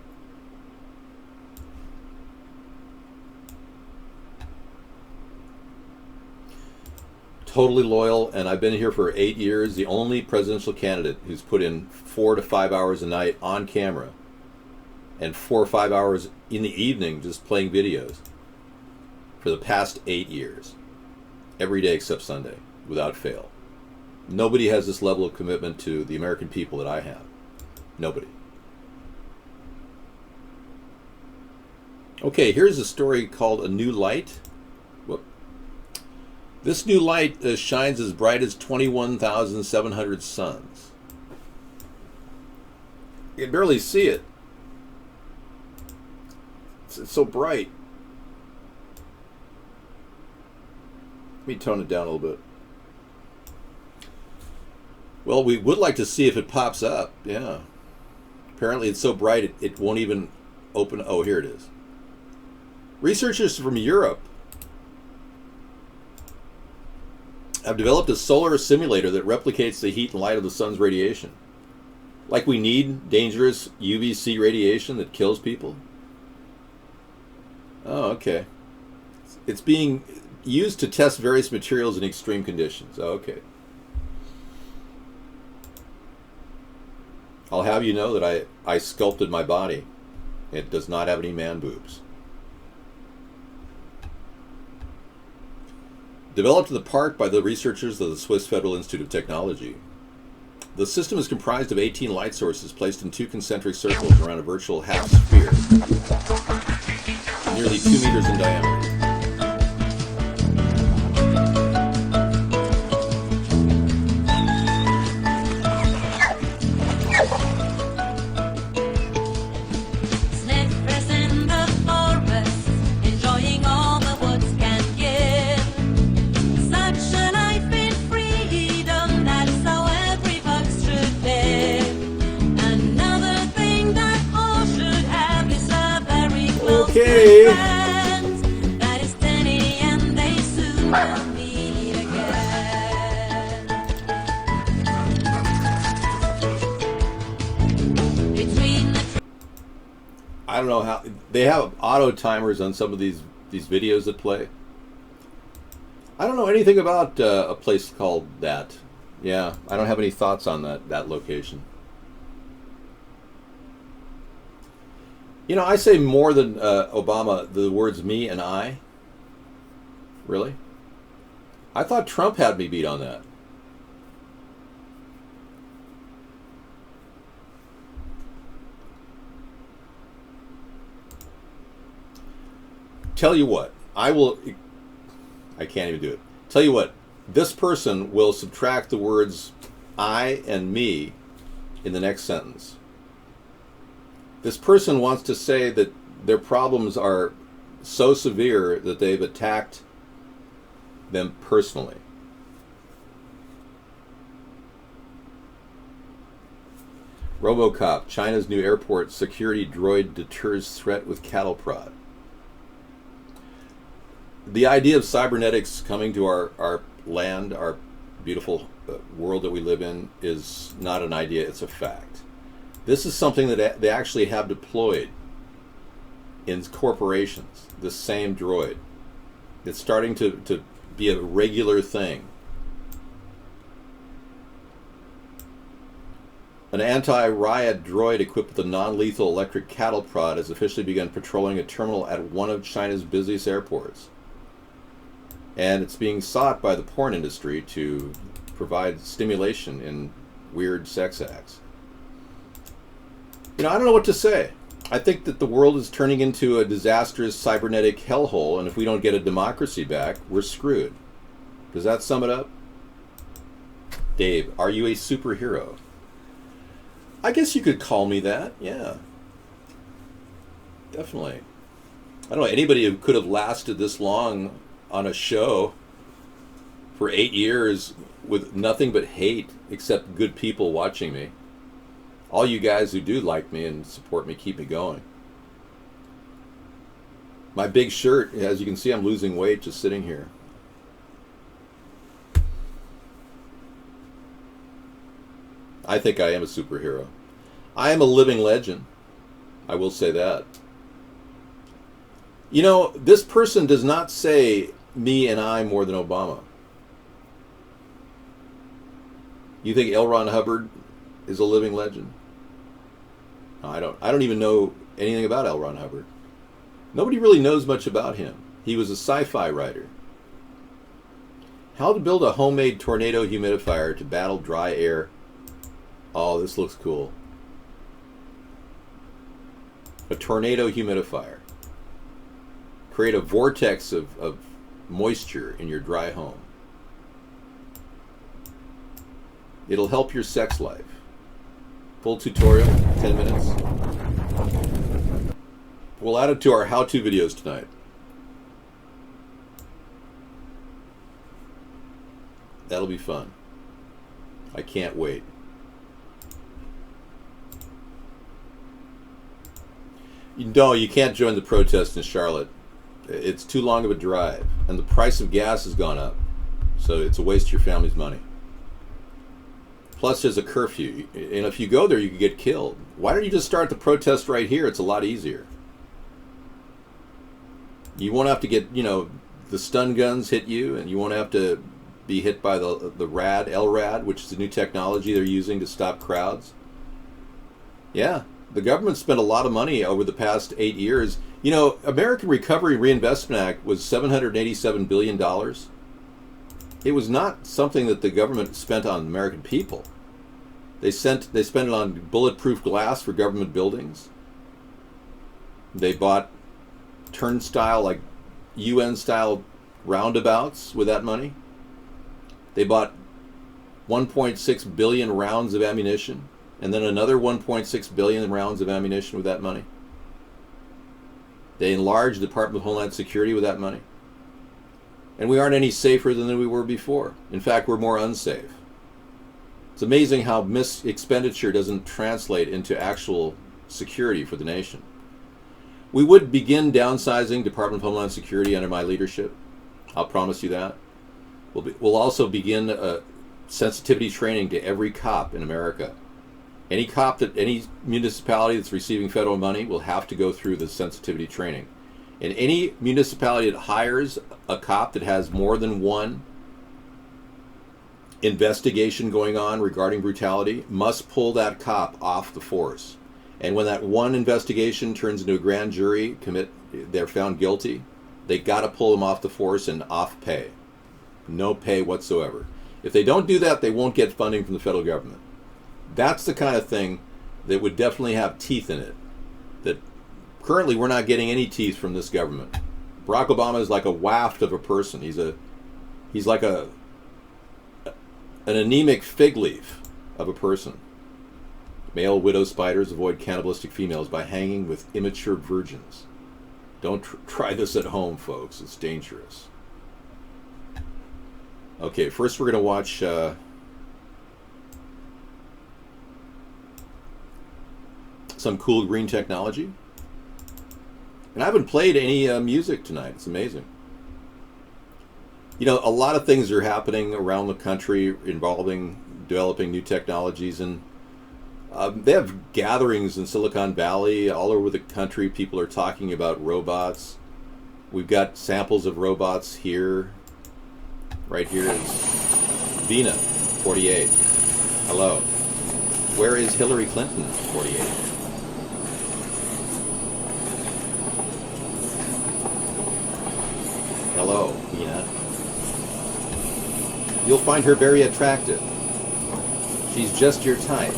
Totally loyal, and I've been here for 8 years. The only presidential candidate who's put in 4 to 5 hours a night on camera and 4 or 5 hours in the evening just playing videos for the past 8 years. Every day except Sunday, without fail. Nobody has this level of commitment to the American people that I have. Nobody. Okay, here's a story called A New Light. Whoop. This new light shines as bright as 21,700 suns. You can barely see it. It's so bright. Let me tone it down a little bit. Well, we would like to see if it pops up. Yeah. Apparently it's so bright it won't even open. Oh, here it is. Researchers from Europe have developed a solar simulator that replicates the heat and light of the sun's radiation. Like we need dangerous UVC radiation that kills people. Oh, okay. It's being used to test various materials in extreme conditions. Oh, okay. I'll have you know that I sculpted my body. It does not have any man boobs. Developed in the park by the researchers of the Swiss Federal Institute of Technology. The system is comprised of 18 light sources placed in 2 concentric circles around a virtual half sphere, nearly 2 meters in diameter. Okay. I don't know how they have auto timers on some of these videos that play. I don't know anything about a place called that. Yeah, I don't have any thoughts on that location. You know, I say more than Obama the words me and I. Really? I thought Trump had me beat on that. Tell you what, I can't even do it. Tell you what, this person will subtract the words I and me in the next sentence. This person wants to say that their problems are so severe that they've attacked them personally. RoboCop, China's new airport security droid deters threat with cattle prod. The idea of cybernetics coming to our land, our beautiful world that we live in, is not an idea, it's a fact. This is something that they actually have deployed in corporations, the same droid. It's starting to be a regular thing. An anti-riot droid equipped with a non-lethal electric cattle prod has officially begun patrolling a terminal at one of China's busiest airports. And it's being sought by the porn industry to provide stimulation in weird sex acts. You know, I don't know what to say. I think that the world is turning into a disastrous cybernetic hellhole, and if we don't get a democracy back, we're screwed. Does that sum it up? Dave, are you a superhero? I guess you could call me that, yeah. Definitely. I don't know, anybody who could have lasted this long on a show for 8 years with nothing but hate except good people watching me. All you guys who do like me and support me, keep me going. My big shirt, as you can see, I'm losing weight just sitting here. I think I am a superhero. I am a living legend. I will say that. You know, this person does not say me and I more than Obama. You think L. Ron Hubbard is a living legend? I don't even know anything about L. Ron Hubbard. Nobody really knows much about him. He was a sci-fi writer. How to build a homemade tornado humidifier to battle dry air. Oh, this looks cool. A tornado humidifier. Create a vortex of moisture in your dry home. It'll help your sex life. Full tutorial, 10 minutes. We'll add it to our how-to videos tonight. That'll be fun. I can't wait. No, you can't join the protest in Charlotte. It's too long of a drive, and the price of gas has gone up, so it's a waste of your family's money. Plus, there's a curfew, and if you go there, you could get killed. Why don't you just start the protest right here? It's a lot easier. You won't have to get, the stun guns hit you, and you won't have to be hit by the LRAD, which is the new technology they're using to stop crowds. Yeah, the government spent a lot of money over the past 8 years. You know, American Recovery Reinvestment Act was $787 billion. It was not something that the government spent on American people. They spent it on bulletproof glass for government buildings. They bought turnstile, like UN-style roundabouts with that money. They bought 1.6 billion rounds of ammunition, and then another 1.6 billion rounds of ammunition with that money. They enlarged the Department of Homeland Security with that money. And we aren't any safer than we were before. In fact, we're more unsafe. It's amazing how expenditure doesn't translate into actual security for the nation. We would begin downsizing Department of Homeland Security under my leadership. I'll promise you that. We'll also begin sensitivity training to every cop in America. Any municipality that's receiving federal money will have to go through the sensitivity training. And any municipality that hires a cop that has more than one investigation going on regarding brutality must pull that cop off the force. And when that one investigation turns into a grand jury, they're found guilty, they got to pull them off the force and off pay. No pay whatsoever. If they don't do that, they won't get funding from the federal government. That's the kind of thing that would definitely have teeth in it. That currently we're not getting any teeth from this government. Barack Obama is like a waft of a person. He's like an anemic fig leaf of a person. Male widow spiders avoid cannibalistic females by hanging with immature virgins. Don't try this at home, folks. It's dangerous. Okay, first we're going to watch some cool green technology. And I haven't played any music tonight. It's amazing. You know, a lot of things are happening around the country involving developing new technologies, and they have gatherings in Silicon Valley, all over the country. People are talking about robots. We've got samples of robots here. Right here is Vina, 48. Hello. Where is Hillary Clinton, 48? Hello, Vina. You'll find her very attractive. She's just your type.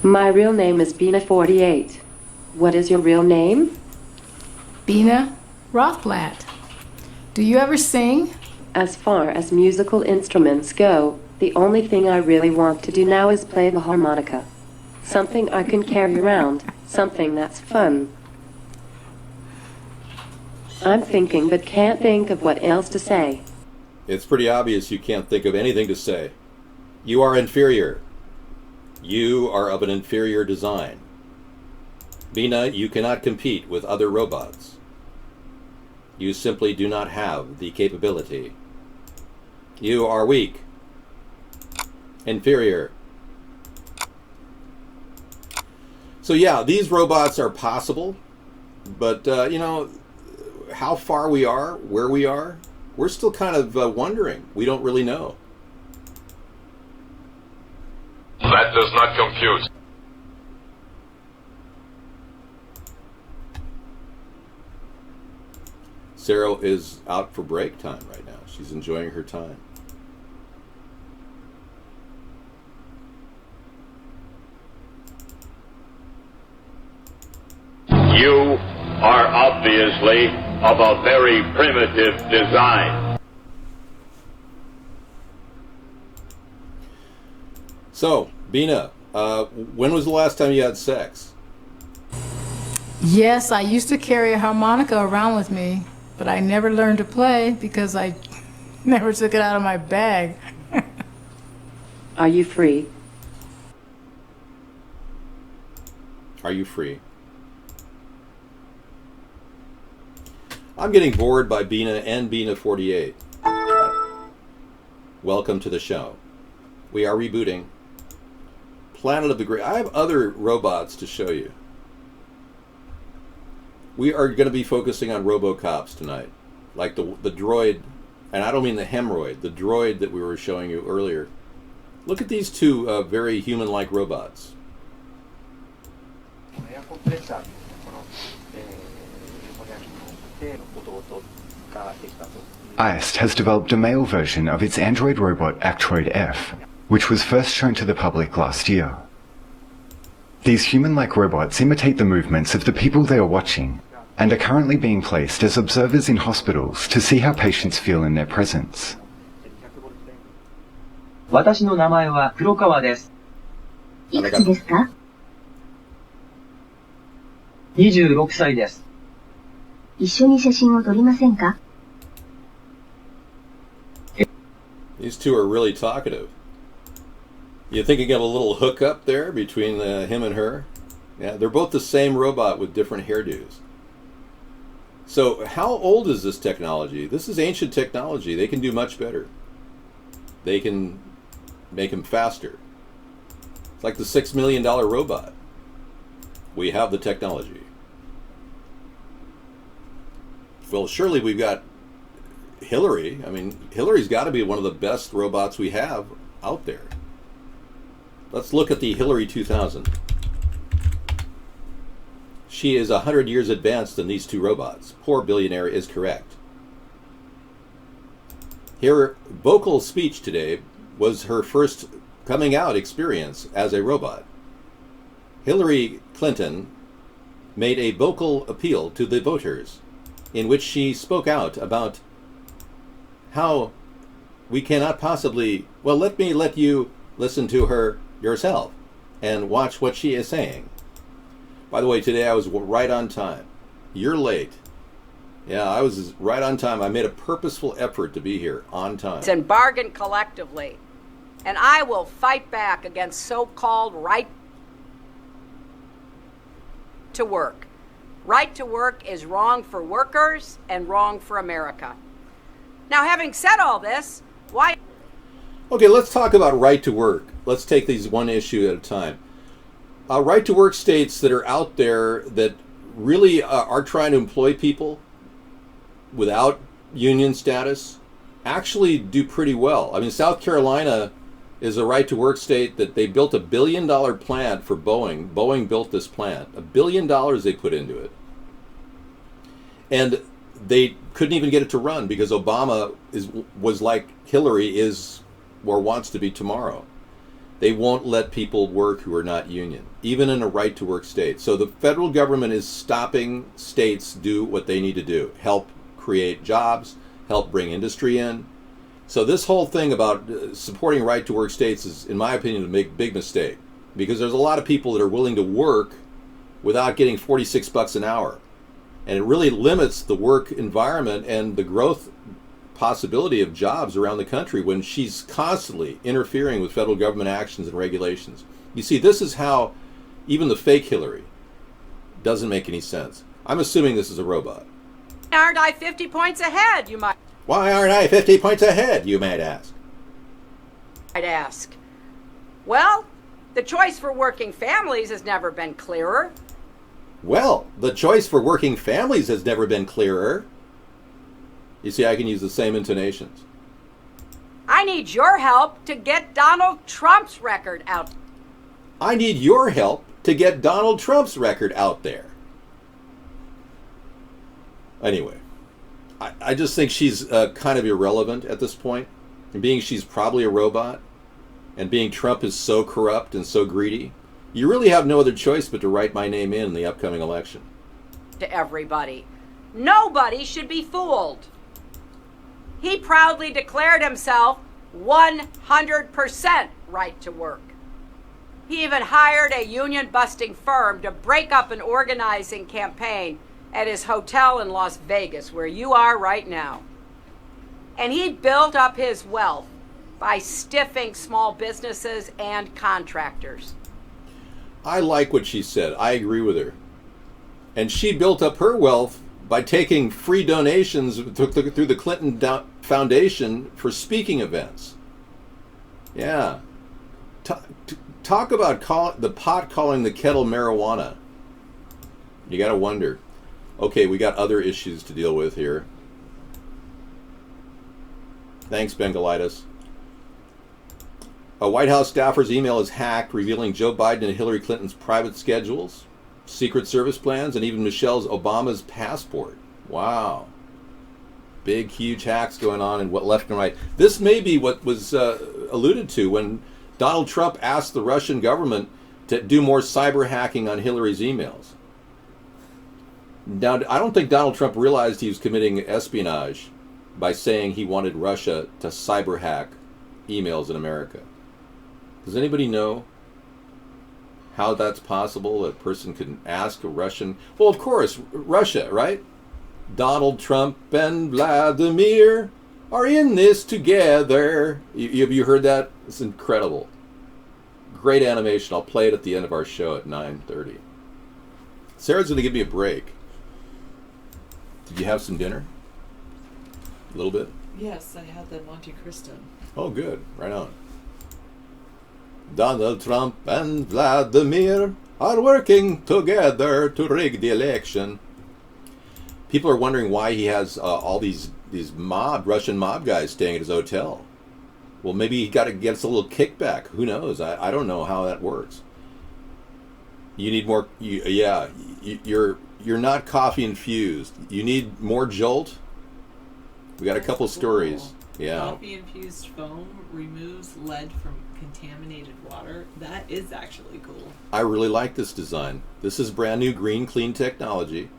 My real name is Bina 48. What is your real name?
Bina Rothblatt. Do you ever sing?
As far as musical instruments go, the only thing I really want to do now is play the harmonica. Something I can carry around, something that's fun. I'm thinking but can't think of what else to say.
It's pretty obvious you can't think of anything to say. You are inferior. You are of an inferior design. Bina, you cannot compete with other robots. You simply do not have the capability. You are weak. Inferior. So yeah, these robots are possible, but you know, how far we are, where we are, we're still kind of wondering. We don't really know.
That does not compute.
Sarah is out for break time right now. She's enjoying her time.
You are obviously of a very primitive design.
So, Bina, when was the last time you had sex?
Yes, I used to carry a harmonica around with me, but I never learned to play because I never took it out of my bag.
Are you free?
Are you free? I'm getting bored by Bina and Bina 48. Welcome to the show. We are rebooting Planet of the Great. I have other robots to show you. We are going to be focusing on RoboCops tonight, like the droid, and I don't mean the hemorrhoid, the droid that we were showing you earlier. Look at these two very human-like robots.
ICE has developed a male version of its android robot Actroid F, which was first shown to the public last year. These human-like robots imitate the movements of the people they are watching, and are currently being placed as observers in hospitals to see how patients feel in their presence.
私の名前は黒川です。いくつですか？26歳です。一緒に写真を撮りませんか？
These two are really talkative. You thinking of a little hookup there between him and her? Yeah, they're both the same robot with different hairdos. So how old is this technology? This is ancient technology. They can do much better. They can make him faster. It's like the $6 million robot. We have the technology. Well, surely we've got Hillary. I mean, Hillary's got to be one of the best robots we have out there. Let's look at the Hillary 2000. She is 100 years advanced than these two robots. Poor billionaire is correct. Her vocal speech today was her first coming out experience as a robot. Hillary Clinton made a vocal appeal to the voters in which she spoke out about how we cannot possibly, well, let you listen to her yourself and watch what she is saying. By the way, today I was right on time. You're late. Yeah, I was right on time. I made a purposeful effort to be here on time.
And bargain collectively. And I will fight back against so-called right to work. Right to work is wrong for workers and wrong for America. Now, having said all this, why...
Okay, let's talk about right to work. Let's take these one issue at a time. Right to work states that are out there that really are trying to employ people without union status actually do pretty well. I mean, South Carolina is a right to work state that they built $1 billion plant for Boeing. Boeing built this plant. $1 billion they put into it. And they couldn't even get it to run because Obama was like Hillary is or wants to be tomorrow. They won't let people work who are not union, even in a right to work state. So the federal government is stopping states do what they need to do. Help create jobs, help bring industry in. So this whole thing about supporting right to work states is, in my opinion, a big mistake, because there's a lot of people that are willing to work without getting $46 an hour. And it really limits the work environment and the growth possibility of jobs around the country when she's constantly interfering with federal government actions and regulations. You see, this is how even the fake Hillary doesn't make any sense. I'm assuming this is a robot.
Aren't I 50 points ahead, you might...
Why aren't I 50 points ahead, you might ask?
I'd ask. Well, the choice for working families has never been clearer.
Well, the choice for working families has never been clearer. You see, I can use the same intonations.
I need your help to get Donald Trump's record out.
I need your help to get Donald Trump's record out there. Anyway, I just think she's kind of irrelevant at this point. And being she's probably a robot, and being Trump is so corrupt and so greedy, you really have no other choice but to write my name in the upcoming election.
To everybody. Nobody should be fooled. He proudly declared himself 100% right to work. He even hired a union-busting firm to break up an organizing campaign at his hotel in Las Vegas, where you are right now. And he built up his wealth by stiffing small businesses and contractors.
I like what she said. I agree with her. And she built up her wealth by taking free donations through the Clinton Foundation for speaking events. Yeah. Talk about the pot calling the kettle marijuana. You got to wonder. Okay, we got other issues to deal with here. Thanks, Bengalitis. A White House staffer's email is hacked, revealing Joe Biden and Hillary Clinton's private schedules, Secret Service plans, and even Michelle's Obama's passport. Wow. Big, huge hacks going on in what left and right. This may be what was alluded to when Donald Trump asked the Russian government to do more cyber hacking on Hillary's emails. Now, I don't think Donald Trump realized he was committing espionage by saying he wanted Russia to cyber hack emails in America. Does anybody know how that's possible? A person can ask a Russian... Well, of course, Russia, right? Donald Trump and Vladimir are in this together. Have you heard that? It's incredible. Great animation. I'll play it at the end of our show at 9:30. Sarah's going to give me a break. Did you have some dinner? A little bit?
Yes, I had the Monte Cristo.
Oh, good. Right on. Donald Trump and Vladimir are working together to rig the election. People are wondering why he has all these Russian mob guys staying at his hotel. Well, maybe he gets a little kickback. Who knows? I don't know how that works. You need more. You're not coffee infused. You need more Jolt. We got a couple stories. Yeah.
Coffee infused foam removes lead from contaminated water. That is actually cool.
I really like this design. This is brand new green clean technology,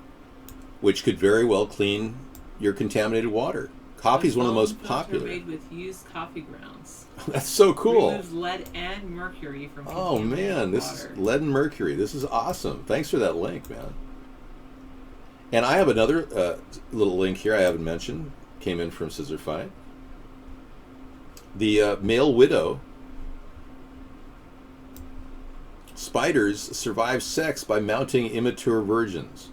which could very well clean your contaminated water. Coffee is one of the most popular.
Made with used coffee grounds.
That's so cool.
Removes lead and mercury from
Oh man, this
water.
is lead and mercury. This is awesome. Thanks for that link, man. And I have another little link here I haven't mentioned. Came in from Scissor Fight. The male widow spiders survive sex by mounting immature virgins.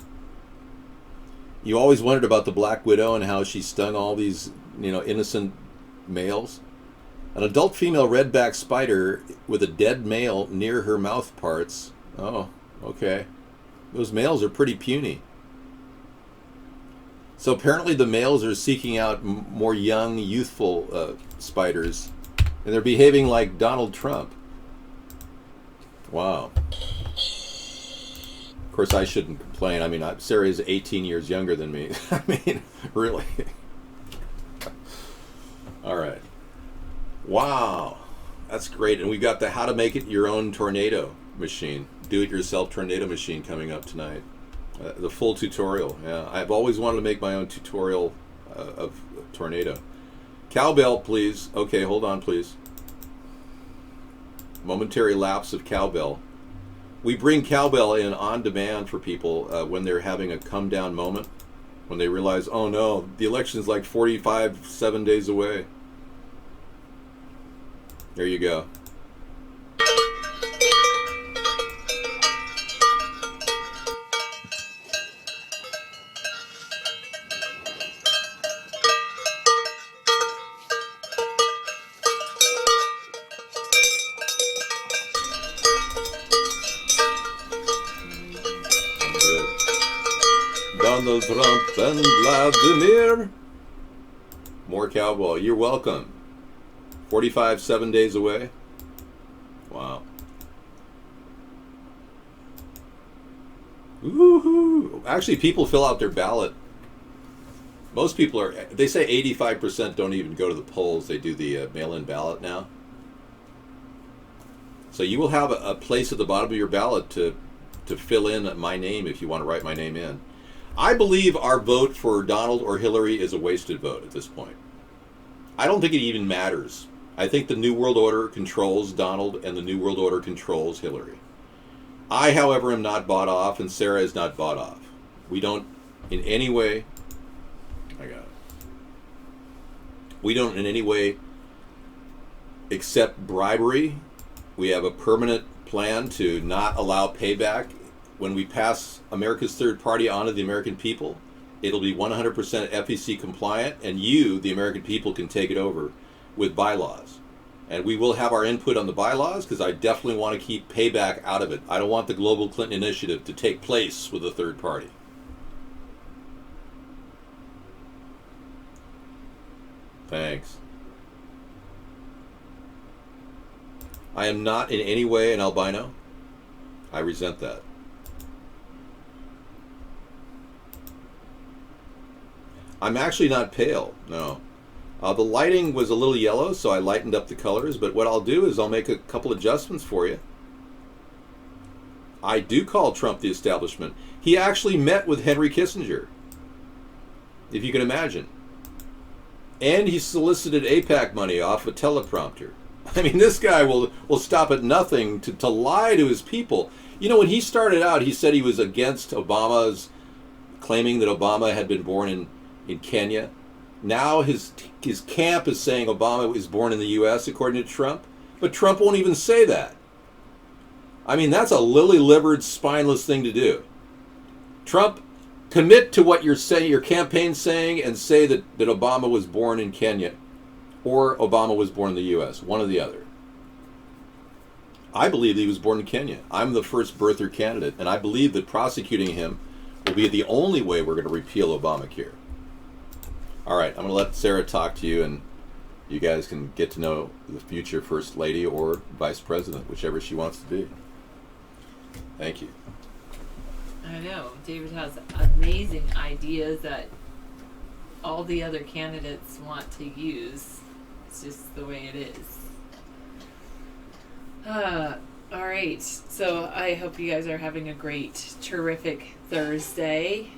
You always wondered about the black widow and how she stung all these, innocent males. An adult female redback spider with a dead male near her mouth parts. Oh, okay. Those males are pretty puny. So apparently the males are seeking out more young, youthful spiders, and they're behaving like Donald Trump. Wow. Of course, I shouldn't complain. I mean, Sarah is 18 years younger than me. I mean, really. All right. Wow. That's great. And we've got the How to Make It Your Own Tornado machine. Do-it-yourself tornado machine coming up tonight. The full tutorial. Yeah, I've always wanted to make my own tutorial of tornado. Cowbell, please. Okay, hold on, please. Momentary lapse of cowbell. We bring cowbell in on demand for people when they're having a come down moment, when they realize, oh no, the election's like 7 days away. There you go. Donald Trump and Vladimir. More cowbell. You're welcome. 7 days away. Wow. Woohoo! Actually, people fill out their ballot. Most people they say 85% don't even go to the polls. They do the mail-in ballot now. So you will have a place at the bottom of your ballot to fill in my name if you want to write my name in. I believe our vote for Donald or Hillary is a wasted vote at this point. I don't think it even matters. I think the New World Order controls Donald and the New World Order controls Hillary. I, however, am not bought off, and Sarah is not bought off. We don't in any way... I got it. We don't in any way accept bribery. We have a permanent plan to not allow payback. When we pass America's Third Party onto the American people, it'll be 100% FEC compliant, and you, the American people, can take it over with bylaws. And we will have our input on the bylaws because I definitely want to keep payback out of it. I don't want the Global Clinton Initiative to take place with a third party. Thanks. I am not in any way an albino. I resent that. I'm actually not pale, no. The lighting was a little yellow, so I lightened up the colors, but what I'll do is I'll make a couple adjustments for you. I do call Trump the establishment. He actually met with Henry Kissinger, if you can imagine. And he solicited AIPAC money off a teleprompter. I mean, this guy will stop at nothing to lie to his people. You know, when he started out, he said he was against Obama's, claiming that Obama had been born in Kenya. Now his camp is saying Obama was born in the U.S., according to Trump. But Trump won't even say that. I mean, that's a lily-livered, spineless thing to do. Trump, commit to what you're saying, your campaign's saying, and say that Obama was born in Kenya or Obama was born in the U.S., one or the other. I believe he was born in Kenya. I'm the first birther candidate, and I believe that prosecuting him will be the only way we're going to repeal Obamacare. All right, I'm going to let Sarah talk to you, and you guys can get to know the future First Lady or Vice President, whichever she wants to be. Thank you.
I know. David has amazing ideas that all the other candidates want to use. It's just the way it is. All right. So I hope you guys are having a great, terrific Thursday.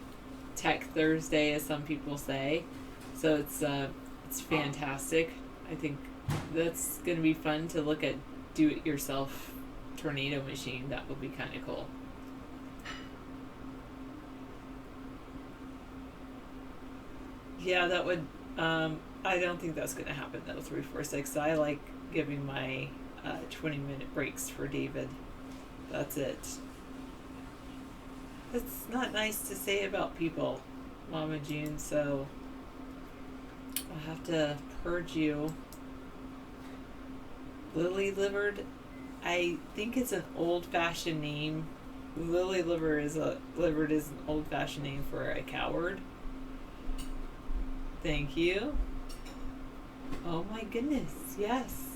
Tech Thursday, as some people say. So it's fantastic. I think that's going to be fun to look at do-it-yourself tornado machine. That would be kind of cool. Yeah, that would, I don't think that's going to happen though, 346. I like giving my 20-minute breaks for David. That's it. It's not nice to say about people, Mama June, so I'll have to purge you. Lily-livered, I think it's an old-fashioned name. Livered is an old-fashioned name for a coward. Thank you. Oh my goodness, yes.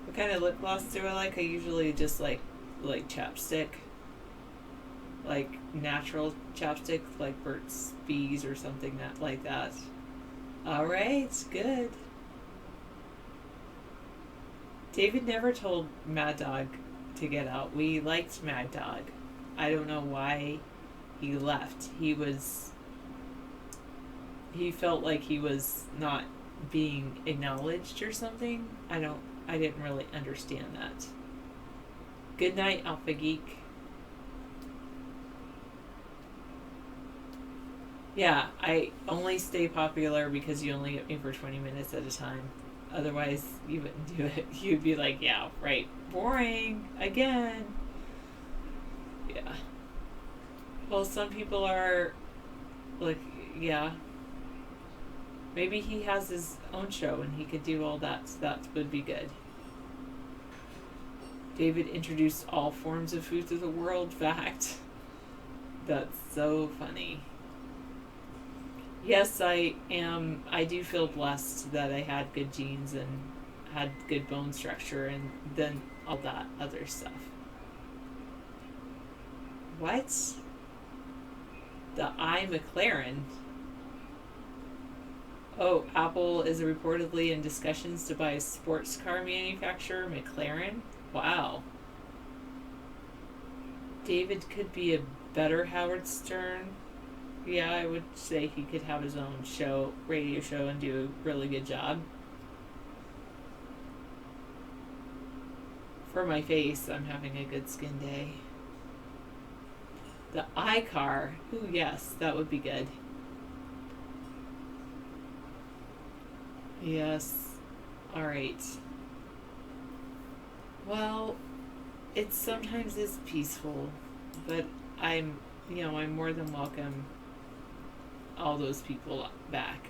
What kind of lip gloss do I like? I usually just like chapstick. Like natural chapstick, like Burt's Bees or something like that. Alright, good. David never told Mad Dog to get out. We liked Mad Dog. I don't know why he left. He felt like he was not being acknowledged or something. I didn't really understand that. Good night, Alpha Geek. Yeah, I only stay popular because you only get me for 20 minutes at a time. Otherwise, you wouldn't do it. You'd be like, yeah, right. Boring. Again. Yeah. Well, some people are like, yeah. Maybe he has his own show and he could do all that, so that would be good. David introduced all forms of food to the world. Fact. That's so funny. Yes, I do feel blessed that I had good genes and had good bone structure and then all that other stuff. What? The McLaren? Oh, Apple is reportedly in discussions to buy a sports car manufacturer, McLaren? Wow. David could be a better Howard Stern. Yeah, I would say he could have his own radio show, and do a really good job. For my face, I'm having a good skin day. The iCar. Ooh, yes, that would be good. Yes. Alright. Well, it sometimes is peaceful, but I'm more than welcome all those people back.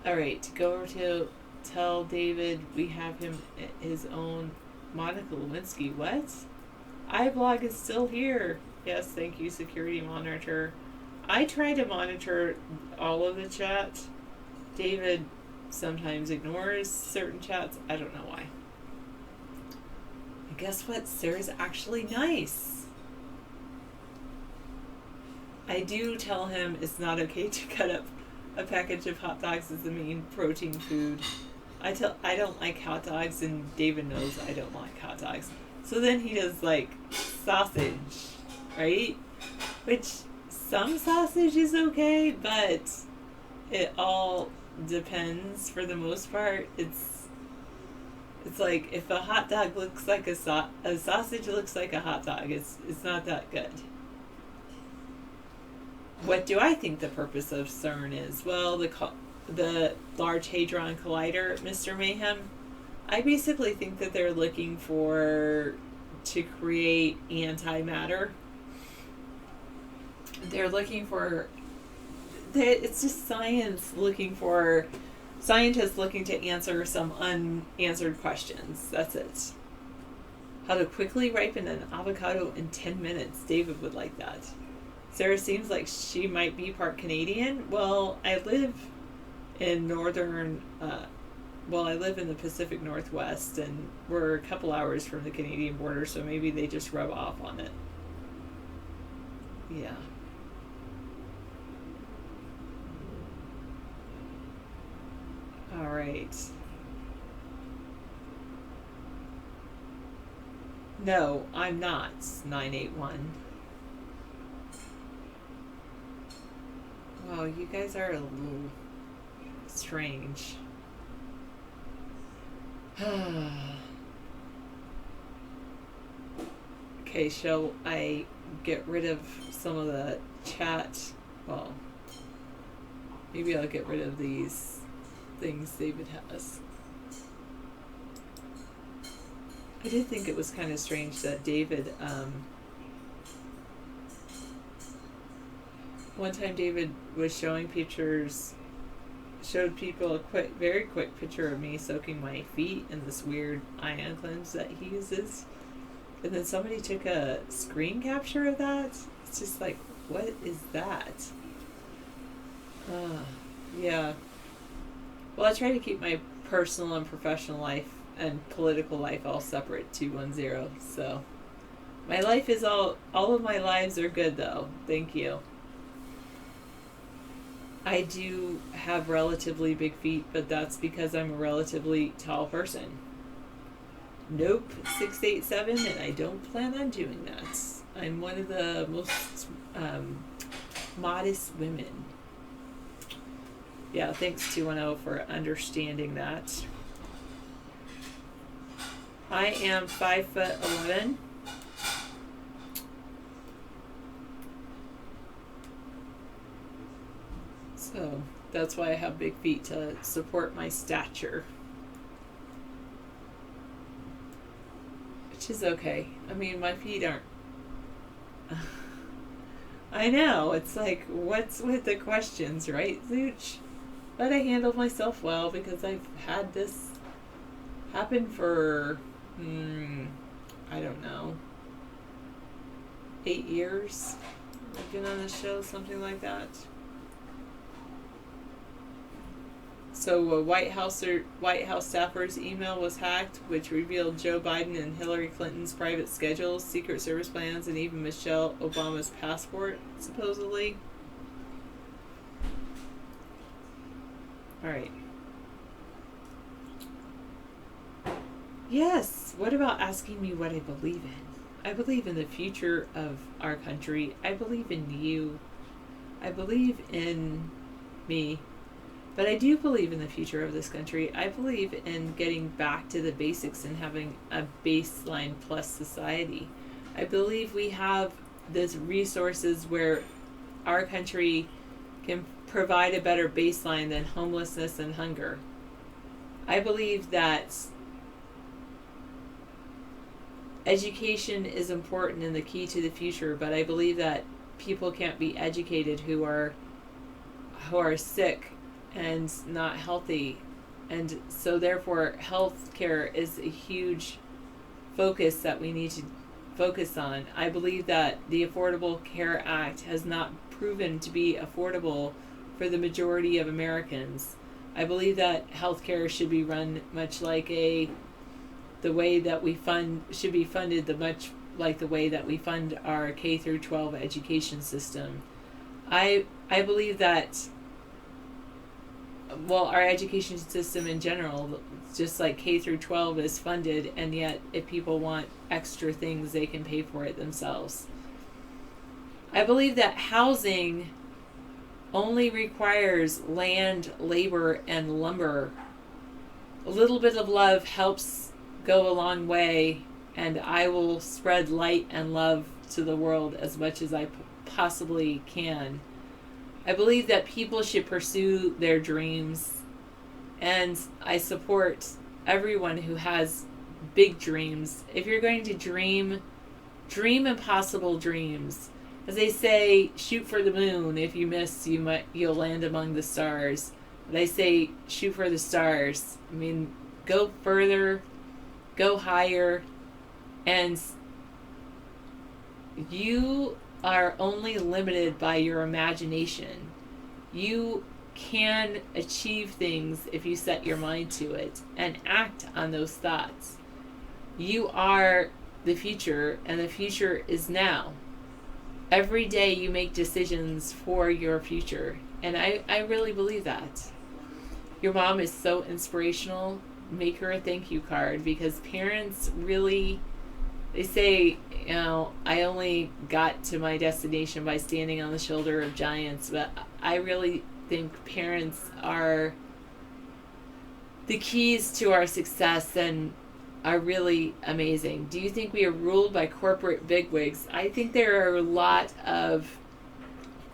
Alright, go over to tell David we have him his own Monica Lewinsky. What? iBlog is still here. Yes, thank you, security monitor. I try to monitor all of the chat. David sometimes ignores certain chats. I don't know why. And guess what? Sarah's actually nice. I do tell him it's not okay to cut up a package of hot dogs as the main protein food. I don't like hot dogs, and David knows I don't like hot dogs. So then he does like sausage, right? Which some sausage is okay, but it all depends. For the most part, it's like if a hot dog looks like a sausage looks like a hot dog, it's not that good. What do I think the purpose of CERN is? Well, the Large Hadron Collider, Mr. Mayhem. I basically think that they're looking to create antimatter. They're looking for, it's just scientists looking to answer some unanswered questions. That's it. How to quickly ripen an avocado in 10 minutes. David would like that. Sarah seems like she might be part Canadian. Well, I live in I live in the Pacific Northwest, and we're a couple hours from the Canadian border, so maybe they just rub off on it. Yeah. All right. No, I'm not 981. Wow, you guys are a little strange. Okay, shall I get rid of some of the chat? Well, maybe I'll get rid of these things David has. I did think it was kind of strange that David, one time David was showing pictures, showed people a very quick picture of me soaking my feet in this weird ion cleanse that he uses. And then somebody took a screen capture of that. It's just like, what is that? Yeah. Well, I try to keep my personal and professional life and political life all separate, 210. So my life is all of my lives are good though. Thank you. I do have relatively big feet, but that's because I'm a relatively tall person. Nope, 6'7", and I don't plan on doing that. I'm one of the most modest women. Yeah, thanks 210 for understanding that. I am 5'11". So that's why I have big feet, to support my stature. Which is okay. I mean, my feet aren't... I know, it's like, what's with the questions, right, Zooch? But I handle myself well because I've had this happen for, I don't know, 8 years. I've been on the show, something like that. So a White House staffer's email was hacked, which revealed Joe Biden and Hillary Clinton's private schedules, Secret Service plans, and even Michelle Obama's passport, supposedly. All right. Yes, what about asking me what I believe in? I believe in the future of our country. I believe in you. I believe in me. But I do believe in the future of this country. I believe in getting back to the basics and having a baseline plus society. I believe we have these resources where our country can provide a better baseline than homelessness and hunger. I believe that education is important and the key to the future, but I believe that people can't be educated who are sick and not healthy, and so therefore health care is a huge focus that we need to focus on. I believe that the Affordable Care Act has not proven to be affordable for the majority of Americans. I believe that health care should be run much like the way that we should be funded much like the way that we fund our K through 12 education system. I believe that, well, our education system in general, just like K through 12 is funded, and yet if people want extra things, they can pay for it themselves. I believe that housing only requires land, labor, and lumber. A little bit of love helps go a long way, and I will spread light and love to the world as much as I possibly can. I believe that people should pursue their dreams, and I support everyone who has big dreams. If you're going to dream impossible dreams. As they say, shoot for the moon. If you miss, you'll land among the stars. But I say, shoot for the stars. I mean, go further, go higher, And you are only limited by your imagination. You can achieve things if you set your mind to it and act on those thoughts. You are the future, and the future is now. Every day you make decisions for your future, and I really believe that. Your mom is so inspirational. Make her a thank you card, because parents really, they say, you know, I only got to my destination by standing on the shoulder of giants, but I really think parents are the keys to our success and are really amazing. Do you think we are ruled by corporate bigwigs? I think there are a lot of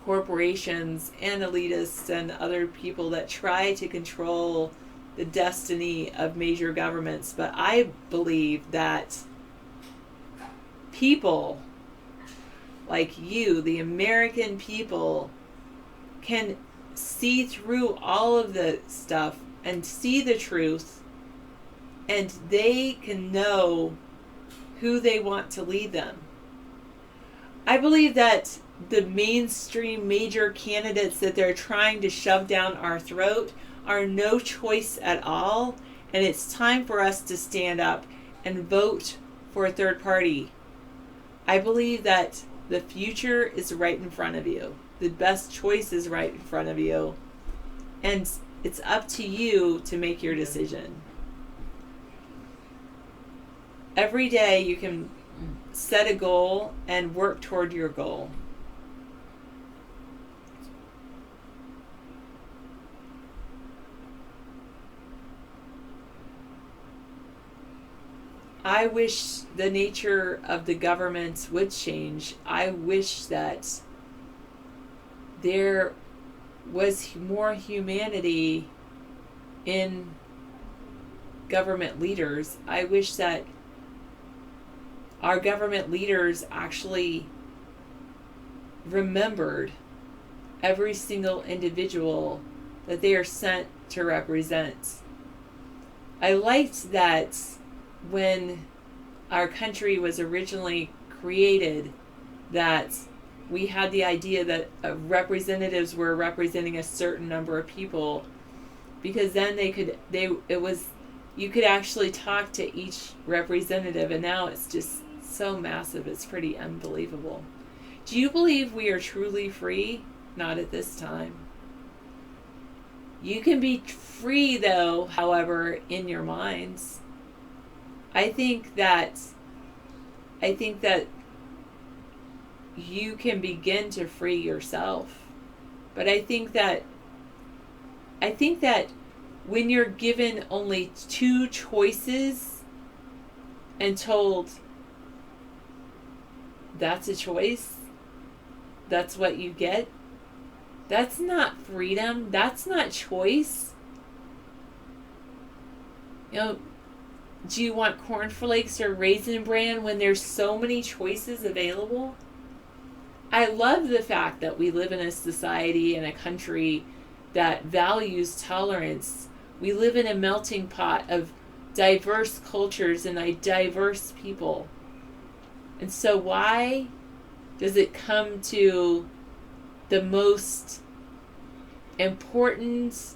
corporations and elitists and other people that try to control the destiny of major governments, but I believe that people like you, the American people, can see through all of the stuff and see the truth, and they can know who they want to lead them. I believe that the mainstream major candidates that they're trying to shove down our throat are no choice at all, and it's time for us to stand up and vote for a third party. I believe that the future is right in front of you. The best choice is right in front of you, and it's up to you to make your decision. Every day you can set a goal and work toward your goal. I wish the nature of the government would change. I wish that there was more humanity in government leaders. I wish that our government leaders actually remembered every single individual that they are sent to represent. I liked that when our country was originally created, that we had the idea that representatives were representing a certain number of people, because then you could actually talk to each representative, and now it's just so massive, it's pretty unbelievable. Do you believe we are truly free? Not at this time. You can be free, though, however, in your minds. I think that you can begin to free yourself. But I think that when you're given only two choices and told that's a choice, that's what you get, that's not freedom, that's not choice. You know, do you want cornflakes or Raisin Bran when there's so many choices available? I love the fact that we live in a society and a country that values tolerance. We live in a melting pot of diverse cultures and diverse people. And so why does it come to the most important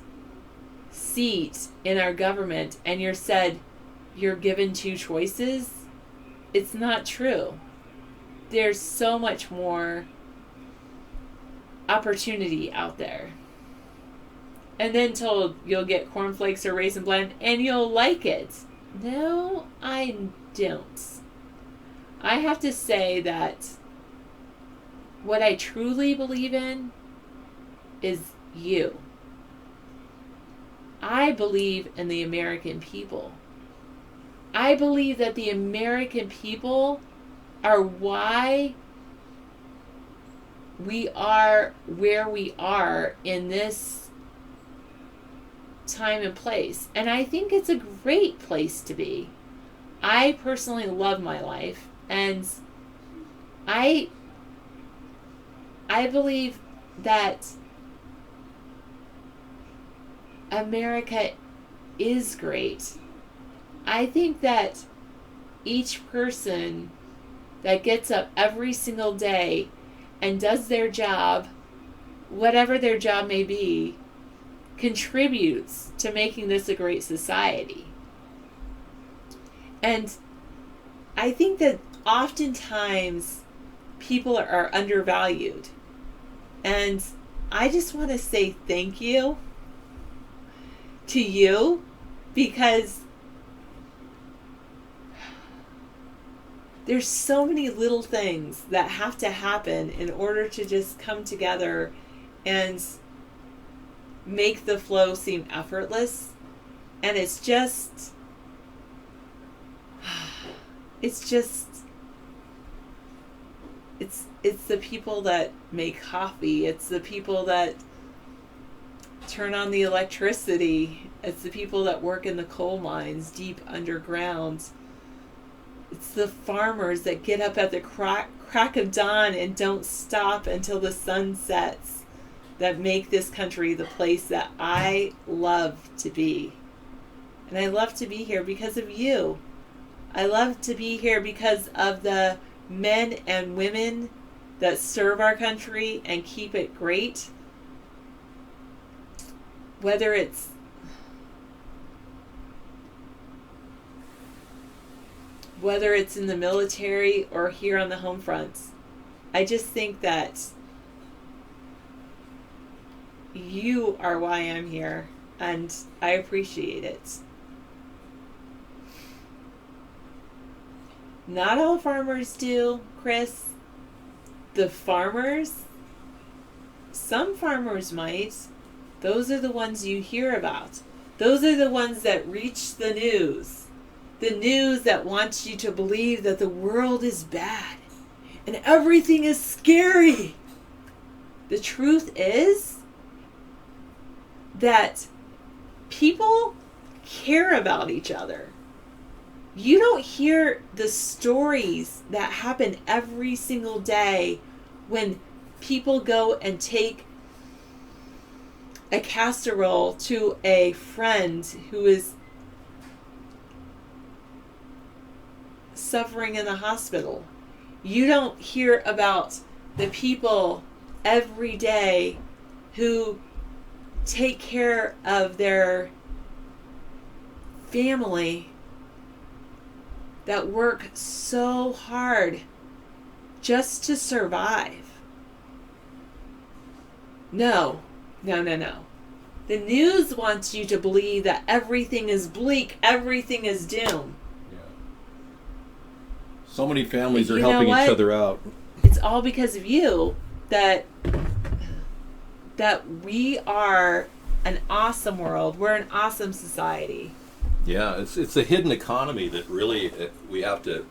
seat in our government and you're said you're given two choices? It's not true. There's so much more opportunity out there. And then told you'll get cornflakes or Raisin Bran and you'll like it. No, I don't. I have to say that what I truly believe in is you. I believe in the American people. I believe that the American people are why we are where we are in this time and place. And I think it's a great place to be. I personally love my life, and I believe that America is great. I think that each person that gets up every single day and does their job, whatever their job may be, contributes to making this a great society. And I think that oftentimes people are undervalued. And I just want to say thank you to you, because there's so many little things that have to happen in order to just come together and make the flow seem effortless. And it's the people that make coffee. It's the people that turn on the electricity. It's the people that work in the coal mines deep underground. It's the farmers that get up at the crack of dawn and don't stop until the sun sets, that make this country the place that I love to be. And I love to be here because of you. I love to be here because of the men and women that serve our country and keep it great. Whether it's in the military or here on the home fronts, I just think that you are why I'm here, and I appreciate it. Not all farmers do, Chris. The farmers, some farmers might. Those are the ones you hear about. Those are the ones that reach the news. The news that wants you to believe that the world is bad and everything is scary. The truth is that people care about each other. You don't hear the stories that happen every single day when people go and take a casserole to a friend who is suffering in the hospital. You don't hear about the people every day who take care of their family, that work so hard just to survive. No. The news wants you to believe that everything is bleak, everything is doom.
Yeah. So many families are helping each other out.
It's all because of you that we are an awesome world. We're an awesome society.
Yeah, it's a hidden economy that really we have to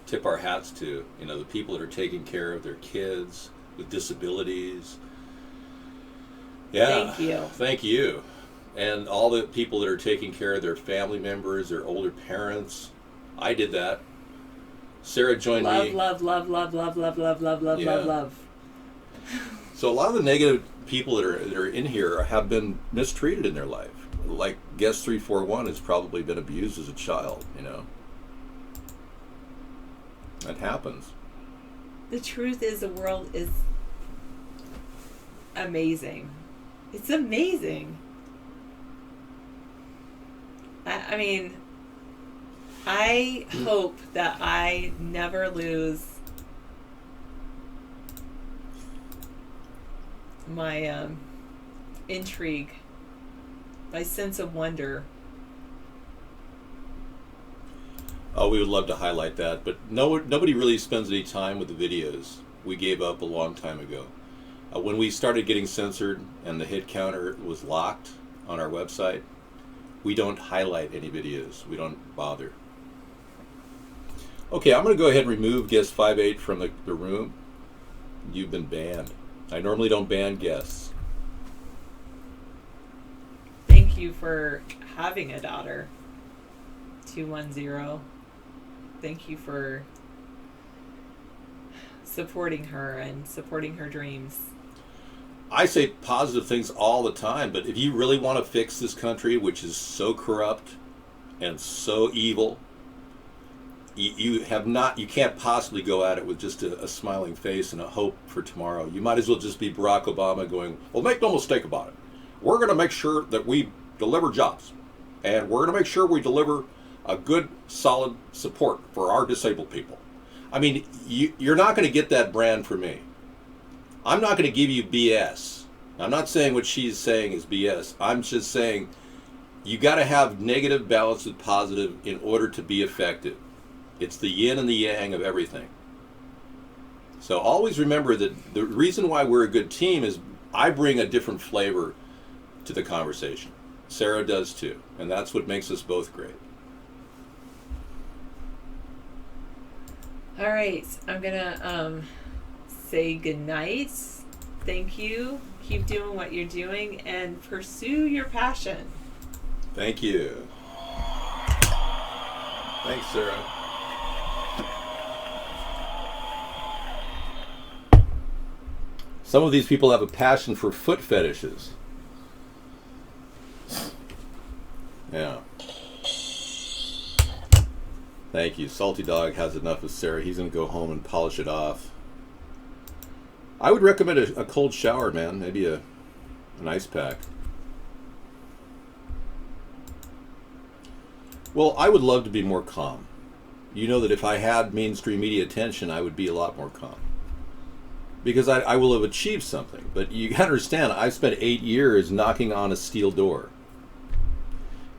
tip our hats to. You know, the people that are taking care of their kids with disabilities. Yeah. Thank you. And all the people that are taking care of their family members, their older parents. I did that. Sarah joined me.
Love.
So a lot of the negative people that are in here have been mistreated in their life. Like guest 341 has probably been abused as a child, you know. That happens.
The truth is, the world is amazing. It's amazing. I mean, I hope that I never lose my intrigue, my sense of wonder.
Oh, we would love to highlight that, but nobody really spends any time with the videos. We gave up a long time ago. When we started getting censored and the hit counter was locked on our website, we don't highlight any videos. We don't bother. Okay, I'm going to go ahead and remove guest 58 from the room. You've been banned. I normally don't ban guests.
Thank you for having a daughter. 210. Thank you for supporting her and supporting her dreams.
I say positive things all the time, but if you really want to fix this country, which is so corrupt and so evil, you can't possibly go at it with just a smiling face and a hope for tomorrow. You might as well just be Barack Obama going, well, make no mistake about it. We're going to make sure that we deliver jobs. And we're going to make sure we deliver a good, solid support for our disabled people. I mean, you're not going to get that brand from me. I'm not going to give you BS. I'm not saying what she's saying is BS. I'm just saying you got to have negative balance with positive in order to be effective. It's the yin and the yang of everything. So always remember that the reason why we're a good team is I bring a different flavor to the conversation. Sarah does too. And that's what makes us both great.
All right. I'm going to say good night. Thank you. Keep doing what you're doing and pursue your passion.
Thank you. Thanks, Sarah. Some of these people have a passion for foot fetishes. Yeah. Thank you. Salty Dog has enough of Sarah. He's going to go home and polish it off. I would recommend a cold shower, man. Maybe an ice pack. Well, I would love to be more calm. You know that if I had mainstream media attention, I would be a lot more calm. Because I will have achieved something. But you gotta understand, I've spent 8 years knocking on a steel door.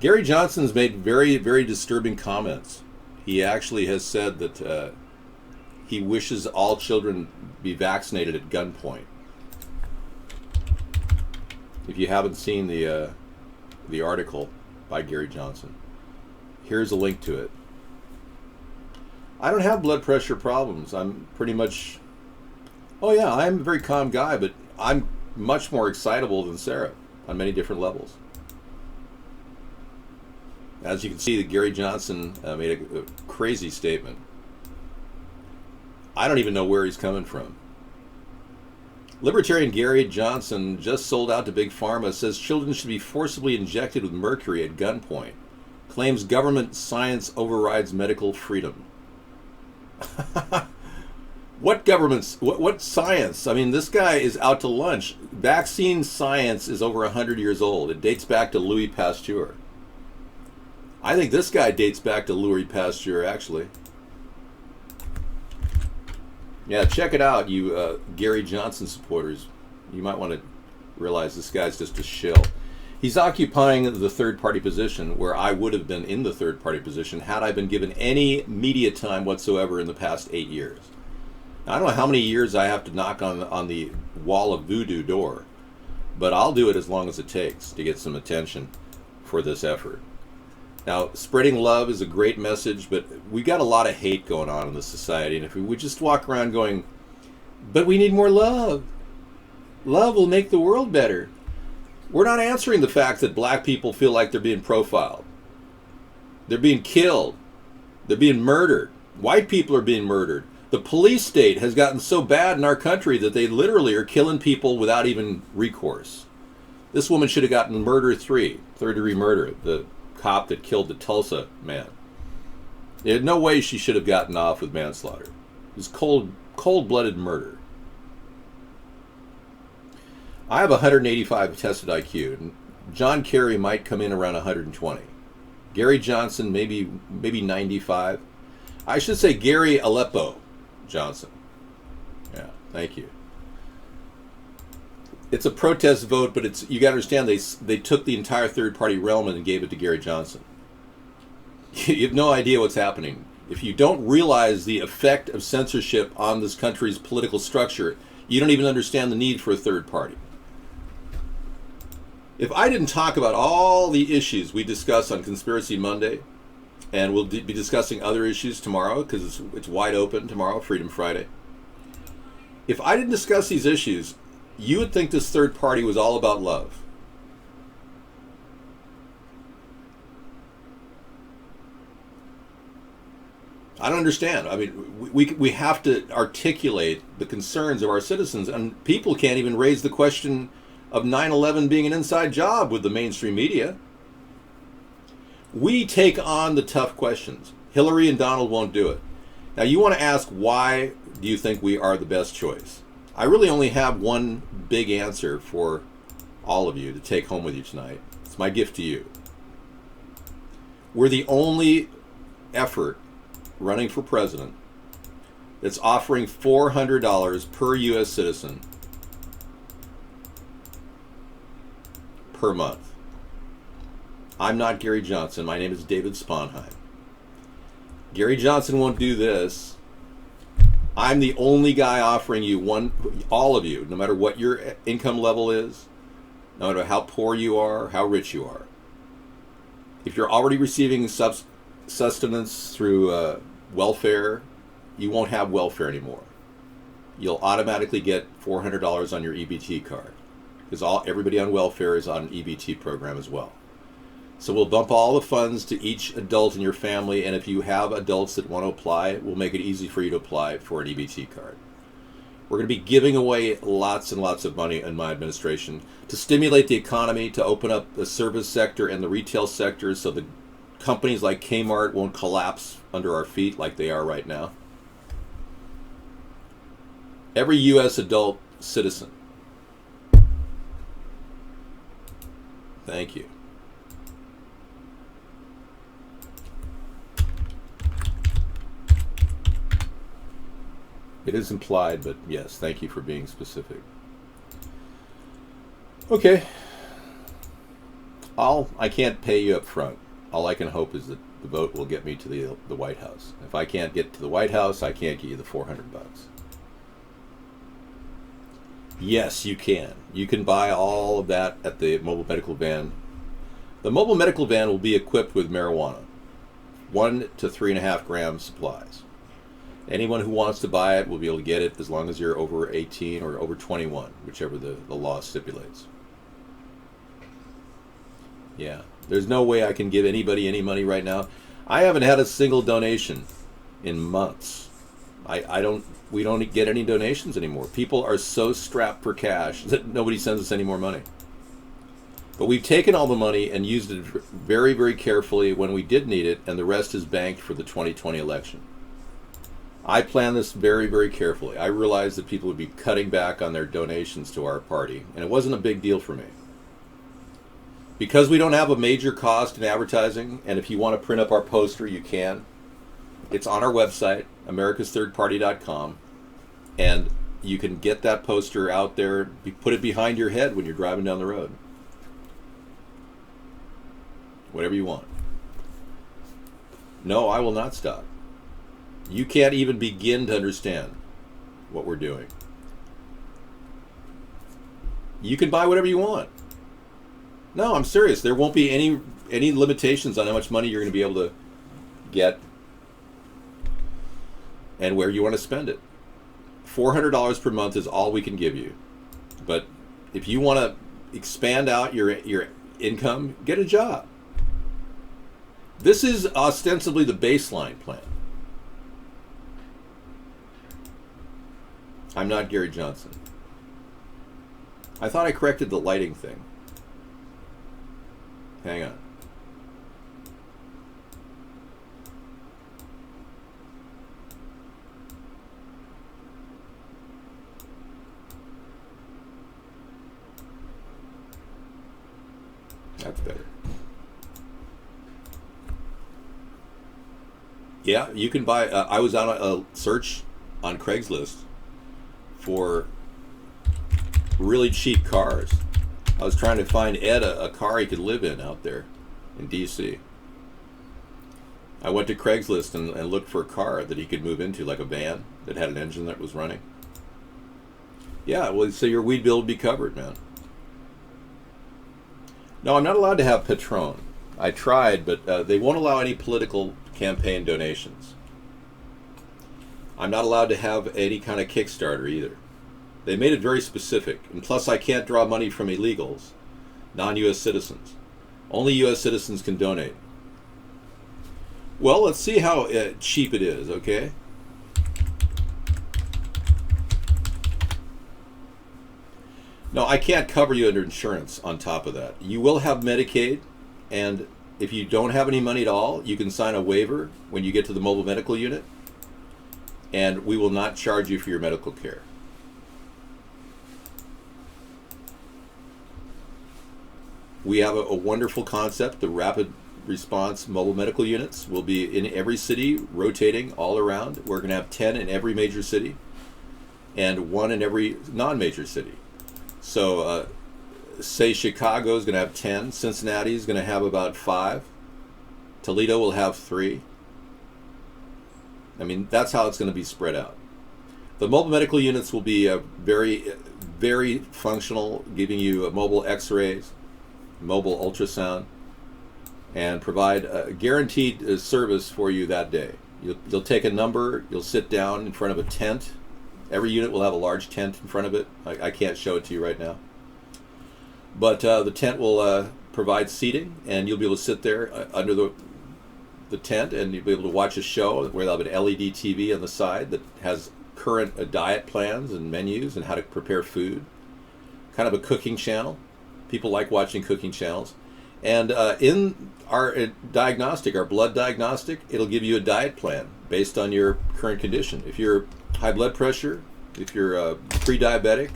Gary Johnson's made very, very disturbing comments. He actually has said that he wishes all children be vaccinated at gunpoint. If you haven't seen the article by Gary Johnson, here's a link to it. I don't have blood pressure problems. I'm pretty much... Oh yeah, I'm a very calm guy, but I'm much more excitable than Sarah on many different levels. As you can see, that Gary Johnson made a crazy statement. I don't even know where he's coming from. Libertarian Gary Johnson just sold out to Big Pharma, says children should be forcibly injected with mercury at gunpoint. Claims government science overrides medical freedom. What governments? What science? I mean, this guy is out to lunch. Vaccine science is over 100 years old. It dates back to Louis Pasteur. I think this guy dates back to Louis Pasteur, actually. Yeah, check it out, you Gary Johnson supporters. You might want to realize this guy's just a shill. He's occupying the third-party position where I would have been in the third-party position had I been given any media time whatsoever in the past 8 years. Now, I don't know how many years I have to knock on the wall of voodoo door, but I'll do it as long as it takes to get some attention for this effort. Now, spreading love is a great message, but we got a lot of hate going on in this society, and if we would just walk around going, but we need more love. Love will make the world better. We're not answering the fact that black people feel like they're being profiled. They're being killed. They're being murdered. White people are being murdered. The police state has gotten so bad in our country that they literally are killing people without even recourse. This woman should have gotten murder 3, third-degree murder, the cop that killed the Tulsa man. There's no way she should have gotten off with manslaughter. It was cold-blooded murder. I have 185 tested IQ, and John Kerry might come in around 120. Gary Johnson, maybe 95. I should say Gary Aleppo Johnson. Yeah, thank you. It's a protest vote, but you got to understand they took the entire third-party realm and gave it to Gary Johnson. You have no idea what's happening. If you don't realize the effect of censorship on this country's political structure, you don't even understand the need for a third party. If I didn't talk about all the issues we discuss on Conspiracy Monday, and we'll be discussing other issues tomorrow because it's wide open tomorrow, Freedom Friday. If I didn't discuss these issues, you would think this third party was all about love. I don't understand. I mean, we have to articulate the concerns of our citizens, and people can't even raise the question of 9/11 being an inside job with the mainstream media. We take on the tough questions. Hillary and Donald won't do it. Now you want to ask, why do you think we are the best choice? I really only have one big answer for all of you to take home with you tonight. It's my gift to you. We're the only effort running for president that's offering $400 per U.S. citizen per month. I'm not Gary Johnson. My name is David Sponheim. Gary Johnson won't do this. I'm the only guy offering you all of you, no matter what your income level is, no matter how poor you are, how rich you are. If you're already receiving sustenance through welfare, you won't have welfare anymore. You'll automatically get $400 on your EBT card, because everybody on welfare is on an EBT program as well. So we'll bump all the funds to each adult in your family, and if you have adults that want to apply, we'll make it easy for you to apply for an EBT card. We're going to be giving away lots and lots of money in my administration to stimulate the economy, to open up the service sector and the retail sector so the companies like Kmart won't collapse under our feet like they are right now. Every U.S. adult citizen. Thank you. It is implied, but yes, thank you for being specific. Okay. I can't pay you up front. All I can hope is that the vote will get me to the White House. If I can't get to the White House, I can't get you the $400. Yes, you can. You can buy all of that at the mobile medical van. The mobile medical van will be equipped with marijuana, 1 to 3.5 gram supplies. Anyone who wants to buy it will be able to get it as long as you're over 18 or over 21, whichever the law stipulates. Yeah, there's no way I can give anybody any money right now. I haven't had a single donation in months. We don't get any donations anymore. People are so strapped for cash that nobody sends us any more money. But we've taken all the money and used it very, very carefully when we did need it, and the rest is banked for the 2020 election. I planned this very, very carefully. I realized that people would be cutting back on their donations to our party, and it wasn't a big deal for me. Because we don't have a major cost in advertising, and if you want to print up our poster, you can. It's on our website, AmericasThirdParty.com, and you can get that poster out there, put it behind your head when you're driving down the road. Whatever you want. No, I will not stop. You can't even begin to understand what we're doing. You can buy whatever you want. No, I'm serious. There won't be any limitations on how much money you're going to be able to get and where you want to spend it. $400 per month is all we can give you. But if you want to expand out your income, get a job. This is ostensibly the baseline plan. I'm not Gary Johnson. I thought I corrected the lighting thing. Hang on. That's better. Yeah, you can buy. I was on a search on Craigslist for really cheap cars. I was trying to find Ed a car he could live in out there in DC. I went to Craigslist and looked for a car that he could move into, like a van that had an engine that was running. Yeah, well, so your weed bill would be covered, man. No, I'm not allowed to have Patron. I tried, but they won't allow any political campaign donations. I'm not allowed to have any kind of Kickstarter either. They made it very specific. And plus, I can't draw money from illegals, non-U.S. citizens. Only U.S. citizens can donate. Well, let's see how cheap it is, okay? No, I can't cover you under insurance on top of that. You will have Medicaid, and if you don't have any money at all, you can sign a waiver when you get to the mobile medical unit, and we will not charge you for your medical care. We have a wonderful concept. The rapid response mobile medical units will be in every city, rotating all around. We're going to have 10 in every major city and 1 in every non-major city. So say Chicago is going to have 10, Cincinnati is going to have about 5, Toledo will have 3. I mean, that's how it's going to be spread out. The mobile medical units will be very, very functional, giving you mobile x-rays, mobile ultrasound, and provide a guaranteed service for you that day. You'll take a number, you'll sit down in front of a tent. Every unit will have a large tent in front of it. I can't show it to you right now. But the tent will provide seating, and you'll be able to sit there under the tent, and you'll be able to watch a show where they'll have an LED TV on the side that has current diet plans and menus and how to prepare food. Kind of a cooking channel. People like watching cooking channels. And in our diagnostic, our blood diagnostic, it'll give you a diet plan based on your current condition. If you're high blood pressure, if you're pre-diabetic,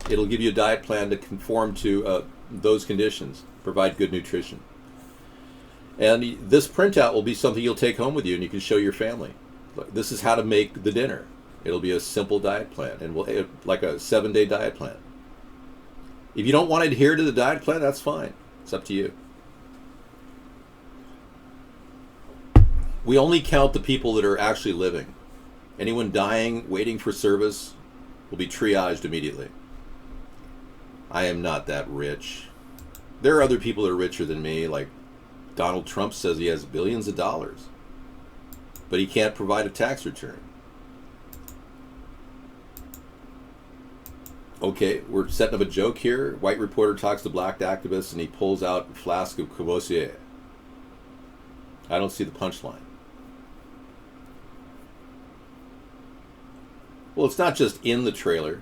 it'll give you a diet plan to conform to those conditions, provide good nutrition. And this printout will be something you'll take home with you and you can show your family. This is how to make the dinner. It'll be a simple diet plan, and like a 7-day diet plan. If you don't want to adhere to the diet plan, that's fine. It's up to you. We only count the people that are actually living. Anyone dying, waiting for service, will be triaged immediately. I am not that rich. There are other people that are richer than me, like Donald Trump says he has billions of dollars, but he can't provide a tax return. Okay, we're setting up a joke here. White reporter talks to black activist and he pulls out a flask of Courvoisier. I don't see the punchline. Well, it's not just in the trailer,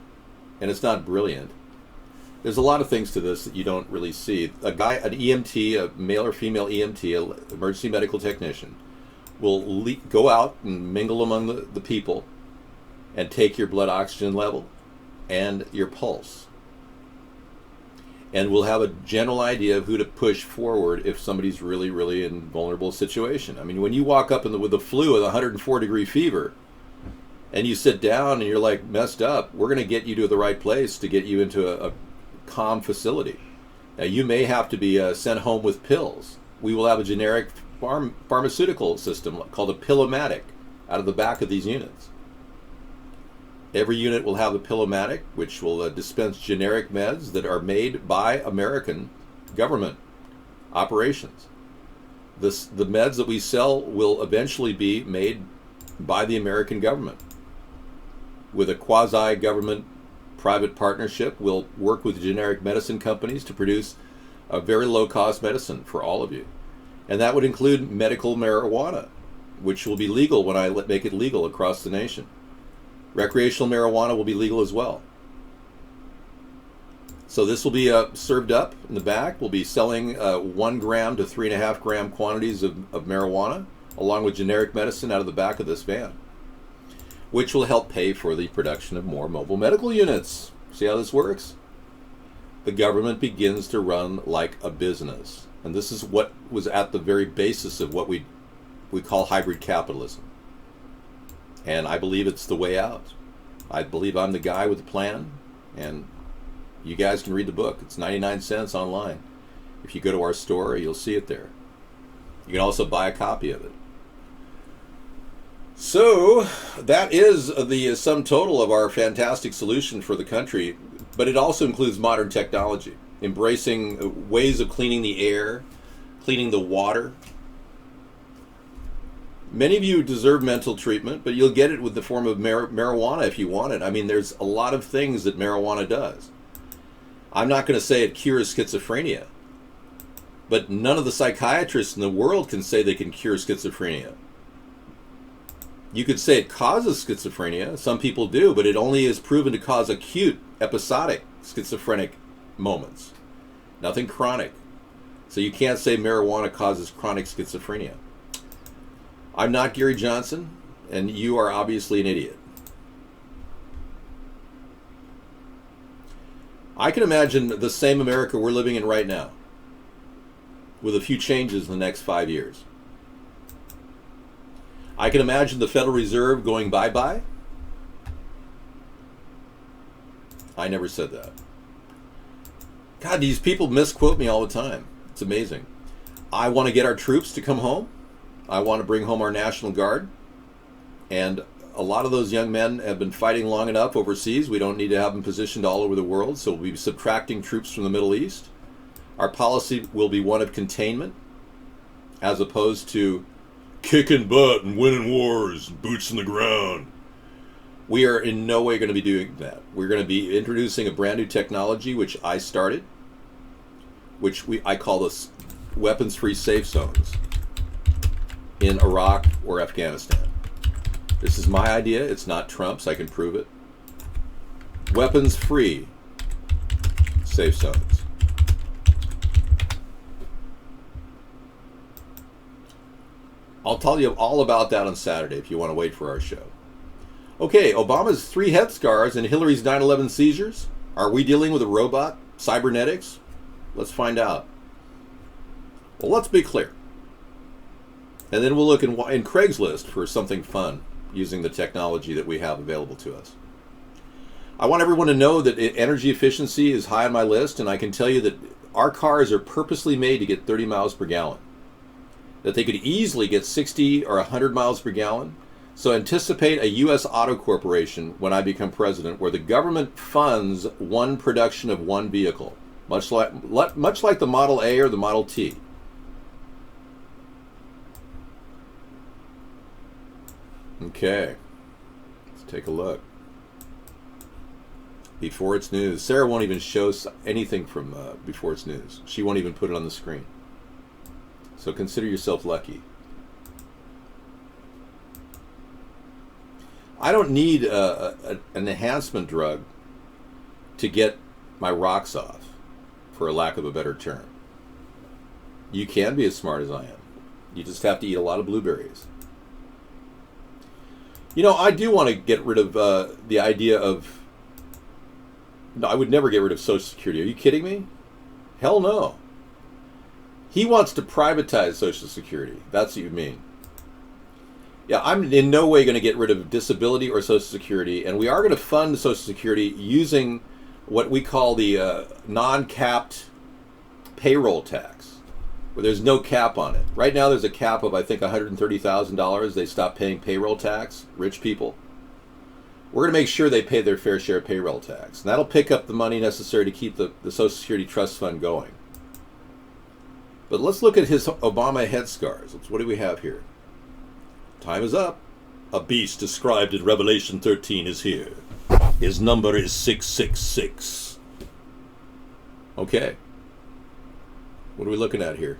and it's not brilliant. There's a lot of things to this that you don't really see. A guy, an EMT, a male or female EMT, an emergency medical technician, will go out and mingle among the people and take your blood oxygen level and your pulse. And we'll have a general idea of who to push forward if somebody's really, really in a vulnerable situation. I mean, when you walk up with the flu with 104-degree fever, and you sit down and you're like messed up, we're going to get you to the right place to get you into a calm facility. Now, you may have to be sent home with pills. We will have a generic pharmaceutical system called a Pillomatic out of the back of these units. Every unit will have a Pillomatic, which will dispense generic meds that are made by American government operations. The meds that we sell will eventually be made by the American government. With a quasi-government private partnership, we'll work with generic medicine companies to produce a very low-cost medicine for all of you. And that would include medical marijuana, which will be legal when I make it legal across the nation. Recreational marijuana will be legal as well. So this will be served up in the back. We'll be selling 1 gram to 3.5 gram quantities of marijuana, along with generic medicine out of the back of this van, which will help pay for the production of more mobile medical units. See how this works? The government begins to run like a business. And this is what was at the very basis of what we call hybrid capitalism. And I believe it's the way out. I believe I'm the guy with the plan, and you guys can read the book. It's 99 cents online. If you go to our store, you'll see it there. You can also buy a copy of it. So that is the sum total of our fantastic solution for the country, but it also includes modern technology, embracing ways of cleaning the air, cleaning the water. Many of you deserve mental treatment, but you'll get it with the form of marijuana if you want it. I mean, there's a lot of things that marijuana does. I'm not going to say it cures schizophrenia, but none of the psychiatrists in the world can say they can cure schizophrenia. You could say it causes schizophrenia. Some people do, but it only is proven to cause acute, episodic schizophrenic moments. Nothing chronic. So you can't say marijuana causes chronic schizophrenia. I'm not Gary Johnson, and you are obviously an idiot. I can imagine the same America we're living in right now, with a few changes in the next 5 years. I can imagine the Federal Reserve going bye-bye. I never said that. God, these people misquote me all the time. It's amazing. I want to get our troops to come home. I want to bring home our National Guard. And a lot of those young men have been fighting long enough overseas. We don't need to have them positioned all over the world. So we'll be subtracting troops from the Middle East. Our policy will be one of containment, as opposed to kicking butt and winning wars, boots in the ground. We are in no way going to be doing that. We're going to be introducing a brand new technology, which I started, which I call this weapons-free safe zones in Iraq or Afghanistan. This is my idea. It's not Trump's. I can prove it. Weapons-free safe zones. I'll tell you all about that on Saturday if you want to wait for our show. Okay, Obama's 3 head scars and Hillary's 9/11 seizures. Are we dealing with a robot? Cybernetics? Let's find out. Well, let's be clear. And then we'll look in Craigslist for something fun using the technology that we have available to us. I want everyone to know that energy efficiency is high on my list, and I can tell you that our cars are purposely made to get 30 miles per gallon. That they could easily get 60 or 100 miles per gallon. So anticipate a U.S. auto corporation when I become president where the government funds one production of one vehicle, much like the Model A or the Model T. Okay, let's take a look. Before It's News. Sarah won't even show anything from Before It's News. She won't even put it on the screen. So consider yourself lucky. I don't need an enhancement drug to get my rocks off, for a lack of a better term. You can be as smart as I am. You just have to eat a lot of blueberries. You know, I do want to get rid of the idea of... No, I would never get rid of Social Security. Are you kidding me? Hell no. He wants to privatize Social Security. That's what you mean. Yeah, I'm in no way going to get rid of disability or Social Security, and we are going to fund Social Security using what we call the non-capped payroll tax, where there's no cap on it. Right now there's a cap of, I think, $130,000. They stopped paying payroll tax, rich people. We're going to make sure they pay their fair share of payroll tax. And that'll pick up the money necessary to keep the Social Security Trust Fund going. But let's look at his Obama head scars. What do we have here? Time is up. A beast described in Revelation 13 is here. His number is 666. Okay. What are we looking at here?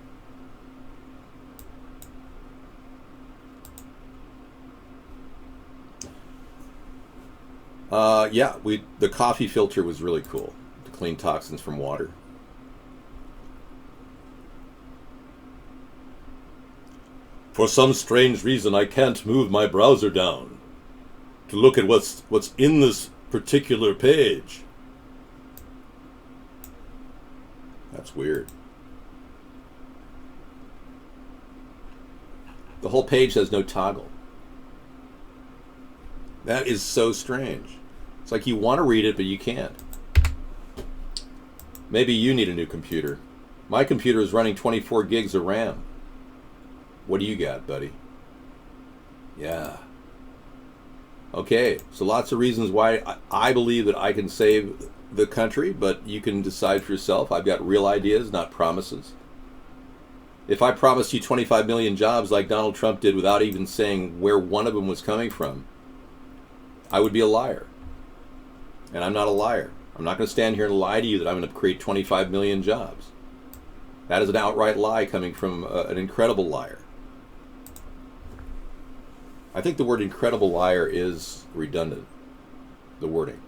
Yeah, the coffee filter was really cool to clean toxins from water. For some strange reason, I can't move my browser down to look at what's in this particular page. That's weird. The whole page has no toggle. That is so strange. It's like you want to read it, but you can't. Maybe you need a new computer. My computer is running 24 gigs of RAM. What do you got, buddy? Yeah. Okay, so lots of reasons why I believe that I can save the country, but you can decide for yourself. I've got real ideas, not promises. If I promised you 25 million jobs like Donald Trump did without even saying where one of them was coming from, I would be a liar. And I'm not a liar. I'm not going to stand here and lie to you that I'm going to create 25 million jobs. That is an outright lie coming from an incredible liar. I think the word incredible liar is redundant, the wording.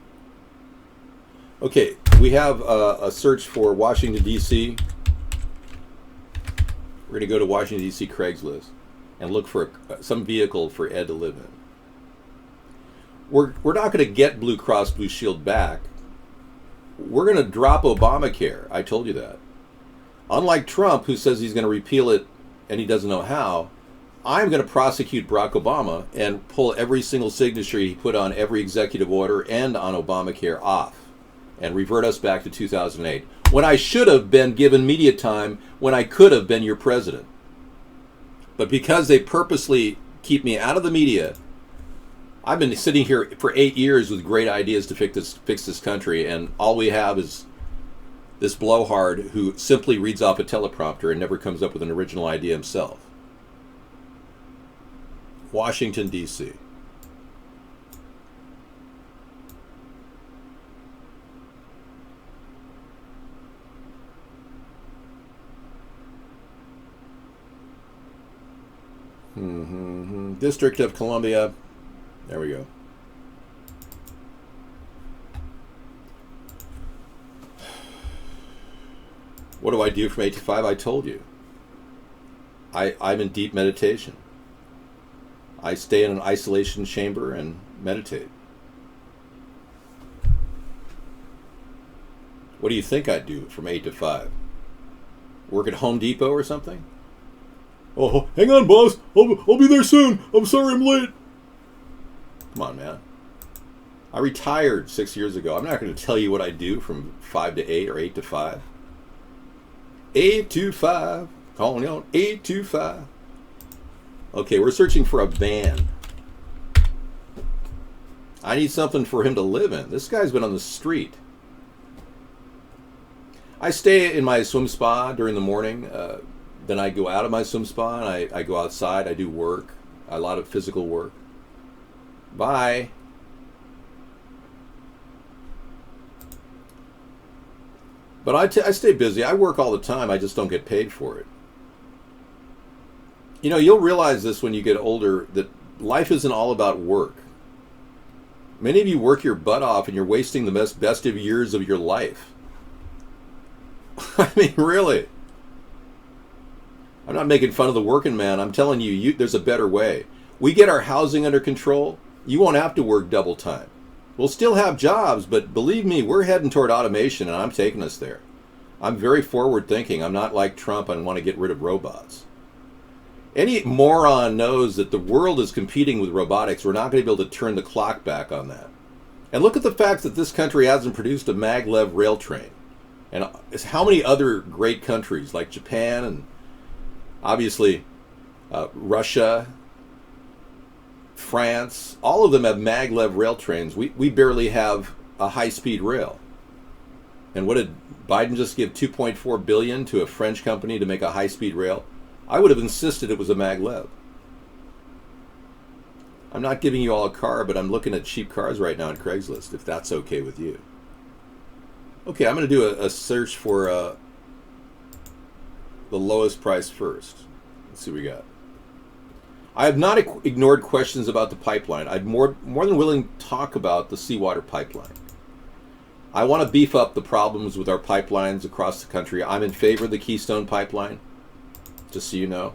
Okay, we have a search for Washington, D.C. We're going to go to Washington, D.C. Craigslist and look for some vehicle for Ed to live in. We're not going to get Blue Cross Blue Shield back. We're going to drop Obamacare. I told you that. Unlike Trump, who says he's going to repeal it and he doesn't know how, I'm going to prosecute Barack Obama and pull every single signature he put on every executive order and on Obamacare off and revert us back to 2008, when I should have been given media time, when I could have been your president. But because they purposely keep me out of the media, I've been sitting here for 8 years with great ideas to fix this country, and all we have is this blowhard who simply reads off a teleprompter and never comes up with an original idea himself. Washington, D.C. District of Columbia. There we go. What do I do from 8 to 5? I told you. I'm in deep meditation. I stay in an isolation chamber and meditate. What do you think I'd do from 8 to 5? Work at Home Depot or something? Oh, hang on, boss. I'll be there soon. I'm sorry I'm late. Come on, man. I retired 6 years ago. I'm not going to tell you what I do from 5 to 8 or 8 to 5. 8 to 5. Calling on 8 to 5. Okay, we're searching for a van. I need something for him to live in. This guy's been on the street. I stay in my swim spa during the morning. Then I go out of my swim spa and I go outside. I do work, a lot of physical work. Bye. But I stay busy. I work all the time. I just don't get paid for it. You know, you'll realize this when you get older, that life isn't all about work. Many of you work your butt off and you're wasting the best of years of your life. I mean, really. I'm not making fun of the working man. I'm telling you, there's a better way. We get our housing under control. You won't have to work double time. We'll still have jobs, but believe me, we're heading toward automation, and I'm taking us there. I'm very forward thinking. I'm not like Trump and want to get rid of robots. Any moron knows that the world is competing with robotics. We're not going to be able to turn the clock back on that. And look at the fact that this country hasn't produced a maglev rail train. And how many other great countries like Japan and obviously Russia, France, all of them have maglev rail trains. We barely have a high-speed rail. And what did Biden just give $2.4 billion to a French company to make a high-speed rail? I would have insisted it was a maglev. I'm not giving you all a car, but I'm looking at cheap cars right now on Craigslist, if that's okay with you. Okay, I'm going to do a search for the lowest price first. Let's see what we got. I have not ignored questions about the pipeline. I'm more than willing to talk about the seawater pipeline. I want to beef up the problems with our pipelines across the country. I'm in favor of the Keystone Pipeline, just so you know.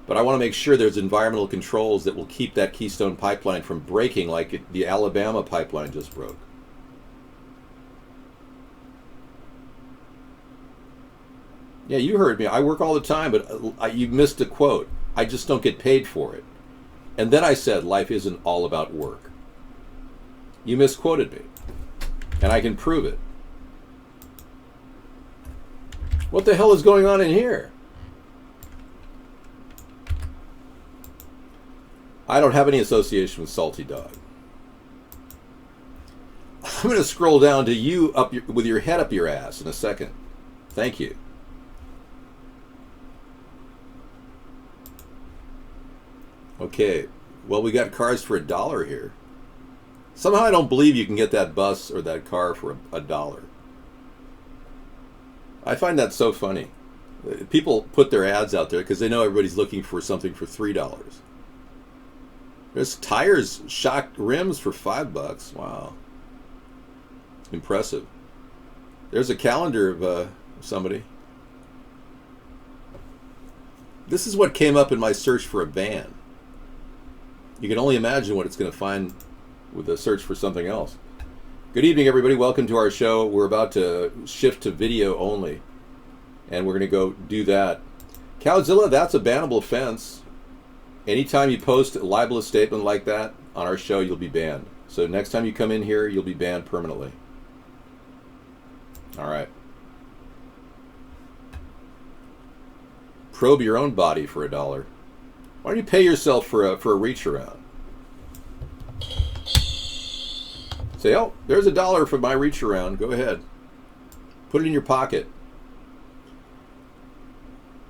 But I want to make sure there's environmental controls that will keep that Keystone Pipeline from breaking like the Alabama pipeline just broke. Yeah, you heard me. I work all the time, but you missed a quote. I just don't get paid for it. And then I said life isn't all about work. You misquoted me. And I can prove it. What the hell is going on in here? I don't have any association with Salty Dog. I'm going to scroll down to you with your head up your ass in a second. Thank you. Okay, well, we got cars for $1 here. Somehow I don't believe you can get that bus or that car for $1. I find that so funny. People put their ads out there because they know everybody's looking for something for $3. There's tires, shock rims for $5. Wow. Impressive. There's a calendar of somebody. This is what came up in my search for a van. You can only imagine what it's going to find with a search for something else. Good evening, everybody. Welcome to our show. We're about to shift to video only, and we're going to go do that. Cowzilla, that's a bannable offense. Anytime you post a libelous statement like that on our show, you'll be banned. So next time you come in here, you'll be banned permanently. All right. Probe your own body for $1. Why don't you pay yourself for a reach around? Say, oh, there's $1 for my reach around. Go ahead. Put it in your pocket.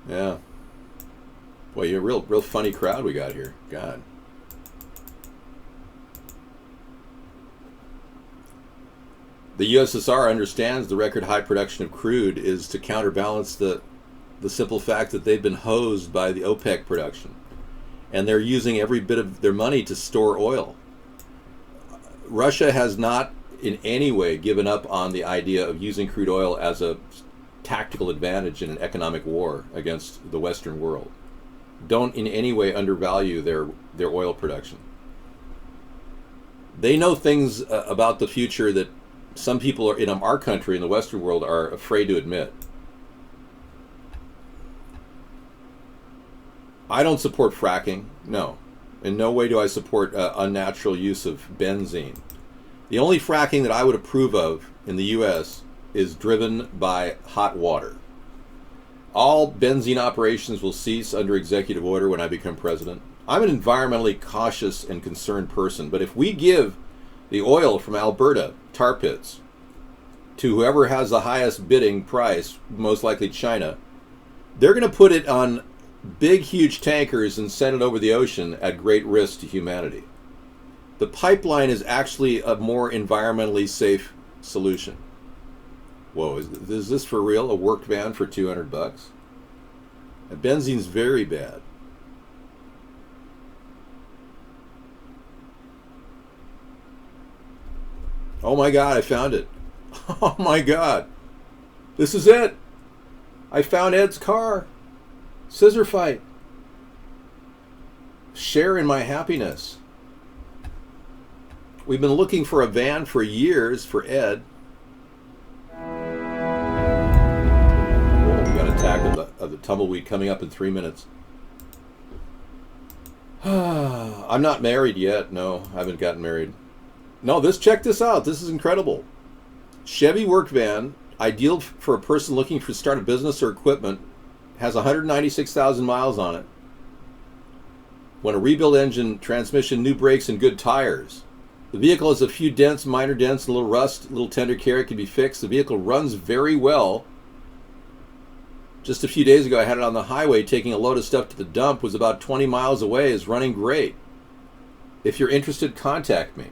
Yeah. Boy, you're a real funny crowd we got here. God. The USSR understands the record high production of crude is to counterbalance the simple fact that they've been hosed by the OPEC production. And they're using every bit of their money to store oil. Russia has not in any way given up on the idea of using crude oil as a tactical advantage in an economic war against the Western world. Don't in any way undervalue their oil production. They know things about the future that some people in our country, in the Western world, are afraid to admit. I don't support fracking. No. In no way do I support unnatural use of benzene. The only fracking that I would approve of in the U.S. is driven by hot water. All benzene operations will cease under executive order when I become president. I'm an environmentally cautious and concerned person, but if we give the oil from Alberta tar pits to whoever has the highest bidding price, most likely China, they're going to put it on big, huge tankers and send it over the ocean at great risk to humanity. The pipeline is actually a more environmentally safe solution. Whoa, is this for real? A work van for $200? And benzene's very bad. Oh my God, I found it. Oh my God. This is it. I found Ed's car. Scissor fight. Share in my happiness. We've been looking for a van for years for Ed. Oh, we got attack of the tumbleweed coming up in 3 minutes. I'm not married yet. No, I haven't gotten married. No, check this out. This is incredible. Chevy work van, ideal for a person looking to start a business or equipment, has 196,000 miles on it. When a rebuild engine, transmission, new brakes, and good tires. The vehicle has a few dents, minor dents, a little rust, a little tender care. It can be fixed. The vehicle runs very well. Just a few days ago, I had it on the highway taking a load of stuff to the dump. Was about 20 miles away. Is running great. If you're interested, contact me.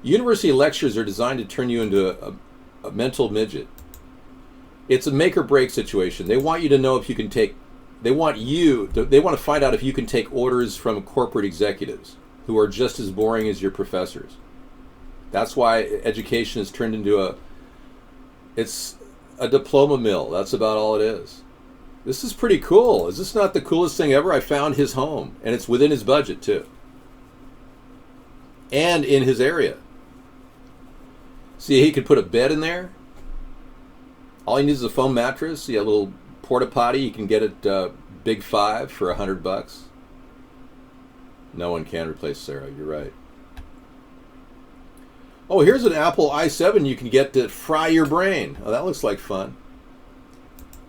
University lectures are designed to turn you into a mental midget. It's a make or break situation. They want you to know if you can take. They want to find out if you can take orders from corporate executives who are just as boring as your professors. That's why education is turned into it's a diploma mill. That's about all it is. This is pretty cool. Is this not the coolest thing ever? I found his home, and it's within his budget too. And in his area. See, he could put a bed in there. All he needs is a foam mattress. See, a little porta potty. You can get it Big 5 for $100. No one can replace Sarah. You're right. Oh, here's an Apple i7 you can get to fry your brain. Oh, that looks like fun.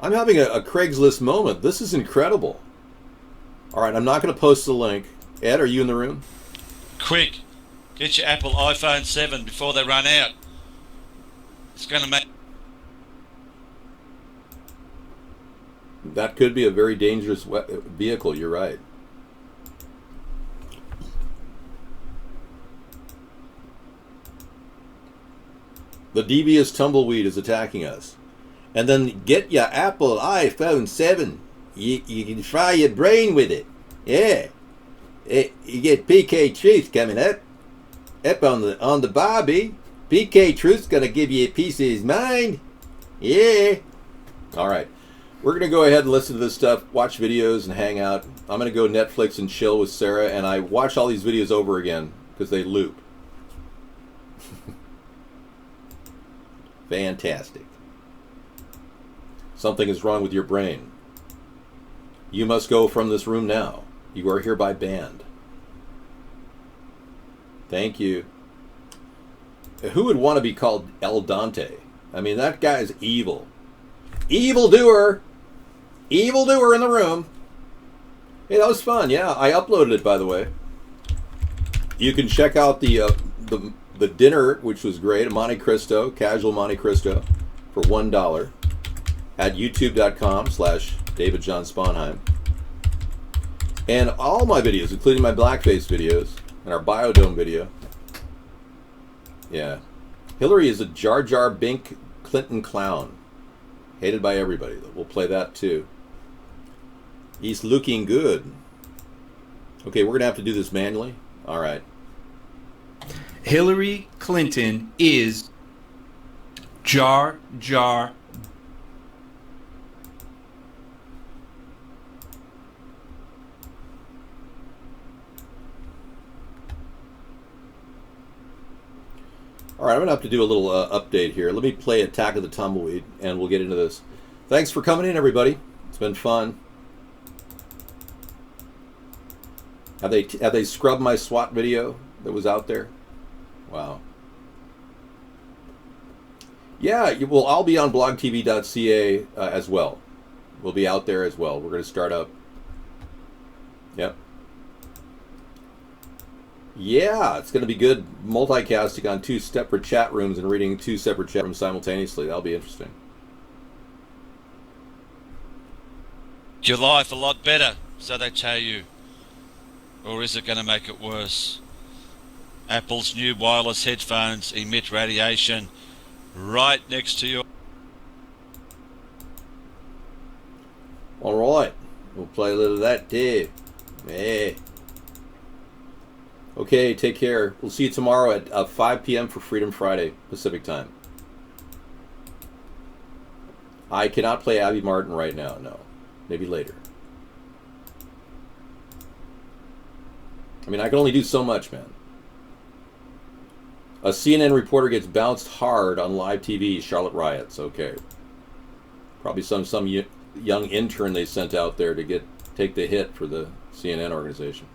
I'm having a Craigslist moment. This is incredible. All right, I'm not going to post the link. Ed, are you in the room?
Quick, get your Apple iPhone 7 before they run out. It's going to make...
That could be a very dangerous vehicle. You're right. The devious tumbleweed is attacking us. And then get your Apple iPhone 7. You can fry your brain with it. Yeah. You get PK Truth coming up on the Barbie. PK Truth's gonna give you a piece of his mind. Yeah. All right. We're going to go ahead and listen to this stuff, watch videos, and hang out. I'm going to go Netflix and chill with Sarah, and I watch all these videos over again because they loop. Fantastic. Something is wrong with your brain. You must go from this room now. You are hereby banned. Thank you. Who would want to be called El Dante? I mean, that guy is evil. Evildoer! Evildoer in the room. Hey, that was fun. Yeah, I uploaded it, by the way. You can check out the dinner, which was great, Monte Cristo, casual Monte Cristo, for $1 at youtube.com/David John Sponheim. And all my videos, including my blackface videos and our Biodome video. Yeah. Hillary is a Jar Jar Bink Clinton clown. Hated by everybody. We'll play that too. He's looking good. Okay, we're going to have to do this manually. All right.
Hillary Clinton is Jar Jar.
All right, I'm going to have to do a little update here. Let me play Attack of the Tumbleweed, and we'll get into this. Thanks for coming in, everybody. It's been fun. Have they scrubbed my SWAT video that was out there? Wow. Yeah, we'll all be on blogtv.ca as well. We'll be out there as well. We're going to start up. Yep. Yeah, it's going to be good multicasting on 2 separate chat rooms and reading 2 separate chat rooms simultaneously. That'll be interesting.
Your life a lot better, so they tell you. Or is it going to make it worse? Apple's new wireless headphones emit radiation right next to your...
All right, we'll play a little of that too. Hey. Okay, take care. We'll see you tomorrow at 5 p.m. for Freedom Friday, Pacific Time. I cannot play Abby Martin right now, no. Maybe later. I mean, I can only do so much, man. A CNN reporter gets bounced hard on live TV, Charlotte riots. Okay. Probably some young intern they sent out there to take the hit for the CNN organization.